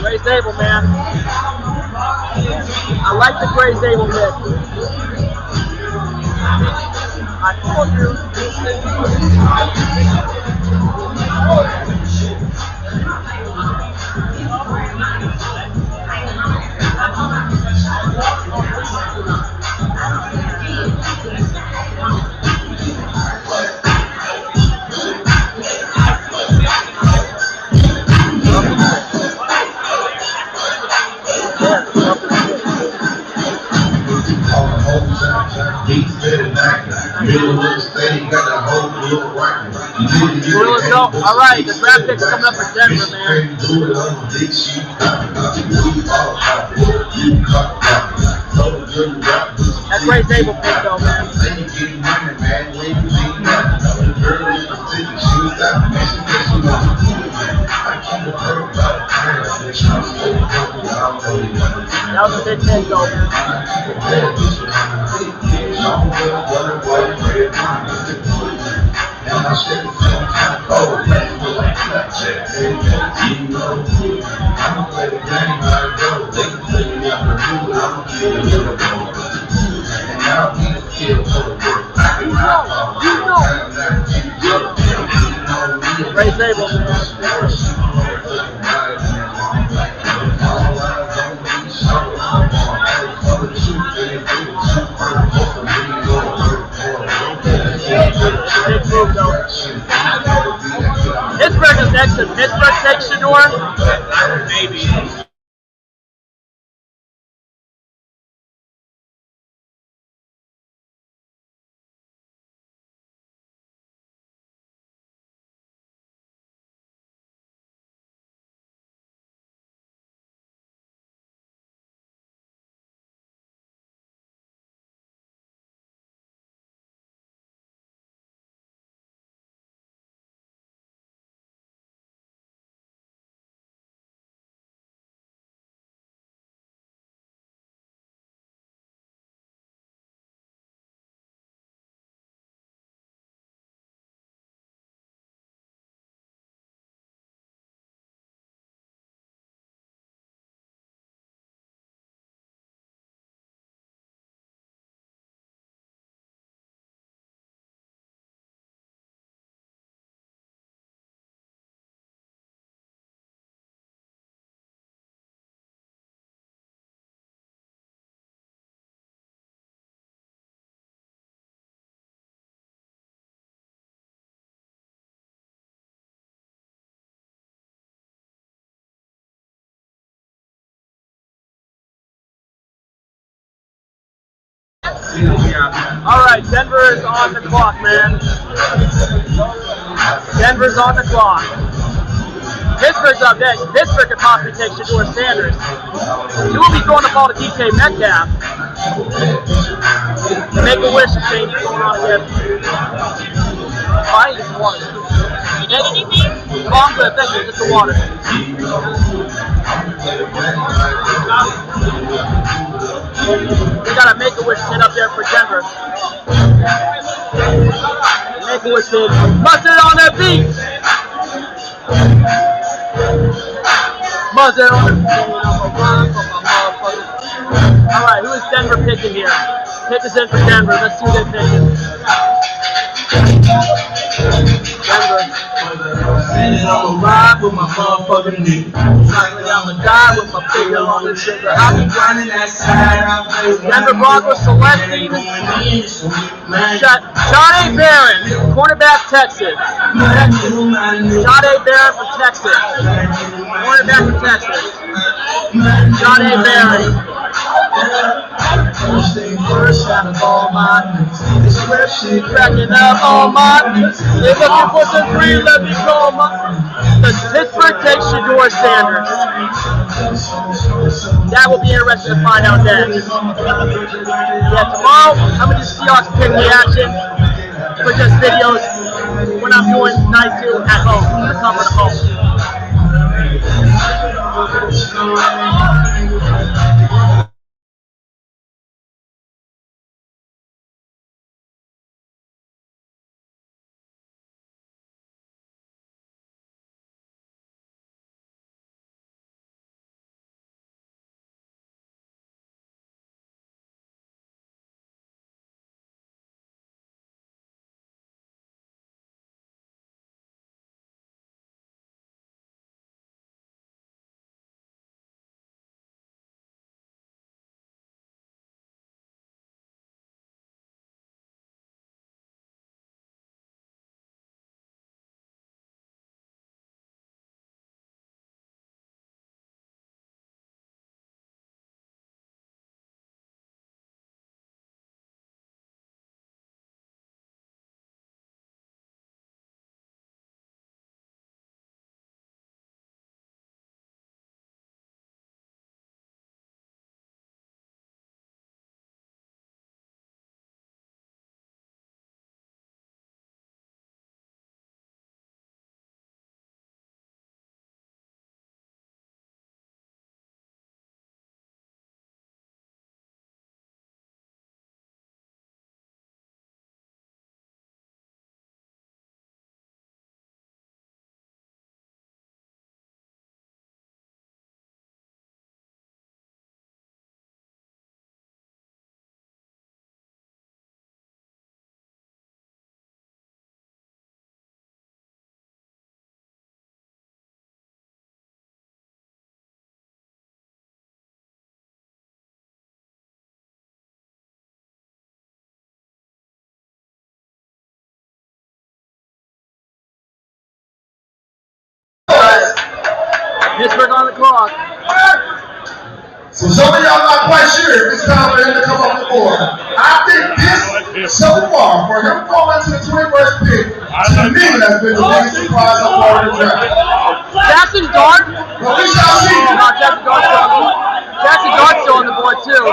Gray Zabel, man. I like the Gray Zabel pick. I told you. All right, the draft pick's coming up for Denver, man. That's Ray Zabel pick, though, man. That was a big pick, though, man. Ray Zabel, man. move though. Pittsburgh is next to Pittsburgh takes Shador. Maybe. All right, Denver is on the clock, man. Denver's on the clock. Pittsburgh's up next. Pittsburgh could possibly take Shador Sanders. He will be throwing the ball to DK Metcalf. Make a wish if Shane's going on again. I need some water. You need anything? Oh, I'm good, thank you. Just the water. We got a Make-A-Wish kid up there for Denver. Make-A-Wish kid. Mustard on that beat! Mustard on the beat. Alright, who is Denver picking here? Pick us in for Denver. Let's see who they're picking. Denver. And I'ma ride with my motherfucking nigga. I'ma die with my finger on the trigger. I be grinding that side. Denver Broncos selecting John A. Barron, cornerback, Texas. John A. Barron from Texas. Cornerback from Texas. John A. Barron. First thing first, out of all my niggas. This rap shit Cracking up on my. They're looking for some free, let me call my. The Pittsburgh takes Shador Sanders. That will be interesting to find out next. Yeah, tomorrow I'm going to do Seahawks pick the action for just videos when I'm doing night 2 at home, in the comfort of home. Pittsburgh on the clock. So some of y'all not quite sure if it's time for him to come off the board. I think this, so far, for him falling to the 21st pick, to me, has been the biggest surprise so far in the draft. Jackson Dart? But we shall see. Jackson Dart's still on the board too.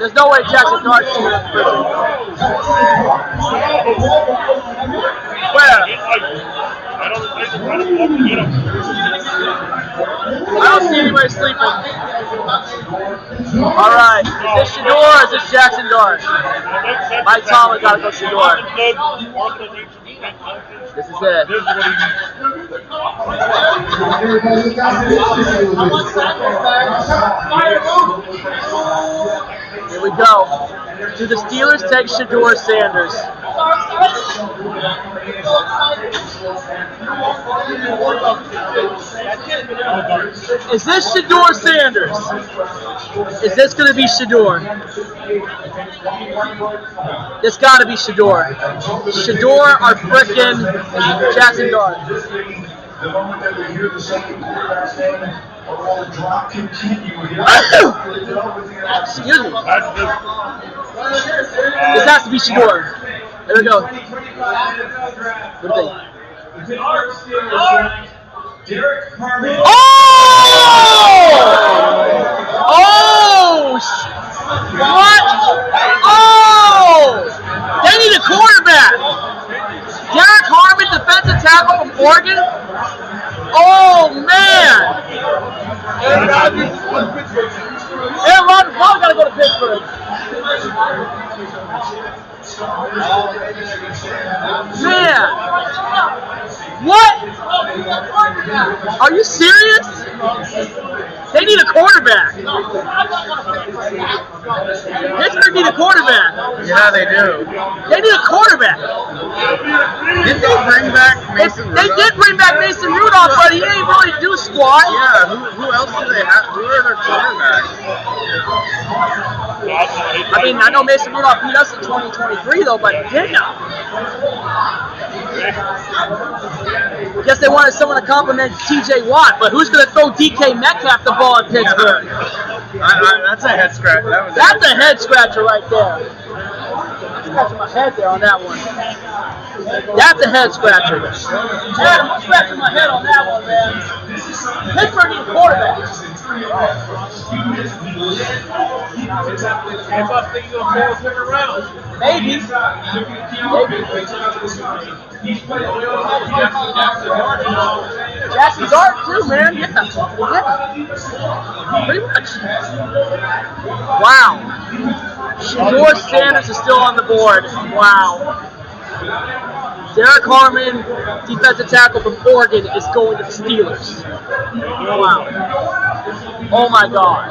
There's no way Jackson Dart's still on the board. Where? I don't see anybody sleeping. All right, is this Shador or is this Jackson Dart? Mike Tomlin gotta go Shador. This is it. Here we go. Do the Steelers take Shador Sanders? Is this Shador Sanders? Is this going to be Shador? This got to be Shador. Shador or frickin' Jackson Dart? The moment that we hear the second quarterback's name, or the drop continue. Excuse me. This has to be Shador. There we go. What do you think? Oh! What? Oh! They need a quarterback. Derek Harmon, defensive tackle from Oregon. Oh man! Aaron Rodgers probably gotta go to Pittsburgh. Man! What? Are you serious? They need a quarterback. Pittsburgh need a quarterback. Yeah, they do. They need a quarterback. Didn't they bring back Mason Rudolph? They did bring back Mason Rudolph, but he ain't really do squat. Yeah, who else do they have? Who are their quarterbacks? I mean, I know Mason Rudolph beat us in 2023, though, but damn. I guess they wanted someone to compliment T.J. Watt, but who's going to throw DK Metcalf the ball in Pittsburgh? That's a head scratch. That's a head scratcher right there. I'm scratching my head there on that one. That's a head scratcher. Yeah, I'm scratching my head on that one, man. Pittsburgh needs a quarterback. Maybe. Jackson Dart too, man. Yeah. Pretty much. Wow. Shador Sanders is still on the board. Wow. Derek Harmon, defensive tackle from Oregon, is going to the Steelers. Wow. Oh my God.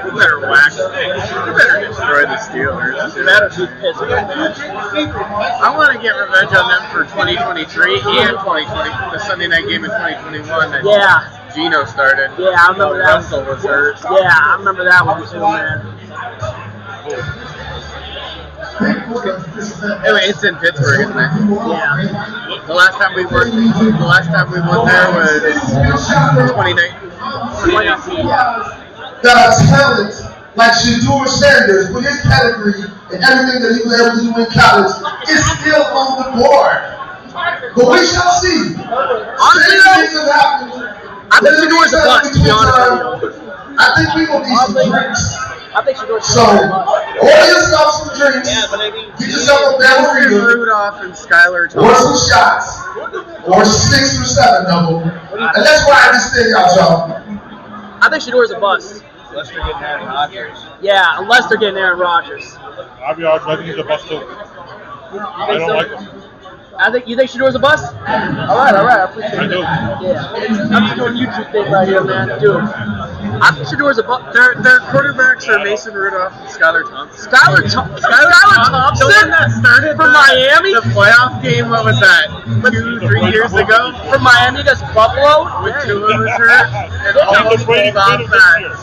You better whack. You better destroy the Steelers. You better beat Pittsburgh. I want to get revenge on them for 2023 and 2020, the Sunday night game in 2021 that Geno started. Yeah, I remember that. Russell was hurt. Yeah, I remember that one too, man. Anyway, it's in Pittsburgh, isn't it? Yeah. The last time we went there was 2019. That a talent like Shador Sanders, with his pedigree and everything that he was able to do in college, is still on the board. But we shall see. Honestly, though, I think Shador's a bust, to be honest with you. I think we will need some drinks. I think Shador's So, order yourself some drinks. Get yourself a bell reader. Rudolph and Skylar Or Thompson. some shots. Or 6 or 7 of them. And let's ride this thing out, y'all. I think Shador's a bust. Unless they're getting Aaron Rodgers. Yeah, unless they're getting Aaron Rodgers. I'll be honest, I think he's a bust too. I don't like him. You think Shador's a bust? All right, I appreciate I it. do. Yeah, I'm just doing YouTube thing right here, man, dude. I think Shador's a bust. Their quarterbacks are Mason Rudolph and Skylar Thompson. Skylar Thompson The one that started from Miami? The playoff game, what was that? 2-3 years ago? From Miami against Buffalo? With two of us hurt and I'm almost just waiting pulled for off this that year.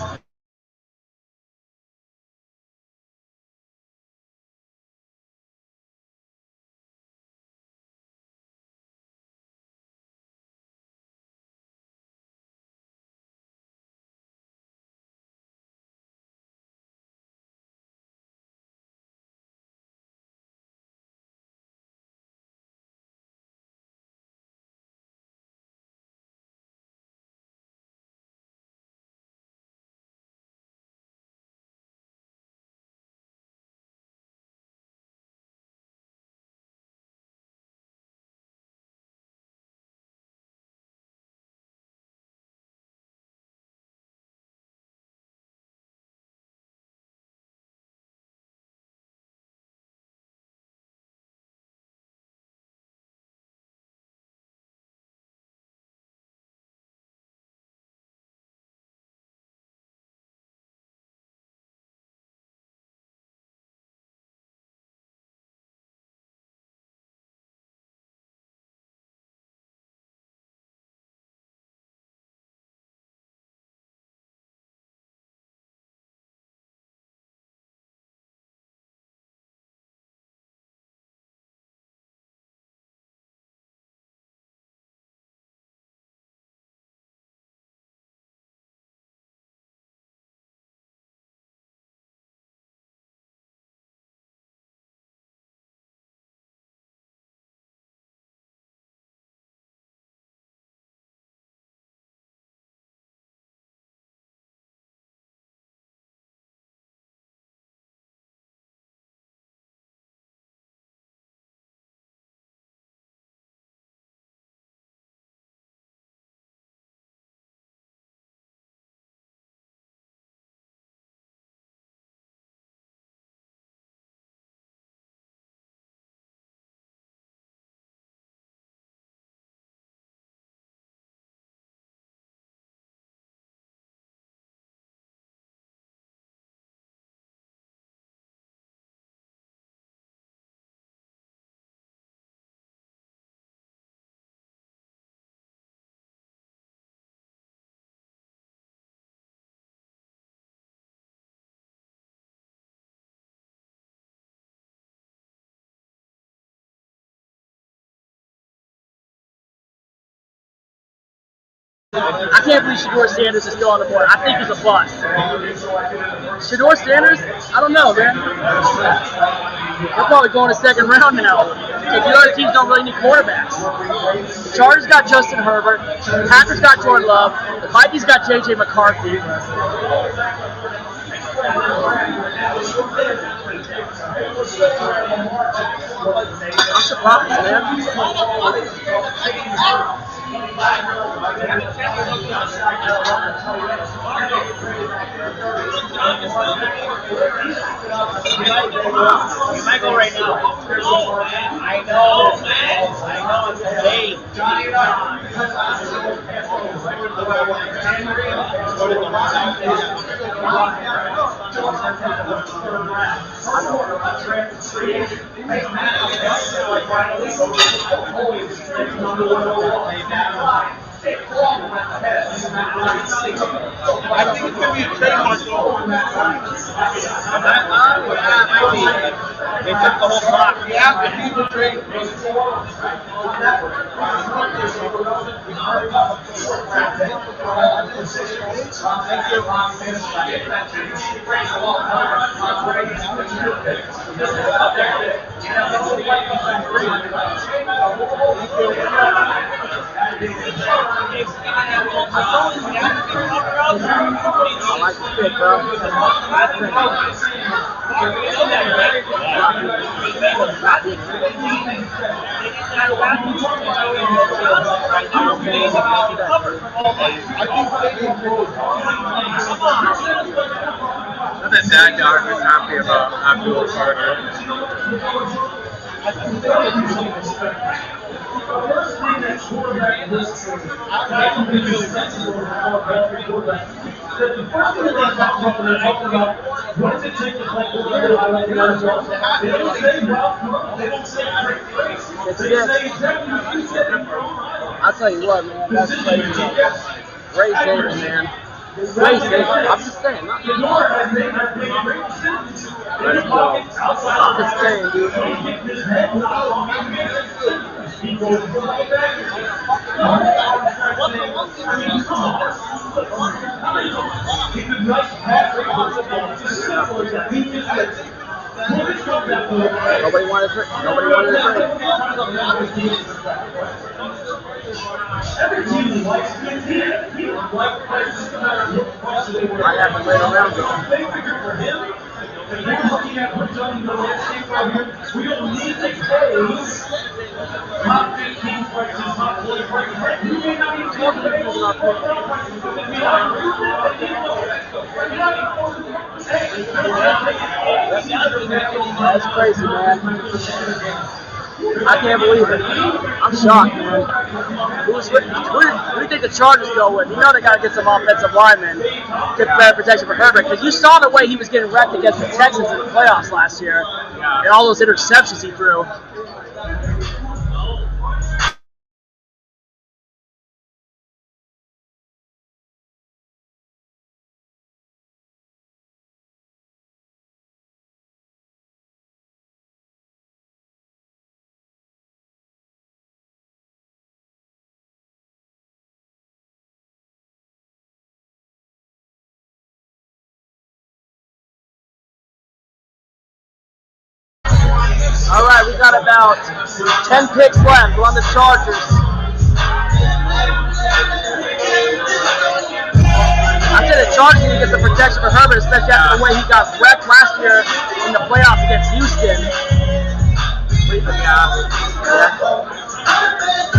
I can't believe Shedeur Sanders is still on the board. I think he's a bust. Shedeur Sanders? I don't know, man. They're probably going to second round now. Because the other teams don't really need quarterbacks. The Chargers got Justin Herbert. The Packers got Jordan Love. The Vikings got J.J. McCarthy. I'm surprised, man. You might go right now. I know. It's late. I think it's going to be a trademark over. They took the whole clock. Yeah, if he's a trade. Thank you. I like the fit, bro. I bet that dog was happy about Abdul Carter. I'll tell you what, man, that's crazy. Great saving, man. Great saving. I'm just saying. Let's go. I'm just saying, dude. Nobody wanted to. Nobody wanted to. I have to wait around though. We don't need the case. Top 15 prices, top 40 prices. You may not even talk about That's crazy, man. I can't believe it. I'm shocked, man. Who do you think the Chargers go with? You know they got to get some offensive linemen, get better protection for Herbert, because you saw the way he was getting wrecked against the Texans in the playoffs last year, and all those interceptions he threw. All right, we got about 10 picks left. We're on the Chargers. I said the Chargers need to get the protection for Herbert, especially after the way he got wrecked last year in the playoffs against Houston.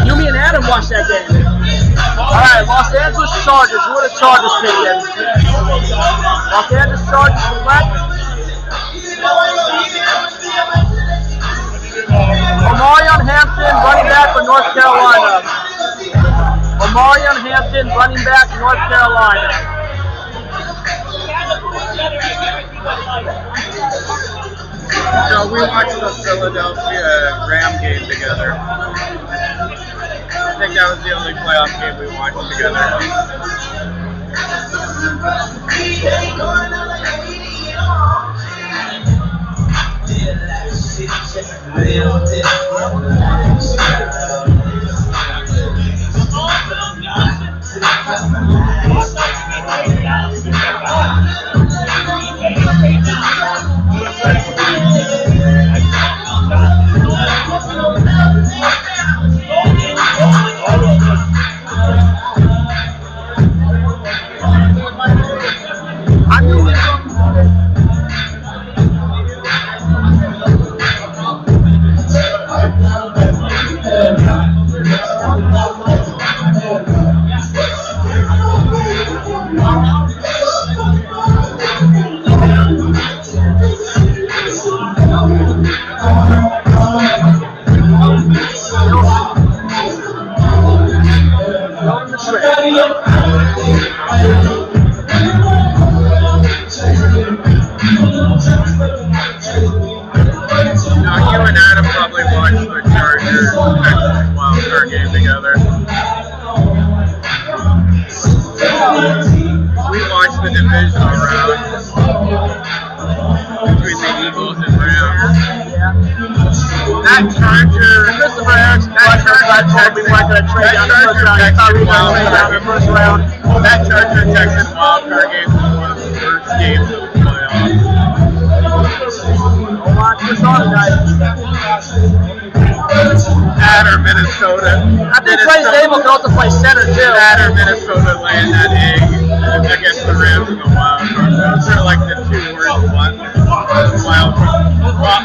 You, me, and Adam watched that game. All right, Los Angeles Chargers. Who are the Chargers picking? Los Angeles Chargers select Omarion Hampton, running back for North Carolina. Omarion Hampton, running back, North Carolina. So we watched the Philadelphia Ram game together. I think that was the only playoff game we watched together. That Charger Texan wildcard game was one of the first games of the playoffs. That or Minnesota. I think Trey Zabel can also play center too. That or Minnesota laying that egg against the Rams in the wild card. Those are like the two worst wild card. Well,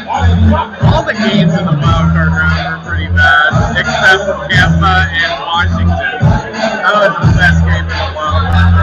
all the games in the wild card round were pretty bad, except Tampa and Washington. That was the best game in the wild card.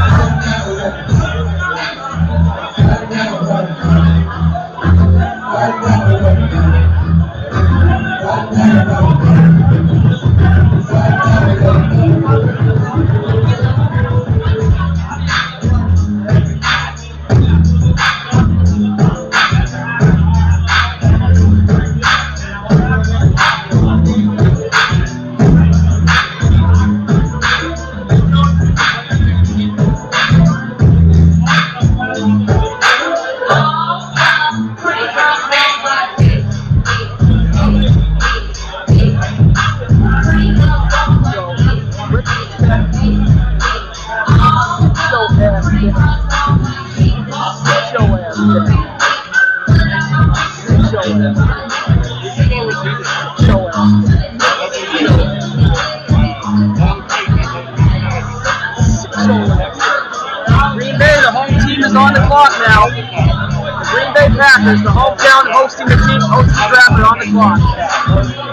Packers, the hometown hosting the team, hosting the draft, are on the clock.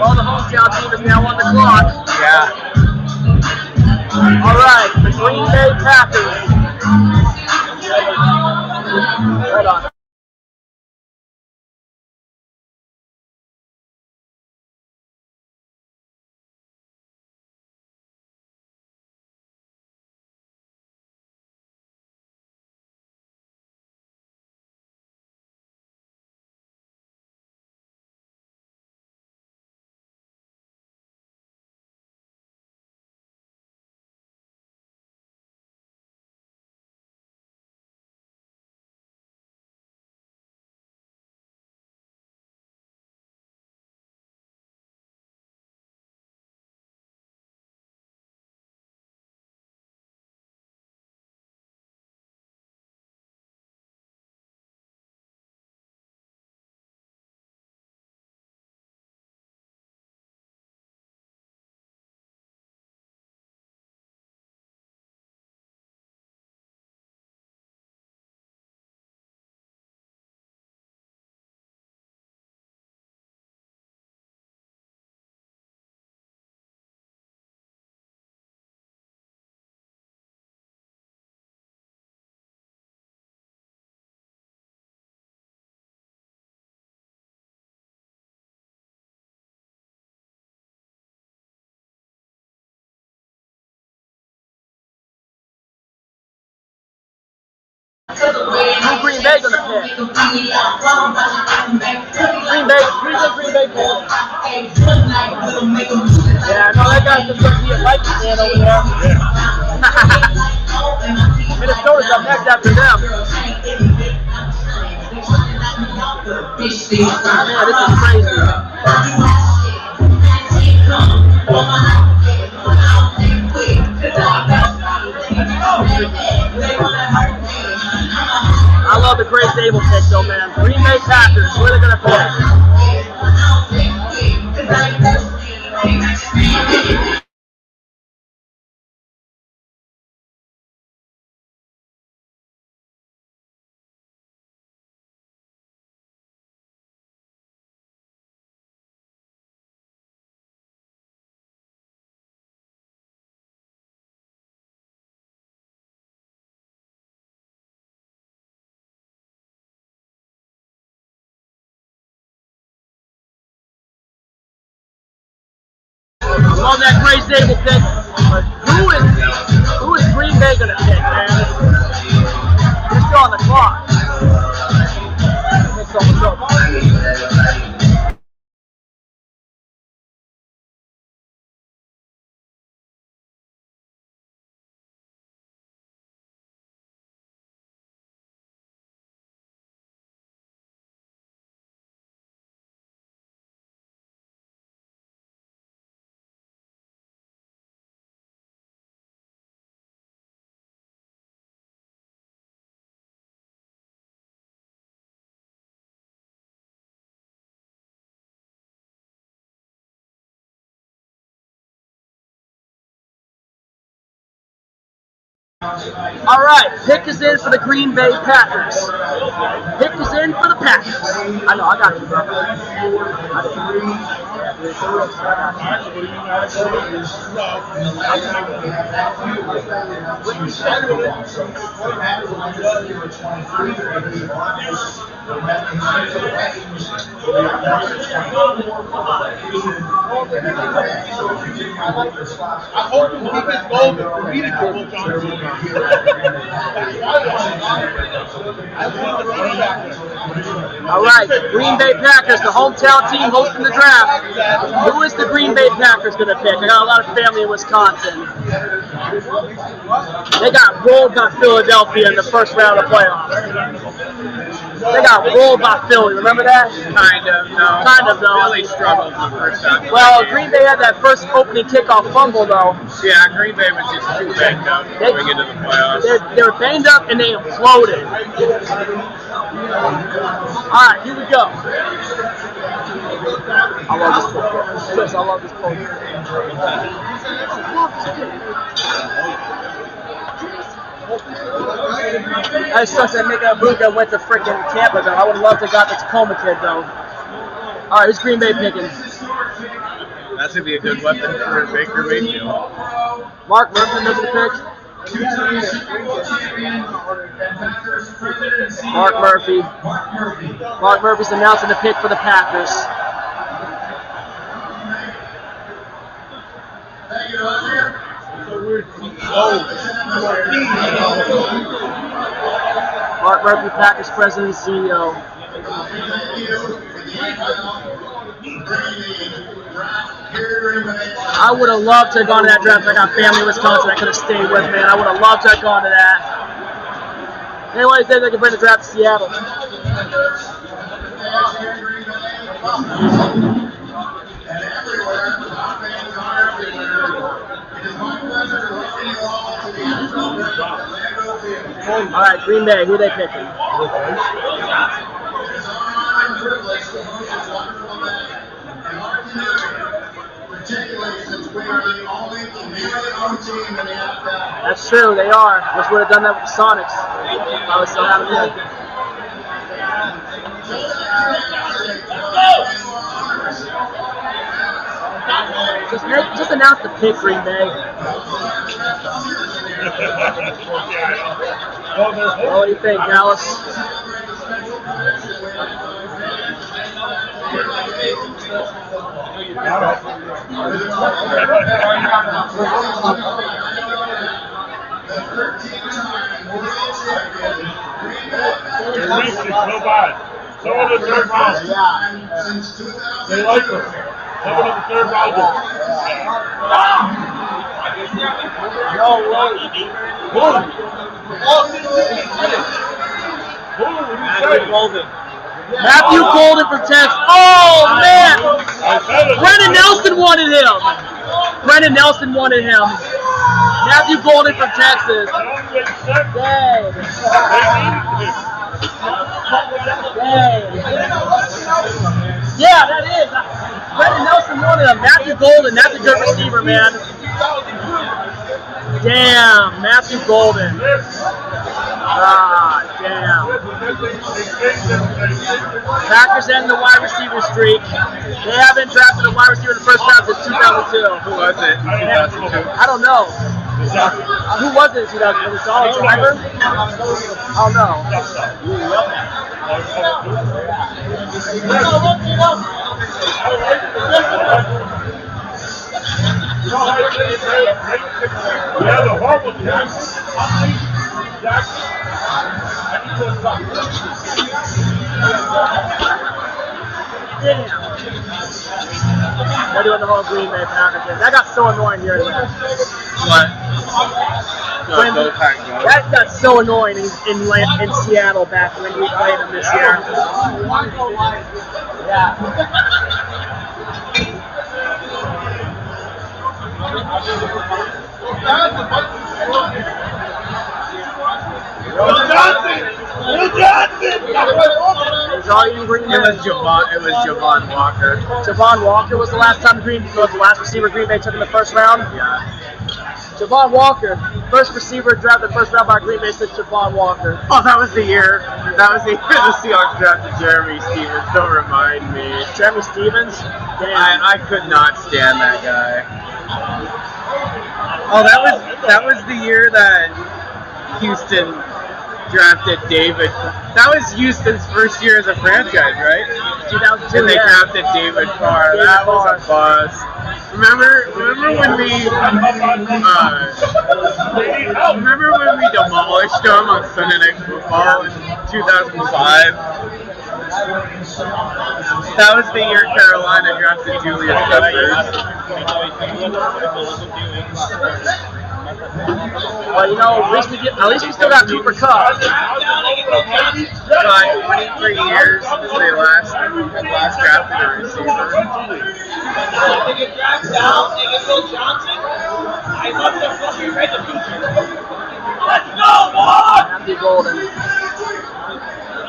Well, the hometown team is now on the clock. Yeah. All right, the Green Bay Packers. Hold on. Who Green Bay gonna pick? Green Bay pick. Yeah, I know that guy's just gonna be a Vikings fan over there. Minnesota's up next after them. Man, this is crazy. the Gray Stable pick, though, man. Green Bay Packers, who are they going to pick? On that Gray Stable pick, but who is Green Bay going to pick, man? They're still on the clock. Let's go. All right, pick is in for the Green Bay Packers. Pick is in for the Packers. I know, I got you, bro. I hope he gets gold to beat it to Kam Chancellor. All right, Green Bay Packers, the hometown team hosting the draft. Who is the Green Bay Packers going to pick? I got a lot of family in Wisconsin. They got rolled by Philadelphia in the first round of the playoffs. They got rolled by Philly. Remember that? Kind of, no. Kind of, though. Really struggled the first time. Well, Green Bay had that first opening kickoff fumble, though. Yeah, Green Bay was just too banged up going into the playoffs. They were banged up and they imploded. All right, here we go. I love this poster. Chris, I love this poster. That sucks that Mika Abuka went to freaking Tampa, though. I would love to have got the Tacoma kid, though. All right, who's Green Bay picking? That's going to be a good weapon for Baker Mayfield. Mark Murphy making the pick. Mark Murphy. Mark Murphy's announcing the pick for the Packers. Mark Murphy, Packers president and CEO. I would have loved to have gone to that draft. I got family in Wisconsin that could have stayed with me, and I would have loved to have gone to that. Anyways, they can bring the draft to Seattle. All right, Green Bay, who are they picking? That's true, they are. Wish we would have done that with the Sonics. I was still having it. Just announce the pick, Green Bay. What do you think, Dallas? Some of the third round. They like them. Some of the third round. No way. Matthew Golden from Texas. Oh, man! Brendan Nelson wanted him. Brendan Nelson wanted him. Matthew Golden from Texas. Dang. Yeah, that is. Brendan Nelson wanted a Matthew Golden. That's a good receiver, man. Damn, Matthew Golden. Ah, damn. Packers end the wide receiver streak. They haven't drafted a wide receiver in the first round since 2002. Who was it? 2002. I don't know. Who was it in 2002? Was it Donald Driver? I don't know. Yeah, the horrible Damn. They're doing the whole Green Bay Packers. That got so annoying here today. What? When- that got so annoying in Seattle back when we played them this year. Yeah. It was Javon Walker. Javon Walker was the last time was the last receiver Green Bay took in the first round. Yeah. Javon Walker, first receiver drafted first round by Green Bay since Javon Walker. Oh, that was the year. That was the year the Seahawks drafted Jeremy Stevens. Don't remind me. Jeremy Stevens? Damn. I could not stand that guy. Oh, that was the year that Houston drafted David. That was Houston's first year as a franchise, right? 2002. And they drafted David Carr. That was a bust. Remember when we demolished them on Sunday Night Football in 2005? That was the year Carolina drafted Julius Peppers. Well, you know, at least we still got Cooper Kupp. 23 years since they last drafted a receiver. Let's go, boy! Matthew Golden.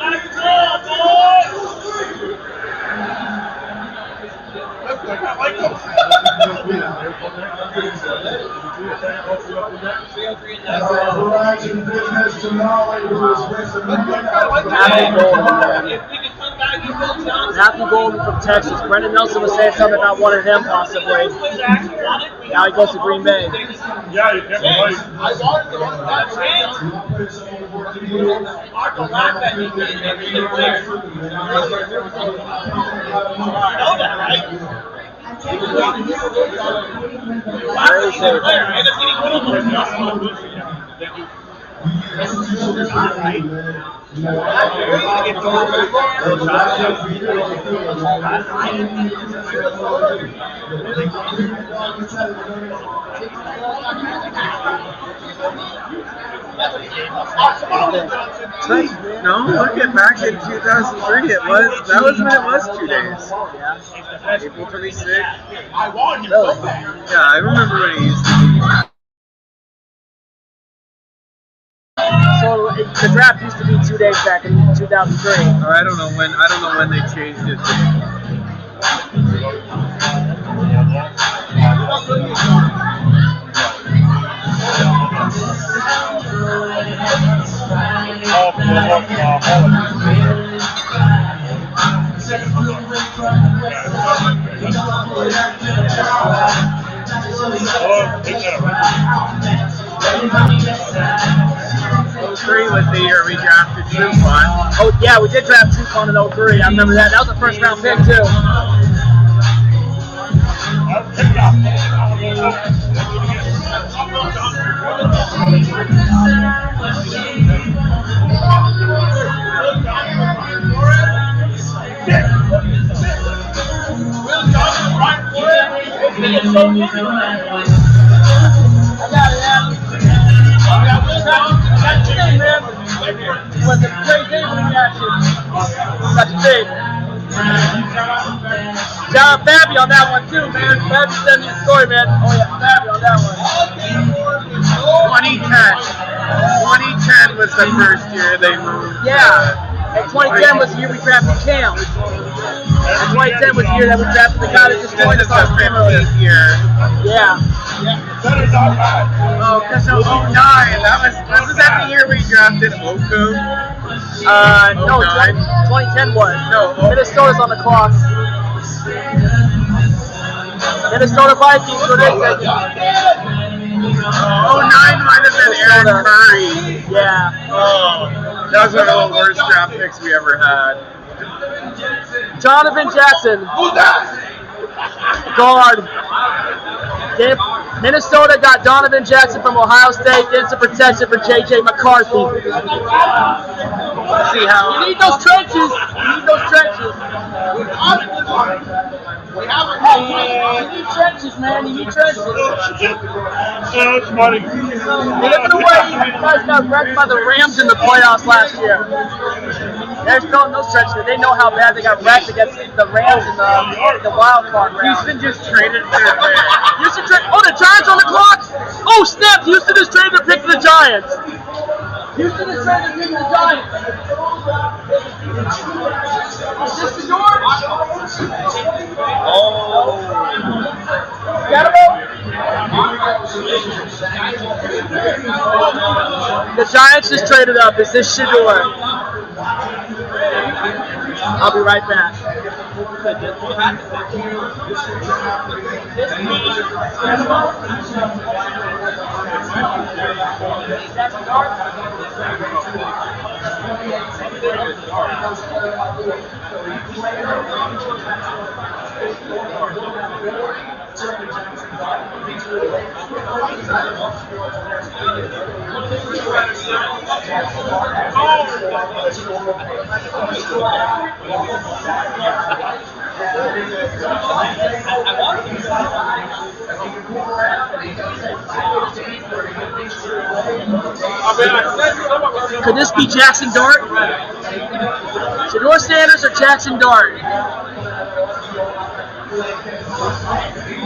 Let's go, boy! Matthew Golden from Texas. Brendan Nelson was saying something about one of them possibly. Now he goes to Green Bay. Yeah, you can't play. Very safe. No, look at back in 2003. That was when it was 2 days. April 26th. Yeah, I remember when he used to be. So the draft used to be 2 days back in 2003. I don't know when they changed it. '03 was the year we drafted Trufant. Oh yeah, we did draft Trufant in '03. I remember that. That was a first round pick too. Was a great day for the action. Such a big. Shout out Fabby on that one too, man. Fabby sent me the story, man. Oh yeah, Fabby on that one. 2010 was the first year they moved. Yeah. And 2010 was the year we drafted Kam. And 2010 was the year that we drafted the guy that just joined us on stream earlier. Yeah. Oh, because of 09, wasn't that the year we drafted Oko? No, 2010 was. No, Minnesota's on the clock. Minnesota Vikings, so they take it. 09 might have been Aaron Curry. Yeah. Oh, that was one of the worst draft picks we ever had. Jonathan Jackson. Who's that? Guard. Minnesota got Donovan Jackson from Ohio State, getting some protection for J.J. McCarthy. Let's see how. You need those trenches. You need those trenches. You need trenches, man. You need trenches. That's funny. Look at the way you guys got wrecked by the Rams in the playoffs last year. They're still in those trenches. They know how bad they got wrecked against the Rams in the wild card round. Houston just traded their pick. Houston oh, the Giants on the clock! Oh, snap! Houston is traded to pick the Giants. Houston is traded to pick the Giants. Is this the door? Oh. Got him? The Giants just traded up. Is this Shador? I'll be right back. Could this be Jackson Dart? Shador Sanders or Jackson Dart?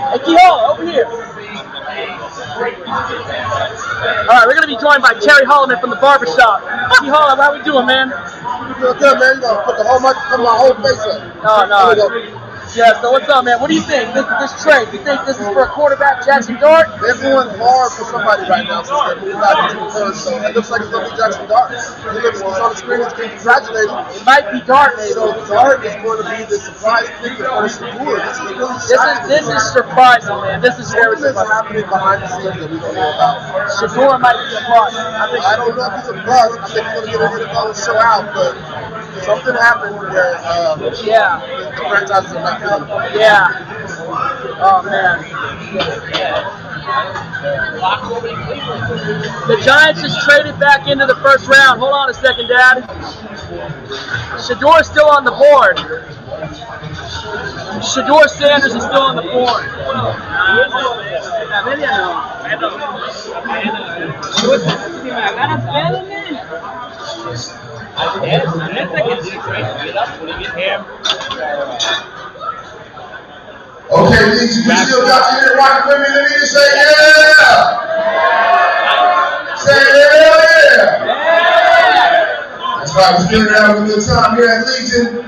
Hey, Kehoe, over here. All right, we're going to be joined by Terry Holloman from the barbershop. Kehoe, how we doing, man? Feel good, man. You gonna put the whole mic, put my whole face up. No. Yeah, so what's up, man? What do you think? This trade, you think this is for a quarterback, Jackson Dart? They're going hard for somebody right now since they moved out into the first, so it looks like it's going to be Jackson Dart. He looks on the screen, he's being congratulated. It might be Dart, maybe. So Dart is going to be the surprise pick for Shador. This is really shocking. This is surprising, man. This is very Something that's surprising. happening behind the scenes that we don't know about. Shador might be a bust. I don't know if he's a bust. I think he's going to get a show out, but something happened where the franchises are not feeling it. Yeah. Oh, man. The Giants just traded back into the first round. Hold on a second, Dad. Shador's still on the board. Shador Sanders is still on the board. Okay, Leeds, you still got you here rocking with me. Let me just say yeah. Say yeah. That's right, we're still having a good time here at Legion.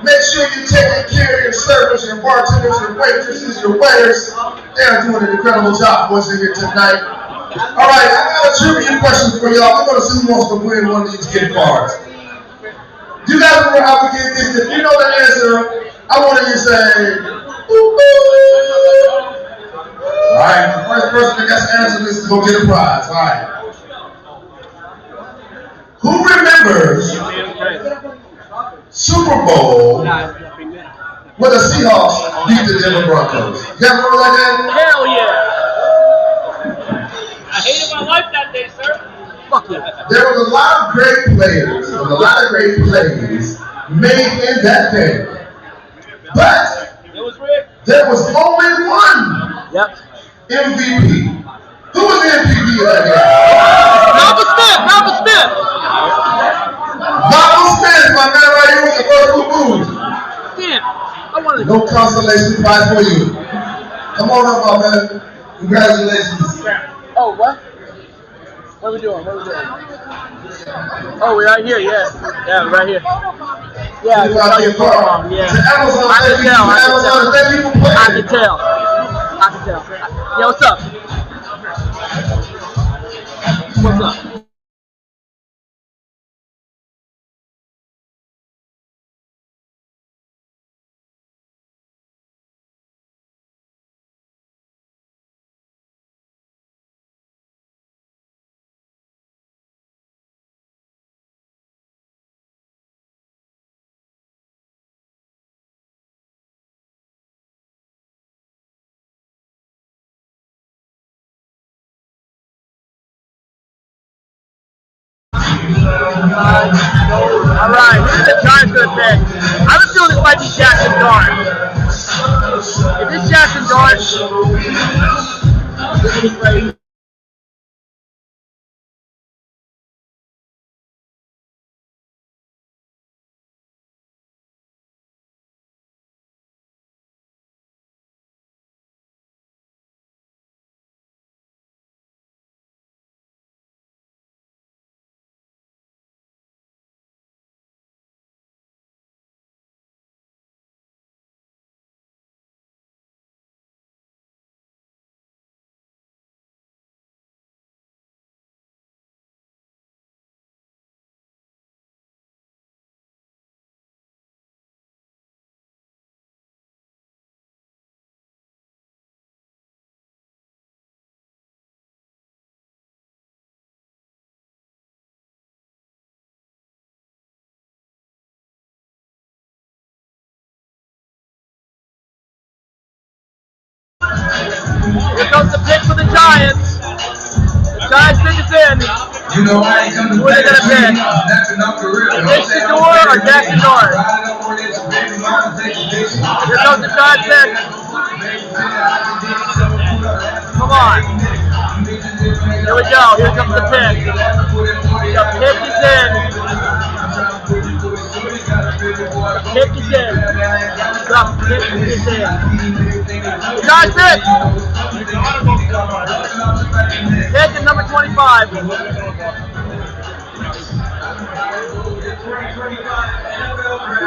Make sure you're taking care of your servers, your bartenders, your waitresses, your waiters. They're doing an incredible job for us here tonight. All right, I got a trivia question for y'all. We're going to see who wants to win one of these gift cards. You guys remember how we did this? If you know the answer, I want you to say, all right, the first person that gets to answer this is going to get a prize. All right. Who remembers Super Bowl where the Seahawks beat the Denver Broncos? You guys remember that? Hell yeah. I hated my life that day, sir. Fuck yeah. There was a lot of great players and a lot of great plays made in that game. But there was only one MVP. Who was the MVP of that game? Malcolm Smith. Malcolm Smith, my man right here with the first move. Damn. I wanted to No consolation prize for you. Come on up, my man. Congratulations. Oh, what? What are we doing? Oh, we're right here, yeah. Yeah, right here. Yeah, you got your phone. Yeah. I can tell. Yeah, what's up? What's up? All right, here's the Giants for the pick. I have a feeling this might be Jackson Dart. If it's Jackson Dart, this will be crazy. Here comes the pick for the Giants. The Giants pick is in. You know I ain't coming Who are they back. gonna pick? Nick Shador or Jackson Dart? Here comes the Giants pick. Come on. Here we go. Here comes the pick. The pick is in. The pick is in. The pick is in. Giants pick. Pick at number 25. Here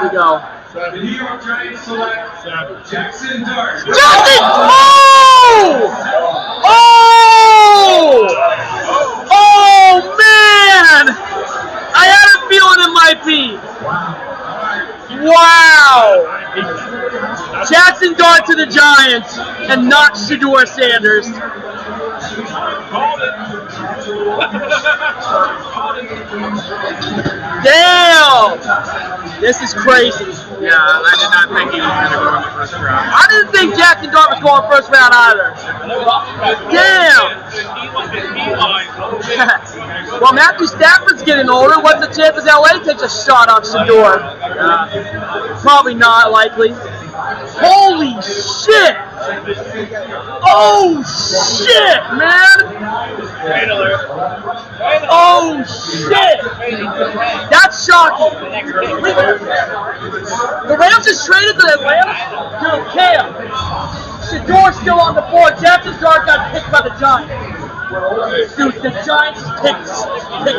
we go. The New York Giants select Jackson Dart. Jackson! Oh! Oh! Oh, man! I had a feeling it might be. Wow! Jackson Dart to the Giants and not Shador Sanders. Damn! This is crazy. Yeah, I did not think he was going to go in the first round. I didn't think Jackson Dart was going first round either. Damn! Well, Matthew Stafford's getting older. What's the chances LA takes a shot on Shador? Probably not likely. Holy shit! Oh shit, man! Oh shit! That's shocking. The Rams just traded to Atlanta? Dude, Cam. Shador's still on the board. Jackson Dart got picked by the Giants. Dude, the Giants picked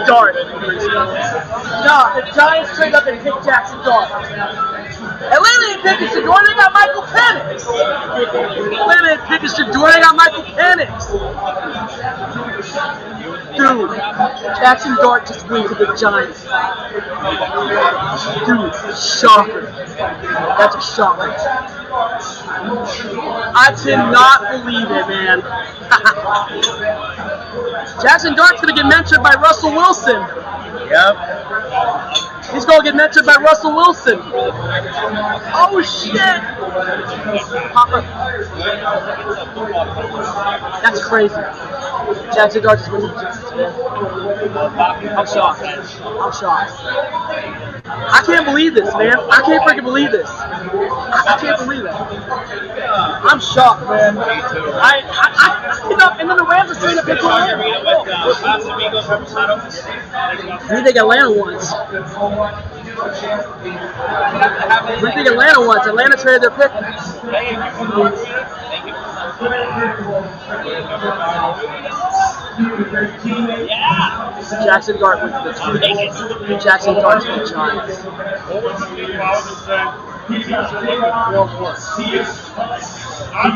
Dart. Nah, the Giants traded up and picked Jackson Dart. Atlanta ain't picking Shador, they got Michael Penix. Atlanta ain't picking Shador, they got Michael Penix. Dude, Jackson Dart just went to the Giants. Dude, shocker. That's a shocker. I cannot believe it, man. Jackson Dart's gonna get mentored by Russell Wilson. Yep. He's gonna get mentored by Russell Wilson. Oh shit! That's crazy. Jackson Dart just went to the Giants, man. I'm shocked. I'm shocked. I can't believe this, man. I can't freaking believe this. I can't believe it. I'm shocked, man. I and then the Rams are trying to pick one. Who do you think Atlanta wants? Who do you think Atlanta wants? Atlanta traded their pick. Jackson Dart went to the Giants. Jackson Dart to the Giants. What was the team I was just saying? Not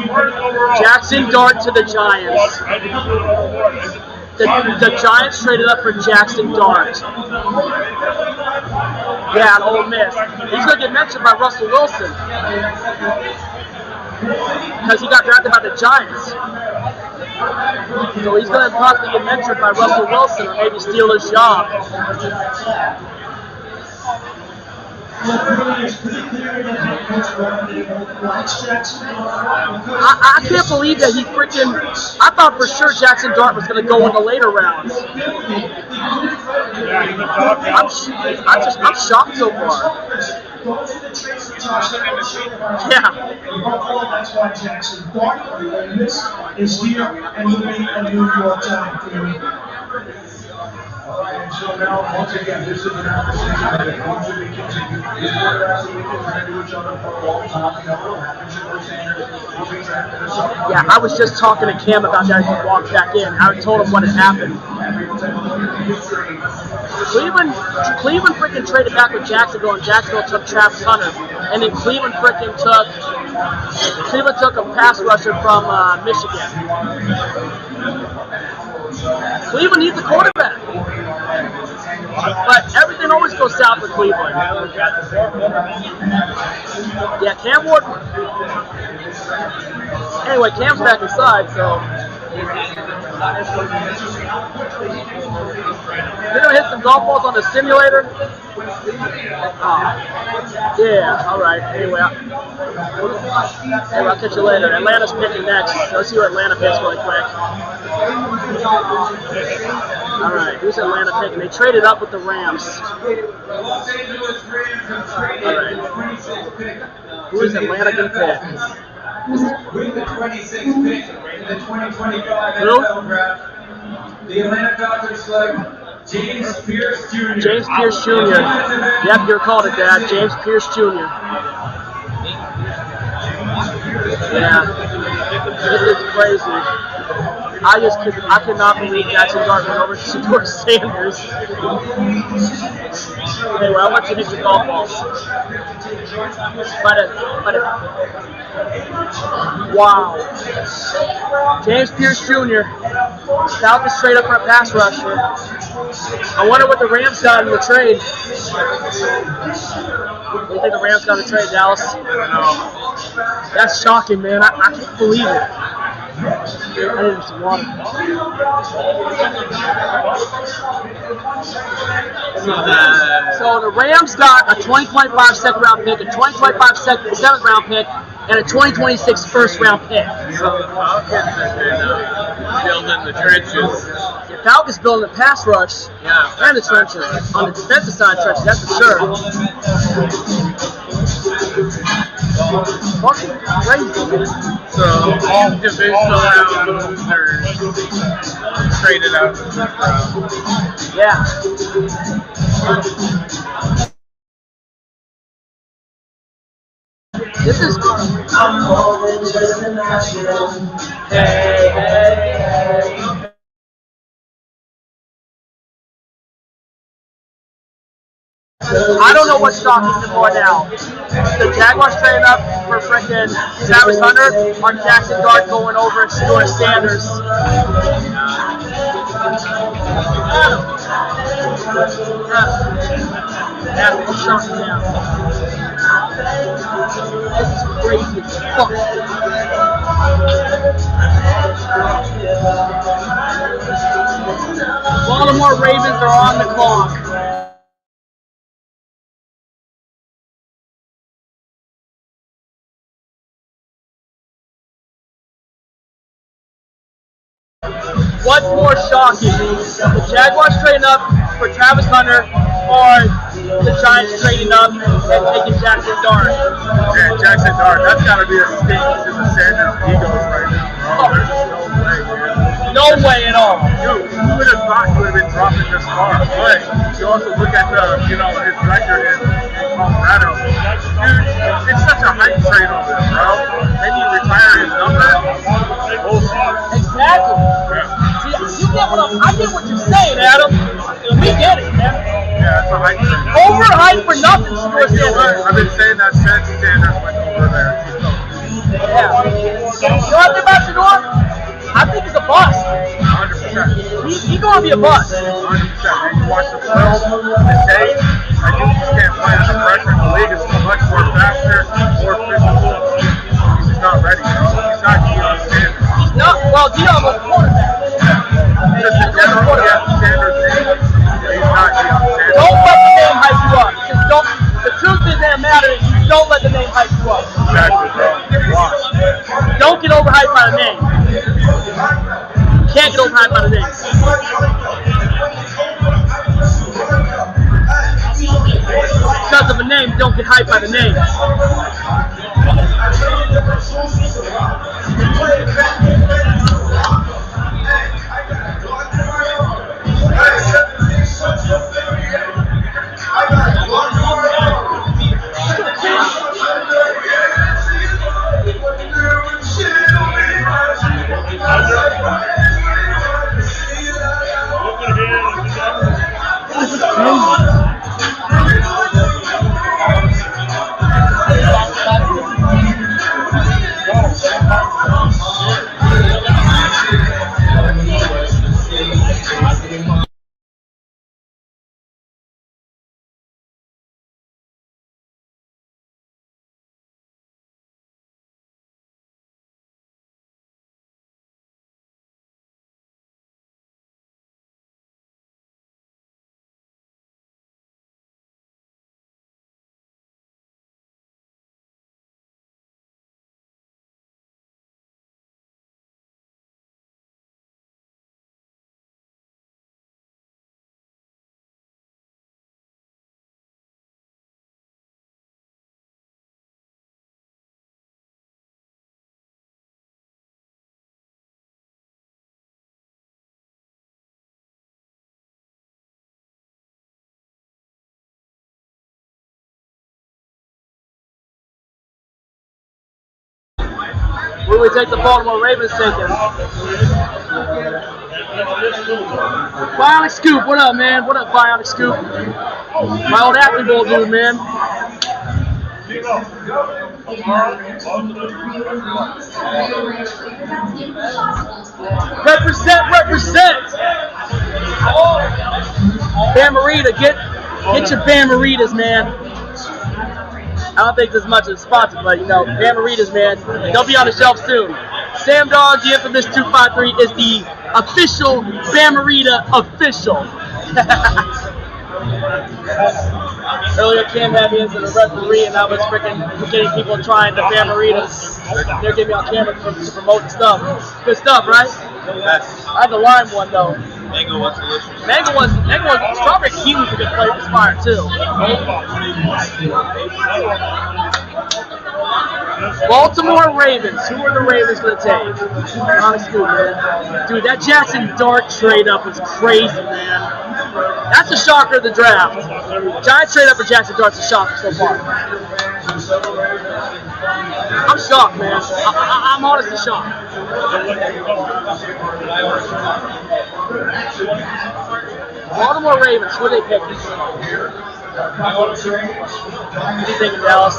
first overall. Jackson Dart to the Giants. I didn't do it overboard. The Giants traded up for Jackson Dart. Yeah, an Ole Miss. He's going to get mentioned by Russell Wilson because he got drafted by the Giants. So he's going to possibly get mentored by Russell Wilson or maybe steal his job. I can't believe that he freaking. I thought for sure Jackson Dart was going to go in the later rounds. I'm shocked so far. Yeah. That's why Jackson Dart is here and will be a New York Giant. And so now, once again, this is an opportunity that going to be continued. These quarterbacks will be compared to each other for a long time. You know what happens in those standards. Yeah, I was just talking to Cam about that as he walked back in. I told him what had happened. Cleveland freaking traded back with Jacksonville, and Jacksonville took Travis Hunter. And then Cleveland took a pass rusher from Michigan. Cleveland needs a quarterback. But everything always goes south with Cleveland. Yeah, Cam Ward. Anyway, Cam's back inside, so. You're going to hit some golf balls on the simulator? Yeah, alright. Anyway, I'll catch you later. Atlanta's picking next. Let's see who Atlanta picks really quick. Alright, who's Atlanta picking? They traded up with the Rams. Alright. Who is Atlanta going to pick? With the 26th pick in the 2025 Who? NFL Draft, the Atlanta Falcons select James Pierce Jr. James Pierce Jr. Yep, you're called it, Dad. James Pierce Jr. Yeah, this is crazy. I cannot believe Jackson Dart went over to support Sanders. Anyway, I'll let you hit your golf balls. Wow. James Pierce Jr. Falcons trade up for a pass rusher. I wonder what the Rams got in the trade. What do you think the Rams got in the trade, Dallas? That's shocking, man. I can't believe it. I need some water. So the Rams got a 2025 second round pick, a 2025 seventh round pick, and a 2026 first round pick. So the Falcons have been building the trenches. The Falcons building the pass rush and the trenches. On the defensive side of trenches, that's for sure. Fucking crazy, man. So all divisional round losers traded out in the first round. Yeah. This is. Hey. I don't know what's shocking more now. The Jaguars trading up for frickin' Travis Hunter or Jackson Dart going over and doing Sanders. That's what's shocking now. This is crazy as fuck. Baltimore Ravens are on the clock. What's more shocking? The Jaguars trading up for Travis Hunter or the Giants trading up and taking Jackson Dart? Yeah, Jackson Dart, that's got to be a stink to the Sanders Eagles right now, bro. There's just no way, man. No way at all. Dude, who would have thought he would have been dropping this far? But you also look at the, his record in Colorado. Dude, it's such a hype trade over there, bro. Maybe retire his number. Exactly. Yeah. See, I get what you're saying, Adam. We get it, man. Yeah, it's a hype thing. Overhyped for nothing, Stuart Sanders. I've been saying that since Sanders went over there. Yeah. You know what I think about Shador? I think he's a bust. 100%. He's going to be a bust. 100%. And you watch the film, the tape, I think he just can't play under pressure. The league is so much more faster, more physical. He's just not ready, bro. He's not Deion Sanders. He's not. Well, Deion was a quarterback. Just in general, he has Sanders name. He's not Deion Sanders. Don't let the name hype you up. Just don't. The truth is that matters. You don't let the name hype you up. Exactly, bro. Watch. Don't get overhyped by the name. You can't get overhyped by the name. Because of a name, don't get hyped by the name. Where we take the Baltimore Ravens taking? Bionic Scoop, what up, man? What up, Bionic Scoop? My old Acme Bowl dude, man. Represent, represent! Bam-Marita, get your Bam-Maritas, man. I don't think there's much of a sponsor, but you know, Bam-Maritas, man, they'll be on the shelf soon. Sam Dog, the infamous 253, is the official Bam-Marita official. Earlier, Cam had me as a referee, and I was freaking getting people trying the Bam-Maritas. They're getting me on camera to promote the stuff. Good stuff, right? Yes. I had the lime one though. Mango was delicious. Mango was strawberry kiwi was a good flavor, fire too. Baltimore Ravens. Who are the Ravens going to take? Honest Scoop, man. Dude, that Jackson Dart trade up was crazy, man. That's a shocker of the draft. Giants trade up for Jackson Dart's a shocker so far. I'm shocked, man. I'm honestly shocked. Baltimore Ravens, who are they picking? What do you think of Dallas?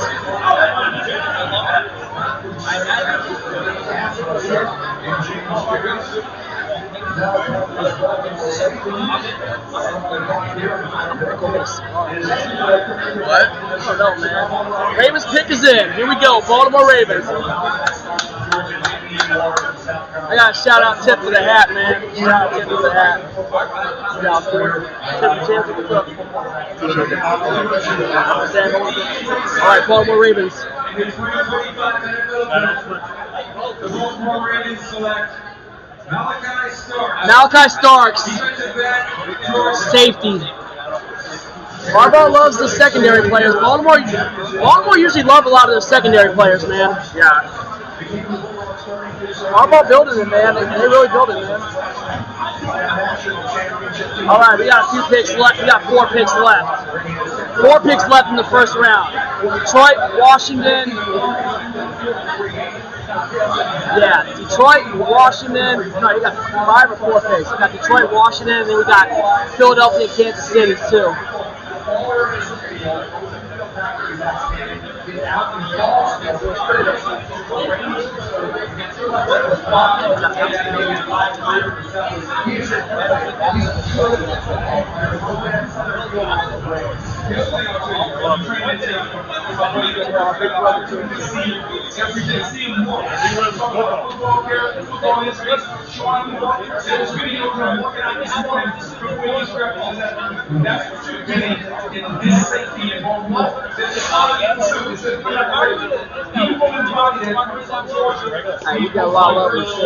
What? I don't know, man. Ravens pick is in. Here we go. Baltimore Ravens. I got a shout out tip for the hat, man. Shout out tip for the hat. Yeah, tip for the all right, Baltimore Ravens. The Baltimore Ravens select Malachi Starks, safety. Harbaugh loves the secondary players. Baltimore usually love a lot of their secondary players, man. Yeah. Harbaugh building it, man. They really built it, man. All right, we got a few picks left. We got 4 picks left. 4 picks left in the first round. Detroit, Washington, Yeah, Detroit, Washington. No, you got 5 or 4 picks. You got Detroit, Washington, and then we got Philadelphia, Kansas City too. Hey, you got a lot of love in the city.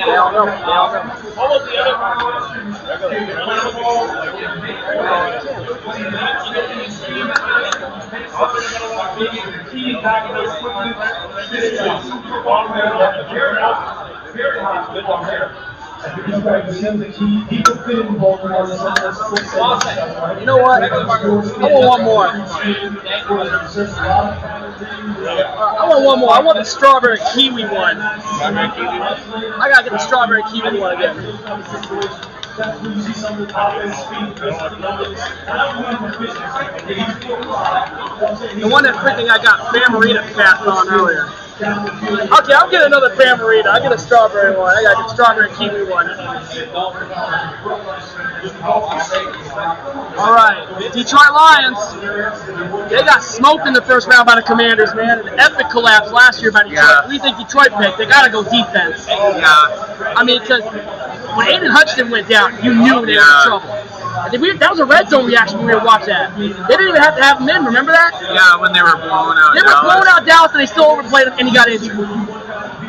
They all know. They all know. You know what? I want one more. I want one more. I want the strawberry kiwi one. I gotta get the strawberry kiwi one again. The one that freaking I got Famarita cast on earlier. Okay, I'll get another Famarita. I'll get a strawberry one. I got a strawberry kiwi one. All right, Detroit Lions. They got smoked in the first round by the Commanders, man. An epic collapse last year by Detroit. Yeah. What do you think Detroit picked? They gotta go defense. Yeah. I mean, because when Aiden Hutchinson went down, you knew they were in trouble. And that was a red zone reaction when we were watching that. They didn't even have to have him in, remember that? Yeah, when they were blown out. They were blowing out Dallas and they still overplayed him and he got injured.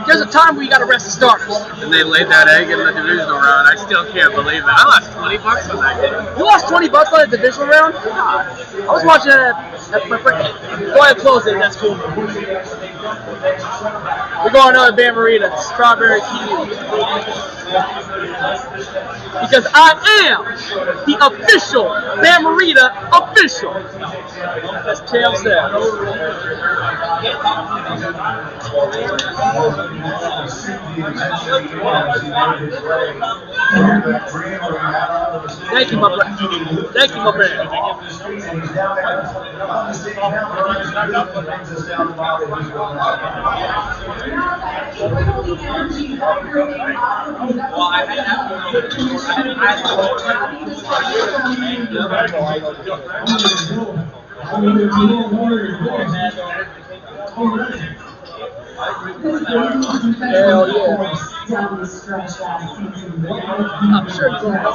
There's a time where you got to rest the starters. And they laid that egg in the divisional round. I still can't believe that. I lost $20 on that game. You lost $20 on the divisional round? I was watching that at my freaking. Go ahead and close it, that's cool. We're going another Bamarita, strawberry kiwi. Because I am the official Bamarita official. As Cam said. Thank you, my friend. Thank you, my friend. Hell yeah. I'm sure you're going to help.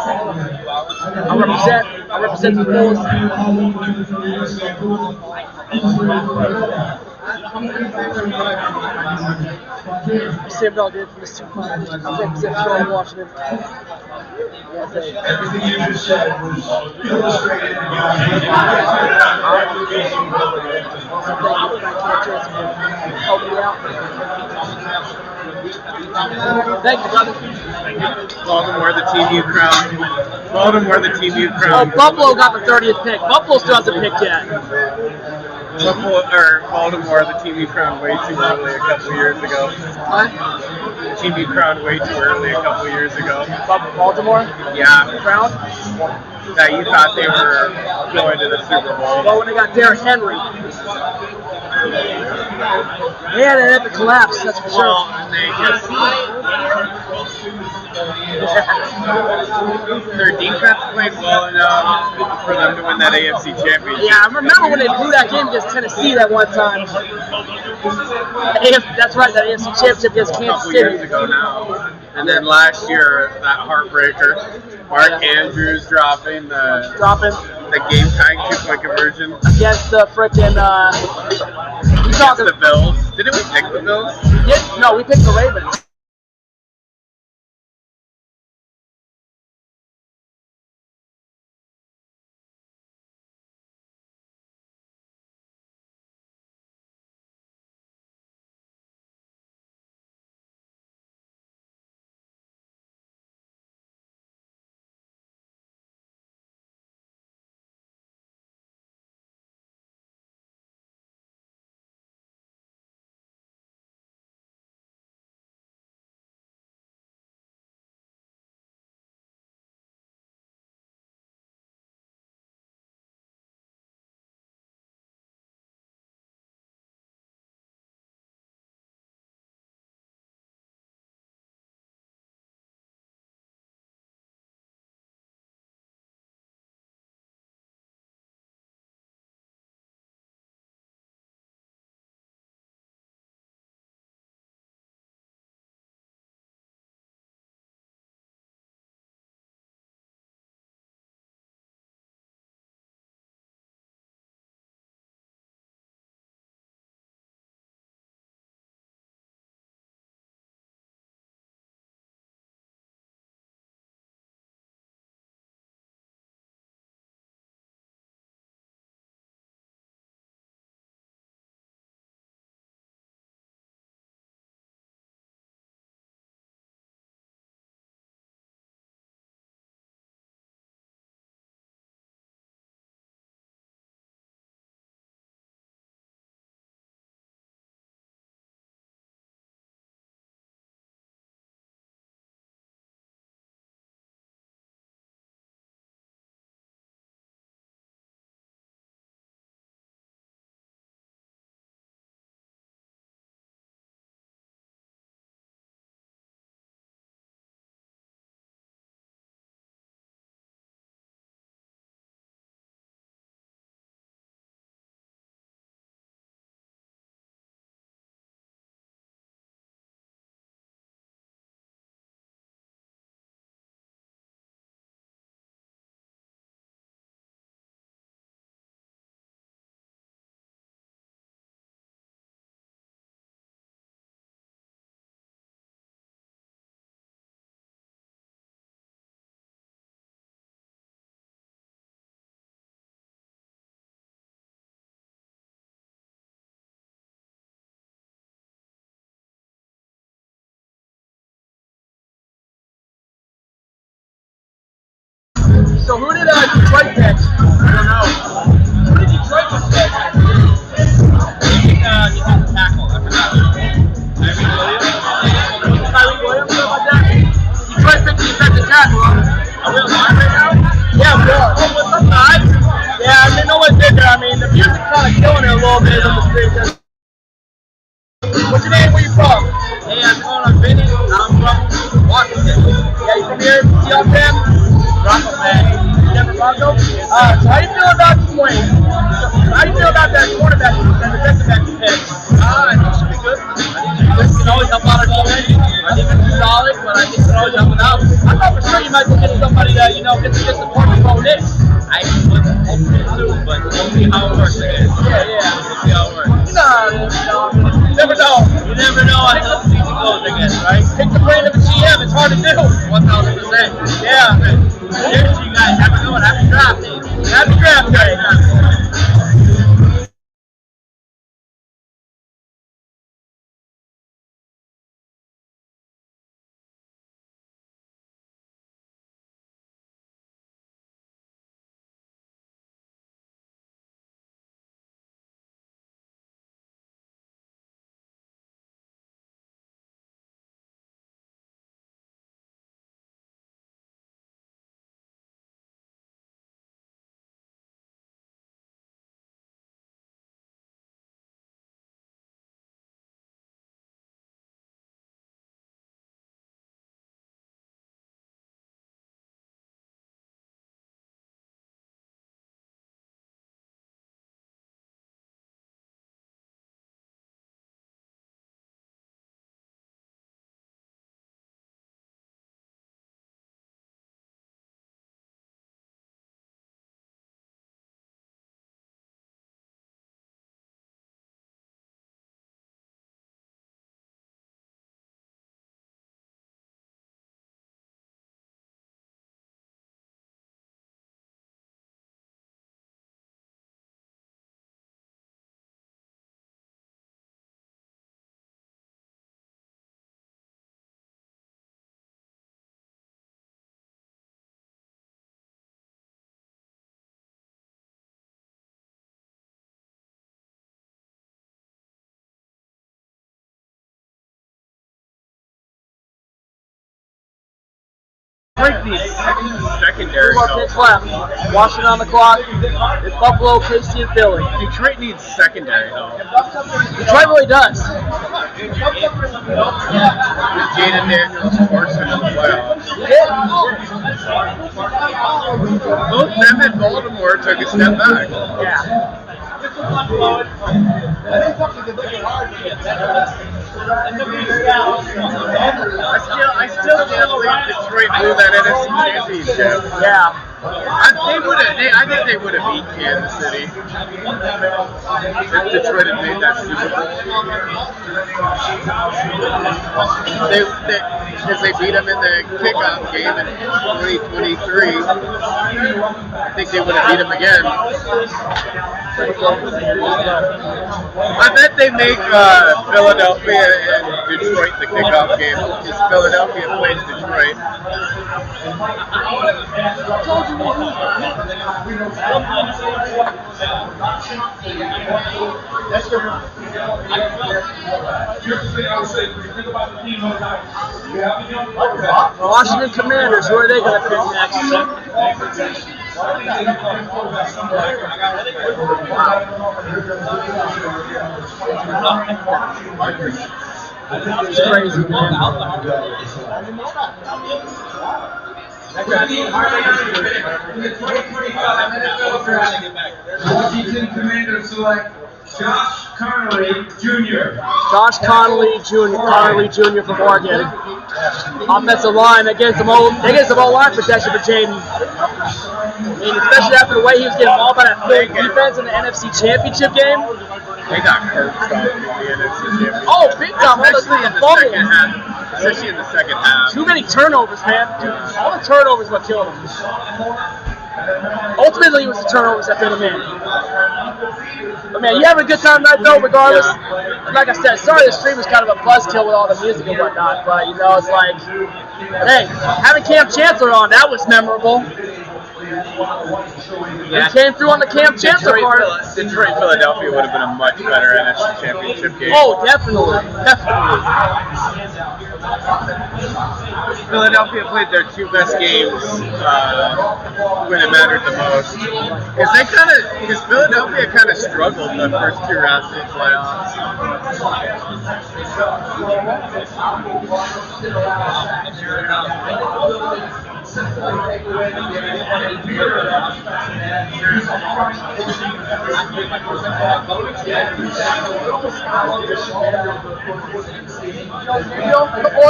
I represent the Bulls. Sam Dog did for the Super Bowl. I represent Sean Washington. Everything you just said was illustrated by Help me out. Thank you, brother. Baltimore, the team you crowned. Baltimore, the team you Oh, crowned. Buffalo got the 30th pick. Buffalo still hasn't picked yet. Baltimore, the team you crowned way too early a couple years ago. What? The team you crowned way too early a couple years ago. Baltimore? Yeah. Crown? That you thought they were going to the Super Bowl. Well, when they got Derrick Henry. They had an epic collapse, that's for sure. Well, and they just their defense played well enough for them to win that AFC championship. Yeah, I remember when they blew that game against Tennessee that one time. That's right, that AFC championship against A Kansas couple City. years ago now. And then last year, that heartbreaker, Mark Andrews dropping the game-tying two-point conversion Against the frickin' against the Bills. Didn't we pick the Bills? No, we picked the Ravens. So who did Detroit pick? I don't know. Who did Detroit just pick? Defensive tackle. I forgot. Tyreek Williams, something like that? Detroit picked the defensive tackle. Are we alive right now? Yeah, we are. Oh, what's up, guys? Yeah, I mean, no one did there. I mean, the music's kind of killing it a little bit on the street. What's your name? Where you from? Hey, I'm calling on Vinny. I'm from Washington. Yeah, you from here? Seahawks fan? Bronco fan. Denver Broncos? So how do you feel about Swain? How do you feel about that quarterback and defensive back you picked? I think it should be good. This can always help out our team. Our defense is solid, but I think it can always help it out. I thought for sure you might be getting somebody that, you know, gets to get support from Bo Nix. I would hope so too, but we'll see how it works again. Yeah. We'll see how it works. You never know. You never know until the season goes, I guess, right? Pick the brain of a GM. It's hard to do. 1,000%. Yeah. Cheers to you guys. Have a good one. Happy draft day. Happy draft day. Break these secondary. Two more picks left. Washington on the clock. It's Buffalo, KC, and Philly. Detroit needs secondary, though. Detroit really does. Jaden Daniels forced him in the playoffs. He did. Both them and Baltimore took a step back. Yeah. I still can't believe Detroit blew that NFC Championship. Yeah. I think they would have beat Kansas City if Detroit had made that Super Bowl. Because they beat them in the kickoff game in 2023. I think they would have beat them again. I bet they make Philadelphia and Detroit the kickoff game because Philadelphia plays Detroit. Washington Commanders, who are they going to pick next? It's crazy, man. In the 2025 NFL Draft, Washington Commanders select Josh Connolly Jr. Josh Connolly Jr. from Oregon. Offensive line, they get some O-line protection for Jaden. I mean, especially after the way he was getting mauled by that Philly defense in the NFC Championship game. They got hurt in the NFC Championship. Oh, big time. Especially in the second half. Too many turnovers, man. All the turnovers what killed him. Ultimately, it was the turnovers that did him in. But man, you having a good time tonight, though, regardless? Yeah. Like I said, sorry the stream was kind of a buzzkill with all the music and whatnot, but you know, it's like, hey, having Kam Chancellor on, that was memorable. He came through on the Kam Chancellor card. Detroit, Philadelphia would have been a much better NFC Championship game. Oh, definitely. Definitely. Philadelphia played their two best games when it mattered the most. Because Philadelphia kind of struggled the first two rounds of the playoffs.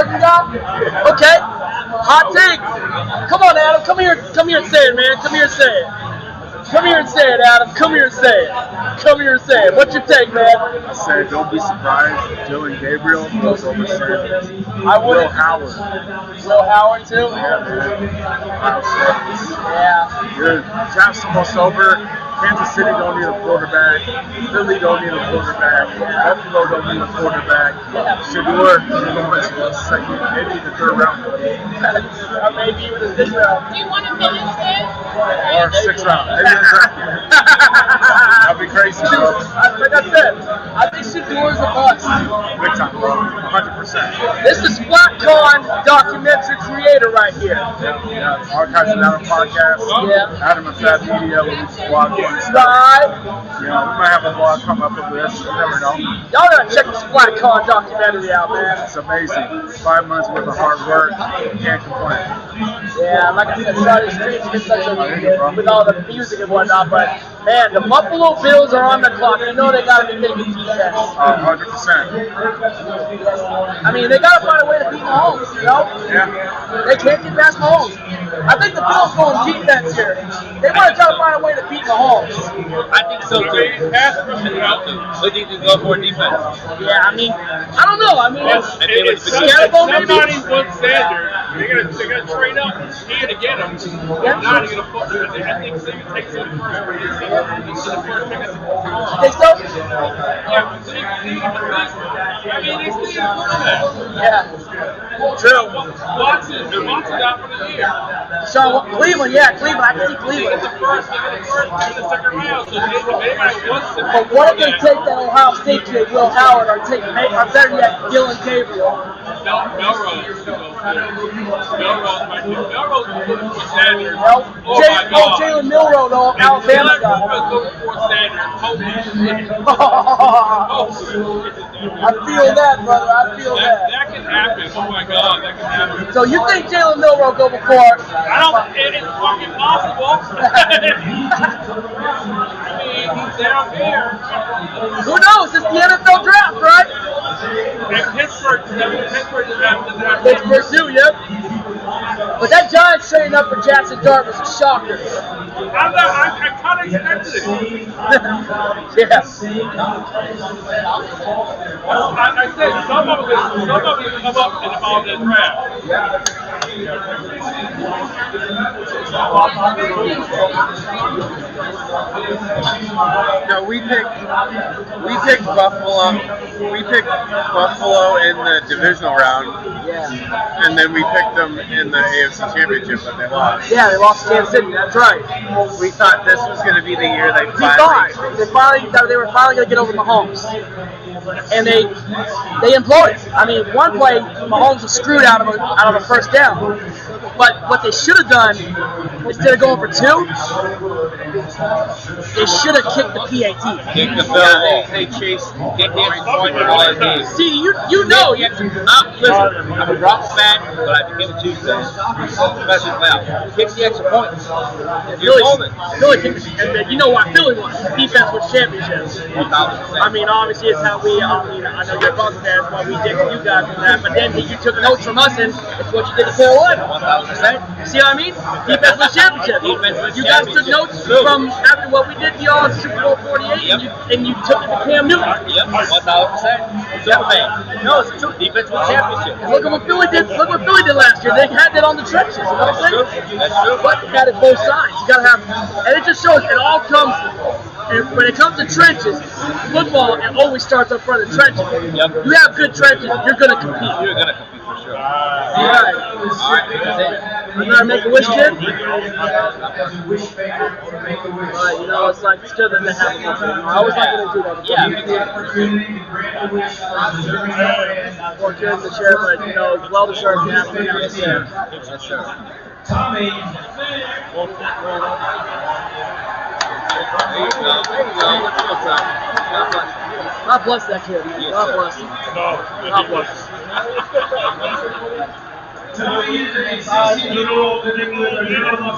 Okay. Hot take. Come on, Adam. Come here and say it, man. Come here and say it. Come here and say it, Adam. Come here and say it. Come here and say it. What's your take, man? I said, don't be surprised if Dylan Gabriel goes over Shermans. I would. Will Howard. Will Howard, too? Yeah. Good. Traps almost over. Kansas City don't need a quarterback. Philly don't need a quarterback. Buffalo don't need a quarterback. Shador, second, maybe the third round. Or maybe even the fifth round. Do you want to finish this? Or sixth round. Maybe the draft. That'd be crazy, bro. Like I said, I think Shador's a bust. Big time, bro. 100%. This is SplatCon documentary creator right here. Yeah. Archives of Adam podcast. Yeah. Adam and Fat Media, release blog and stuff. Right. Yeah, we might have a blog come up with this. You never know. Y'all gotta check the SplatCon documentary out, man. It's amazing. 5 months worth of hard work. Can't complain. Yeah, like I said, Saturday streets get such a with all the music and whatnot, but man, the Buffalo Bills are on the clock. You know they gotta be taking defense. 100%. I mean, they gotta find a way to beat Mahomes, you know? Yeah. They can't get past Mahomes. I think the Bills going defense here. They want to try to find a way to beat Mahomes. I think so too. Pass rushing out too. They need to go for defense. Yeah, I mean, I don't know. I mean, If somebody's one standard, they're gonna train up and stand to get them. They're not gonna put. I think they're gonna take some first. think so? Yeah, I mean, they still in quarterback. Yeah. True. Watson out for the year. So Cleveland, yeah, Cleveland. I can see They Cleveland. get the first, and the second round. So they might want some. But what if they take that Ohio State kid, Will Howard, or better yet, Dylan Gabriel? Melrose might be. Melrose is looking for standards. Well, Oh my God. Jalen Milroe, though, Alabama guy. Looking for standards. I feel that, brother. I feel that. That can happen. Oh my God, that can happen. So you think Jalen Milroe go before? I don't. It's fucking possible. I mean, he's down here. Who knows? It's the NFL draft, right? And Pittsburgh is having the draft. Pittsburgh too, yep. But that Giants trading up for Jackson Dart was a shocker. I kind of expected it. Yeah. I said some of them come up in the ball that draft. No, we picked Buffalo. We picked Buffalo in the divisional round, Yeah. and then we picked them in the AFC Championship, but they lost. Yeah, they lost to Kansas City. That's right. We thought this was going to be the year they We finally. thought they were finally going to get over Mahomes. And they imploded. I mean, one play, Mahomes was screwed out of a first down. But what they should have done, instead of going for two, they should have kicked the PAT. Kick the field goal. They chased, kicked the extra point for all game. See, you know. Listen, I'm a Rockets fan, but I became a Chiefs fan, especially playoffs. Kick the extra point. You're golden. Philly kicked and you know why Philly won. Defense wins championships. 1,000%. I mean, obviously, it's how we, I know you're a Bucs fan, it's what we did to you guys from that. But then you took notes from us, and it's what you did to Carolina. 1,000%. See what I mean? Defense wins championships. You guys took notes from after what we did to y'all in Super Bowl 48, and you took it to Cam Newton. Yep, 1,000%. Super fan. No, it's true. Defense wins championship. And look at what Philly did. Look what Philly did last year. They had that on the trenches. You know what I'm saying? That's true. But you had it both sides. You gotta have, and it just shows. It all comes. And when it comes to trenches, football, it always starts up front of the trenches. Yep. You have good trenches, you're gonna compete. You're going to compete for sure. All right. All right, that's it. Another Make-A-Wish kid? As a wish maker to make a wish. Right, you know, it's like, it's good that they have them. I always like when they do that. Yeah. The opportunity to grant a wish for a deserving fan. More kids to share, but, you know, well deserved now. Yes, sir. Tommy. God bless that kid. God bless him. God bless him. Tommy is a 16-year-old living with a mental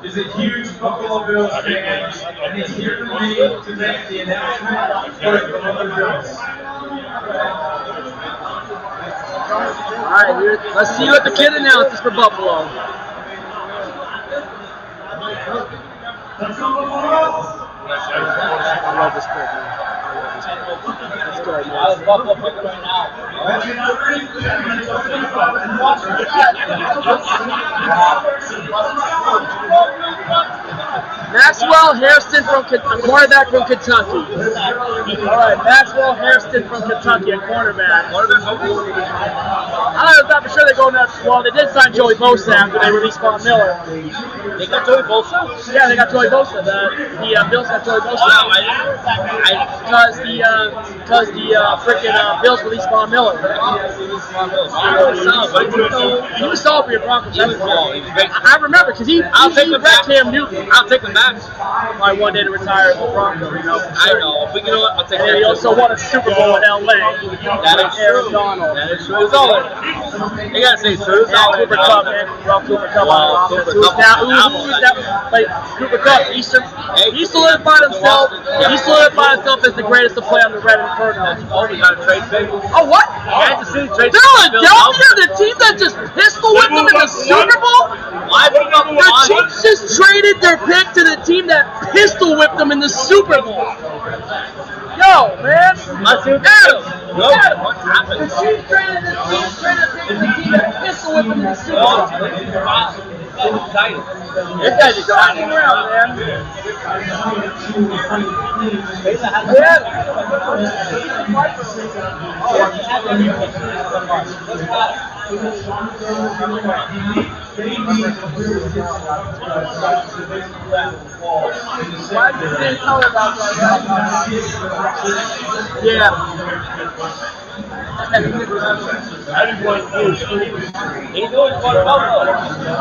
is a huge Buffalo Bills fan, and he's here for me to make the announcement for the Buffalo Bills. All right, here, let's see what the kid announces for Buffalo. I love this pick, man. That's good, man. Buffalo picking right now. Maxwell Hairston from cornerback from Kentucky. All right, Maxwell Hairston from Kentucky, a cornerback. I don't know for sure they're going that. Well, they did sign Joey Bosa after they released Von Miller. They got Joey Bosa? Yeah, they got Joey Bosa. The Bills got Joey Bosa. Wow, because the freaking Bills released Von Miller. He was solid for your Broncos. He was great. I remember because he wrecked Cam Newton. I'll take him back. Probably one day to retire as a Bronco, you know. I know, but you know what? I'll take And he also won a Super Bowl in LA. That is Aaron true. Donald. That is true. It's all in. You gotta say true. It's all in. Cooper Cup, man. Cooper Cup. Wow, Cooper Cup. Cooper Cup. He solidified himself. He solidified himself as the greatest to play on the Red Inferno. Oh, we got a trade big. Oh, what? Kansas City trade. Philadelphia, the team that just pistol whipped them in the Super Bowl? The Chiefs just traded their pick to the team that pistol whipped them in the Super Bowl. Yo, man. Let's see what Adam, what happened? the Chiefs traded the pick to the team that pistol whipped them in the Super Bowl. This guy's exciting around, man. Why did they tell about that? Yeah.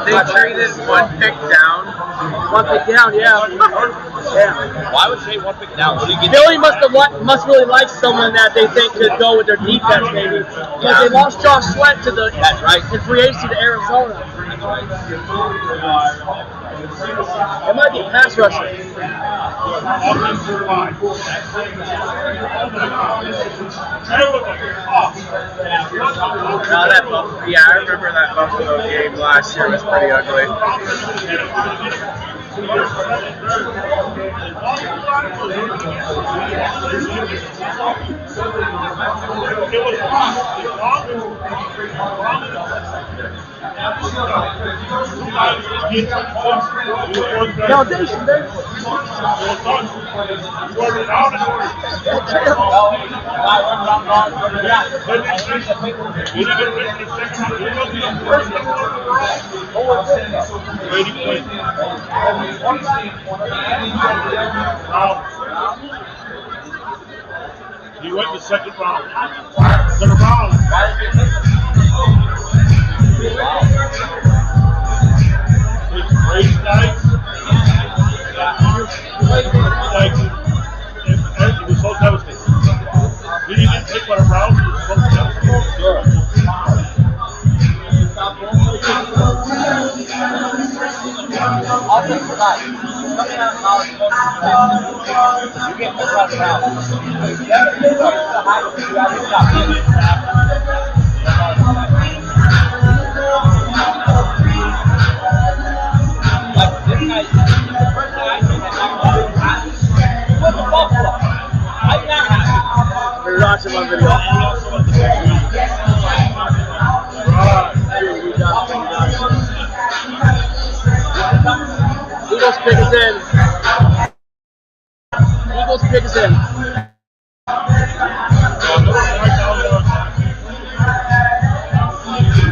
They traded one pick down. One pick down, yeah. Yeah. Why would they one pick down? Philly must really like someone that they think could go with their defense, maybe. Because they lost Josh Sweat to the in free agency to Arizona. It might be a pass rusher. Yeah, I remember that Buffalo game last year was pretty ugly. Foundation, baby. He went the second round. Second round. Great night. He was so devastated. He didn't take one around. He was so devastated. Offensive side. Coming out of college, you get put right around. You have to get the high school, you have to stop. Like this guy, the first guy I think that he went to Buffalo. How you not happy? We're watching my video. Eagles pick is in. Eagles pick is in.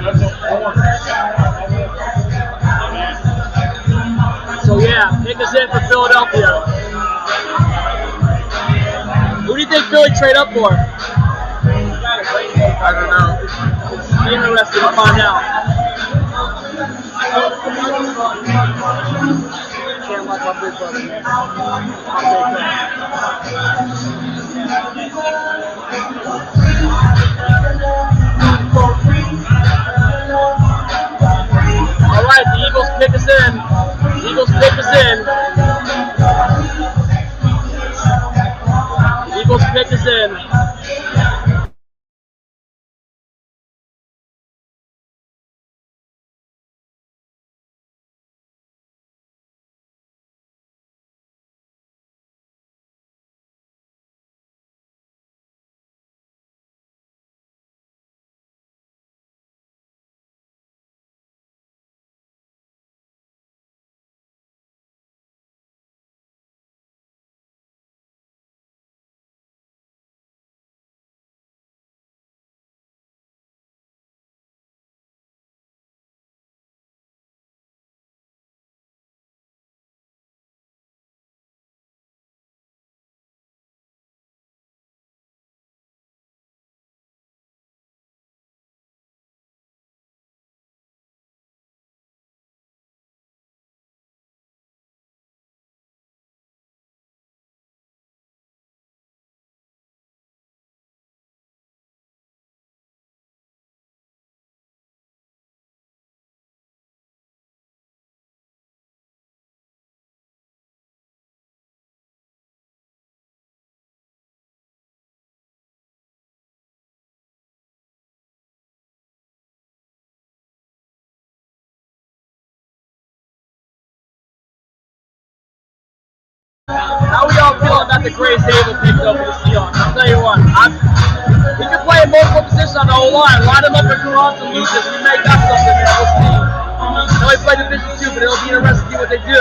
That's a in for Philadelphia. Who do you think Philly trade up for? I don't know. Be interested to find out. Can't like my big brother. All right, the Eagles pick us in. The Eagles pick us in. The Eagles pick us in. How we all feeling about the Grace Abel picked up with the Seahawks? I'll tell you what, he can play in multiple positions on the O-line. Line him up with Carros and Lucas. We may got something there. We'll see. I know he played Division 2, but it'll be interesting to see what they do.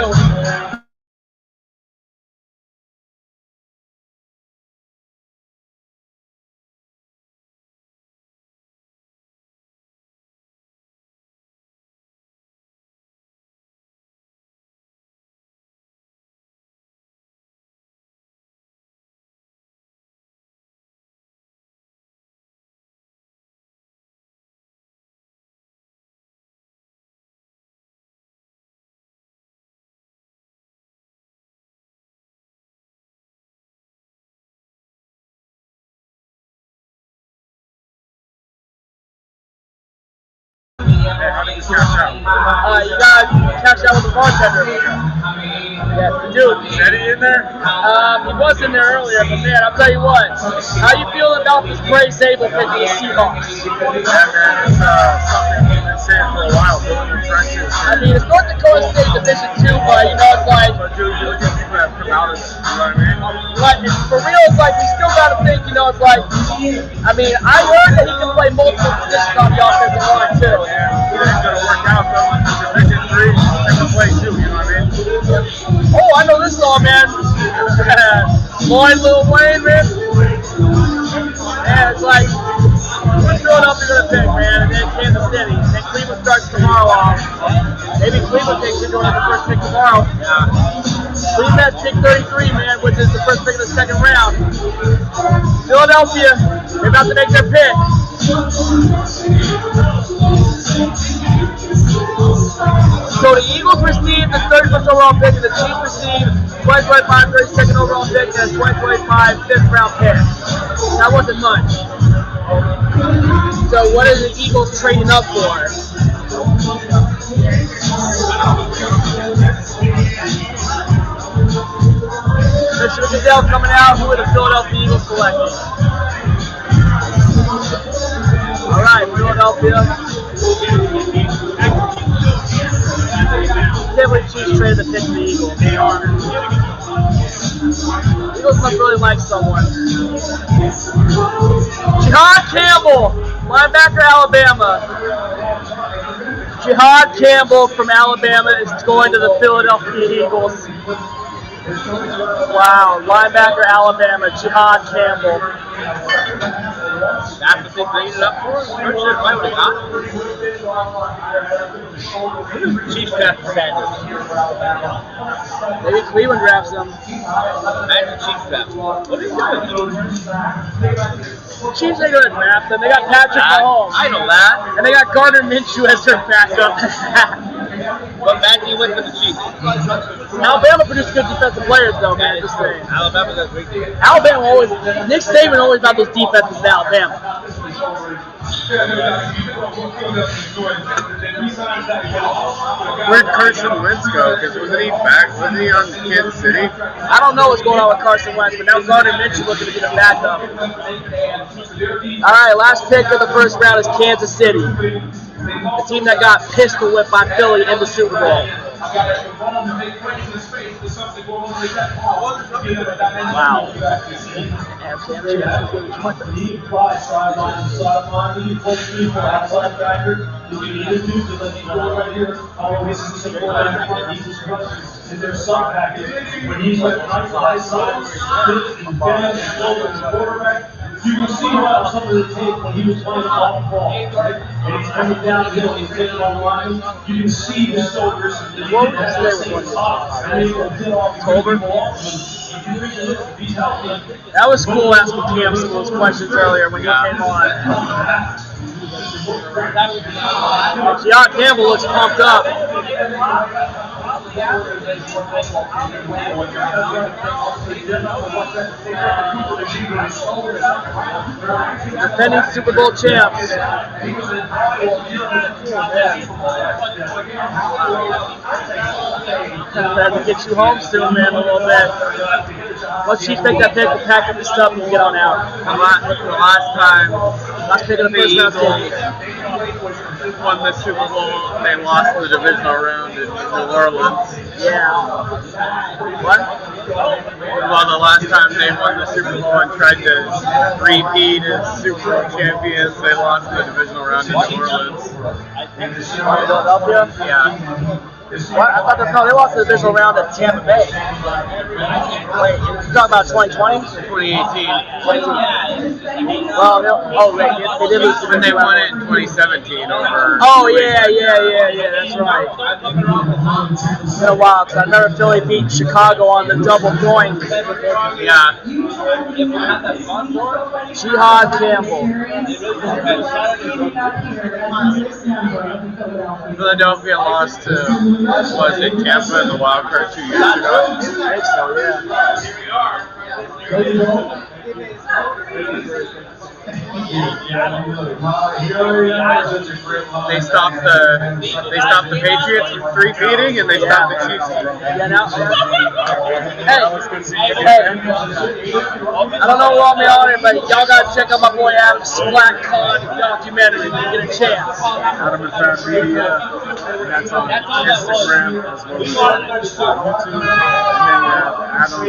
Hey, how did you cash out? You got cash out with the bartender. Yeah, dude. Is Eddie in there? He was in there earlier, but man, I'll tell you what. How you feeling about this Grace Abel pick for the Seahawks? Yeah, man, it's something we've been saying for a while, building the trenches. I mean, it's North Dakota State Division 2, but you know, it's like, But dude, you look at people that come out, you know what I mean? like, for real, it's like we still gotta think, you know, it's like, I mean, I heard that he can play multiple positions on the offensive line too. Yeah, it ain't gonna work out though. Division 3, they can play too, you know what I mean? Oh, I know this song, man. Lloyd, Lil Wayne, man. Yeah, it's like, what's Philadelphia gonna pick, man? And then Kansas City. And then Cleveland starts tomorrow off. Maybe Cleveland takes it going to the first pick tomorrow. Cleveland has pick 33, man, which is the first pick of the second round. Philadelphia, they're about to make their pick. So the Eagles received the 31st overall pick, and the Chiefs received 2025 32nd overall pick and a 2025 5th round pick. That wasn't much. So what are the Eagles trading up for? Mr. Goodell coming out. Who are the Philadelphia Eagles selecting? All right, Philadelphia. Can't believe Chiefs traded the pick to the Eagles. Eagles must really like someone. Jihad Campbell, linebacker, Alabama. Jihad Campbell from Alabama is going to the Philadelphia Eagles. Wow, linebacker, Alabama, Jihad Campbell. That's what they cleaned it up for? Or shit, if I would have got it. Chiefs draft Sanders. Maybe Cleveland drafts him. Imagine Chiefs draft. What are you doing? Chiefs ain't gonna draft them. They got Patrick Mahomes. I know that. And they got Gardner Minshew as their backup. But imagine you went to the Chiefs. Alabama produced good defensive players, though, man. Just saying. Alabama got great defense. Alabama always. Nick Saban always got those defenses in Alabama. Where'd Carson Wentz go? Because wasn't he back? Wasn't he on Kansas City? I don't know what's going on with Carson Wentz, but now Gardner Minshew looking to get a backup. All right, last pick of the first round is Kansas City, the team that got pistol whipped by Philly in the Super Bowl. Wow. And there's some package when he's like right side, and quarterback. You can see how some of the tape when he was playing off ball, right? And he's coming downhill, he's getting on line. You can see his shoulders. What would you say was October? That was cool asking Cam some of those questions earlier when he came on. John Campbell looks pumped up. Defending Super Bowl champs. Had to get you home soon, man, a little bit. Once Chiefs take that pick, we'll pack up your stuff and get on out. Last pick of the first round game. Won the Super Bowl, they lost the divisional round in New Orleans. Yeah. What? Well, the last time they won the Super Bowl and tried to repeat as Super Bowl champions, they lost the divisional round in New Orleans. Philadelphia? Yeah. What? I thought they lost the divisional round at Tampa Bay. Wait, you talking about 2020? 2018. Well, wait, they did lose the When they divisional won round. it in 2017 over. Oh, yeah, that's right. It's been a while, because I remember Philly beat Chicago on the double doink. Yeah. Jihad Campbell. Philadelphia lost to, was it Tampa in the wild card 2 years ago? I think so, They stopped the Patriots from three-peating, and they stopped the Chiefs from. Yeah, now. Hey, I don't know who all me on it, but y'all gotta check out my boy Adam's Black Con documentary when you get a chance. Adam and Fat Media, and that's on Instagram as well as on YouTube. And then we have Adam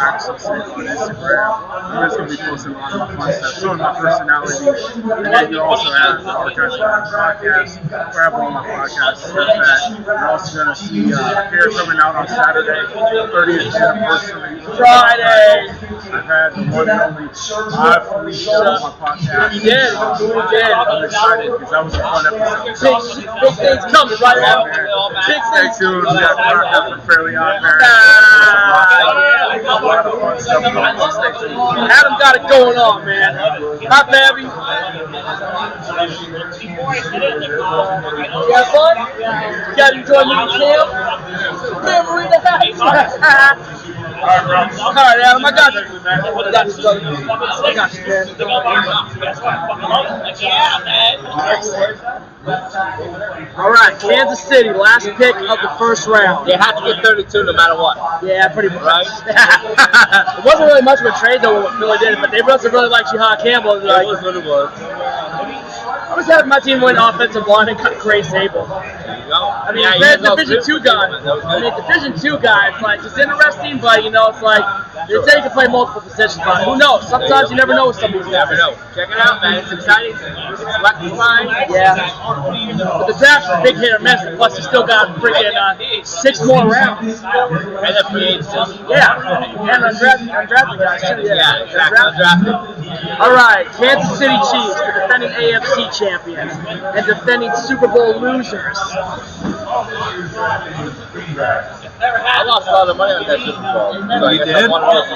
Access on Instagram. I'm just going to be posting a lot of my fun stuff, showing my personality. And then you also have the Archives podcast. Grab all my podcasts. You're also going to see Hair coming out on Saturday, 30th anniversary. Friday. I've had the one and only live Felicia show on my podcast. You did. I'm excited because that was a fun episode. Big things coming right now. Big Stay things. tuned. We got Parker for Fairly Odd Parents. A lot of fun stuff going on. Stay tuned. Adam got it going on, man. Hi, baby. You have fun? You guys enjoy meeting Cam? Memory the house. All right, Adam, I got you. I got you, brother. I got you, man. All right, Kansas City, last pick of the first round. They have to get 32 no matter what. Yeah, pretty much. Right? It wasn't really much of a trade, though, what Philly did, but they must have really liked Jihad Campbell. Like, It was what it was. I was having my team win offensive line and cut Gray Sable. I mean, Division 2 guy. Division 2 guy, it's like, it's interesting, but, you know, it's like, They say you can play multiple positions, but who knows? Sometimes you never know what somebody's You never know. Check it out, man. It's exciting. It's electrifying. Yeah. But the draft's a big hit or miss, and plus you still got freaking 6 more rounds. And the free agents. Yeah. And undrafted guys too. Yeah, exactly. Undrafted. All right, Kansas City Chiefs, the defending AFC champions and defending Super Bowl losers. I lost a lot of money on that Super Bowl. So I guess did? I won this.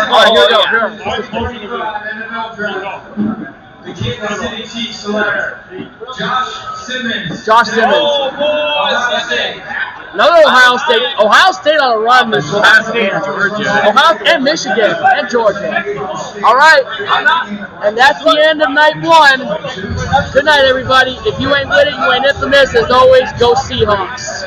All right, here we go. The Kansas City Chiefs select Josh Simmons. Josh Simmons. Another Ohio State on a run this last game. Ohio and Michigan and Georgia. All right, and that's the end of night 1. Good night, everybody. If you ain't with it, you ain't infamous. As always, go Seahawks.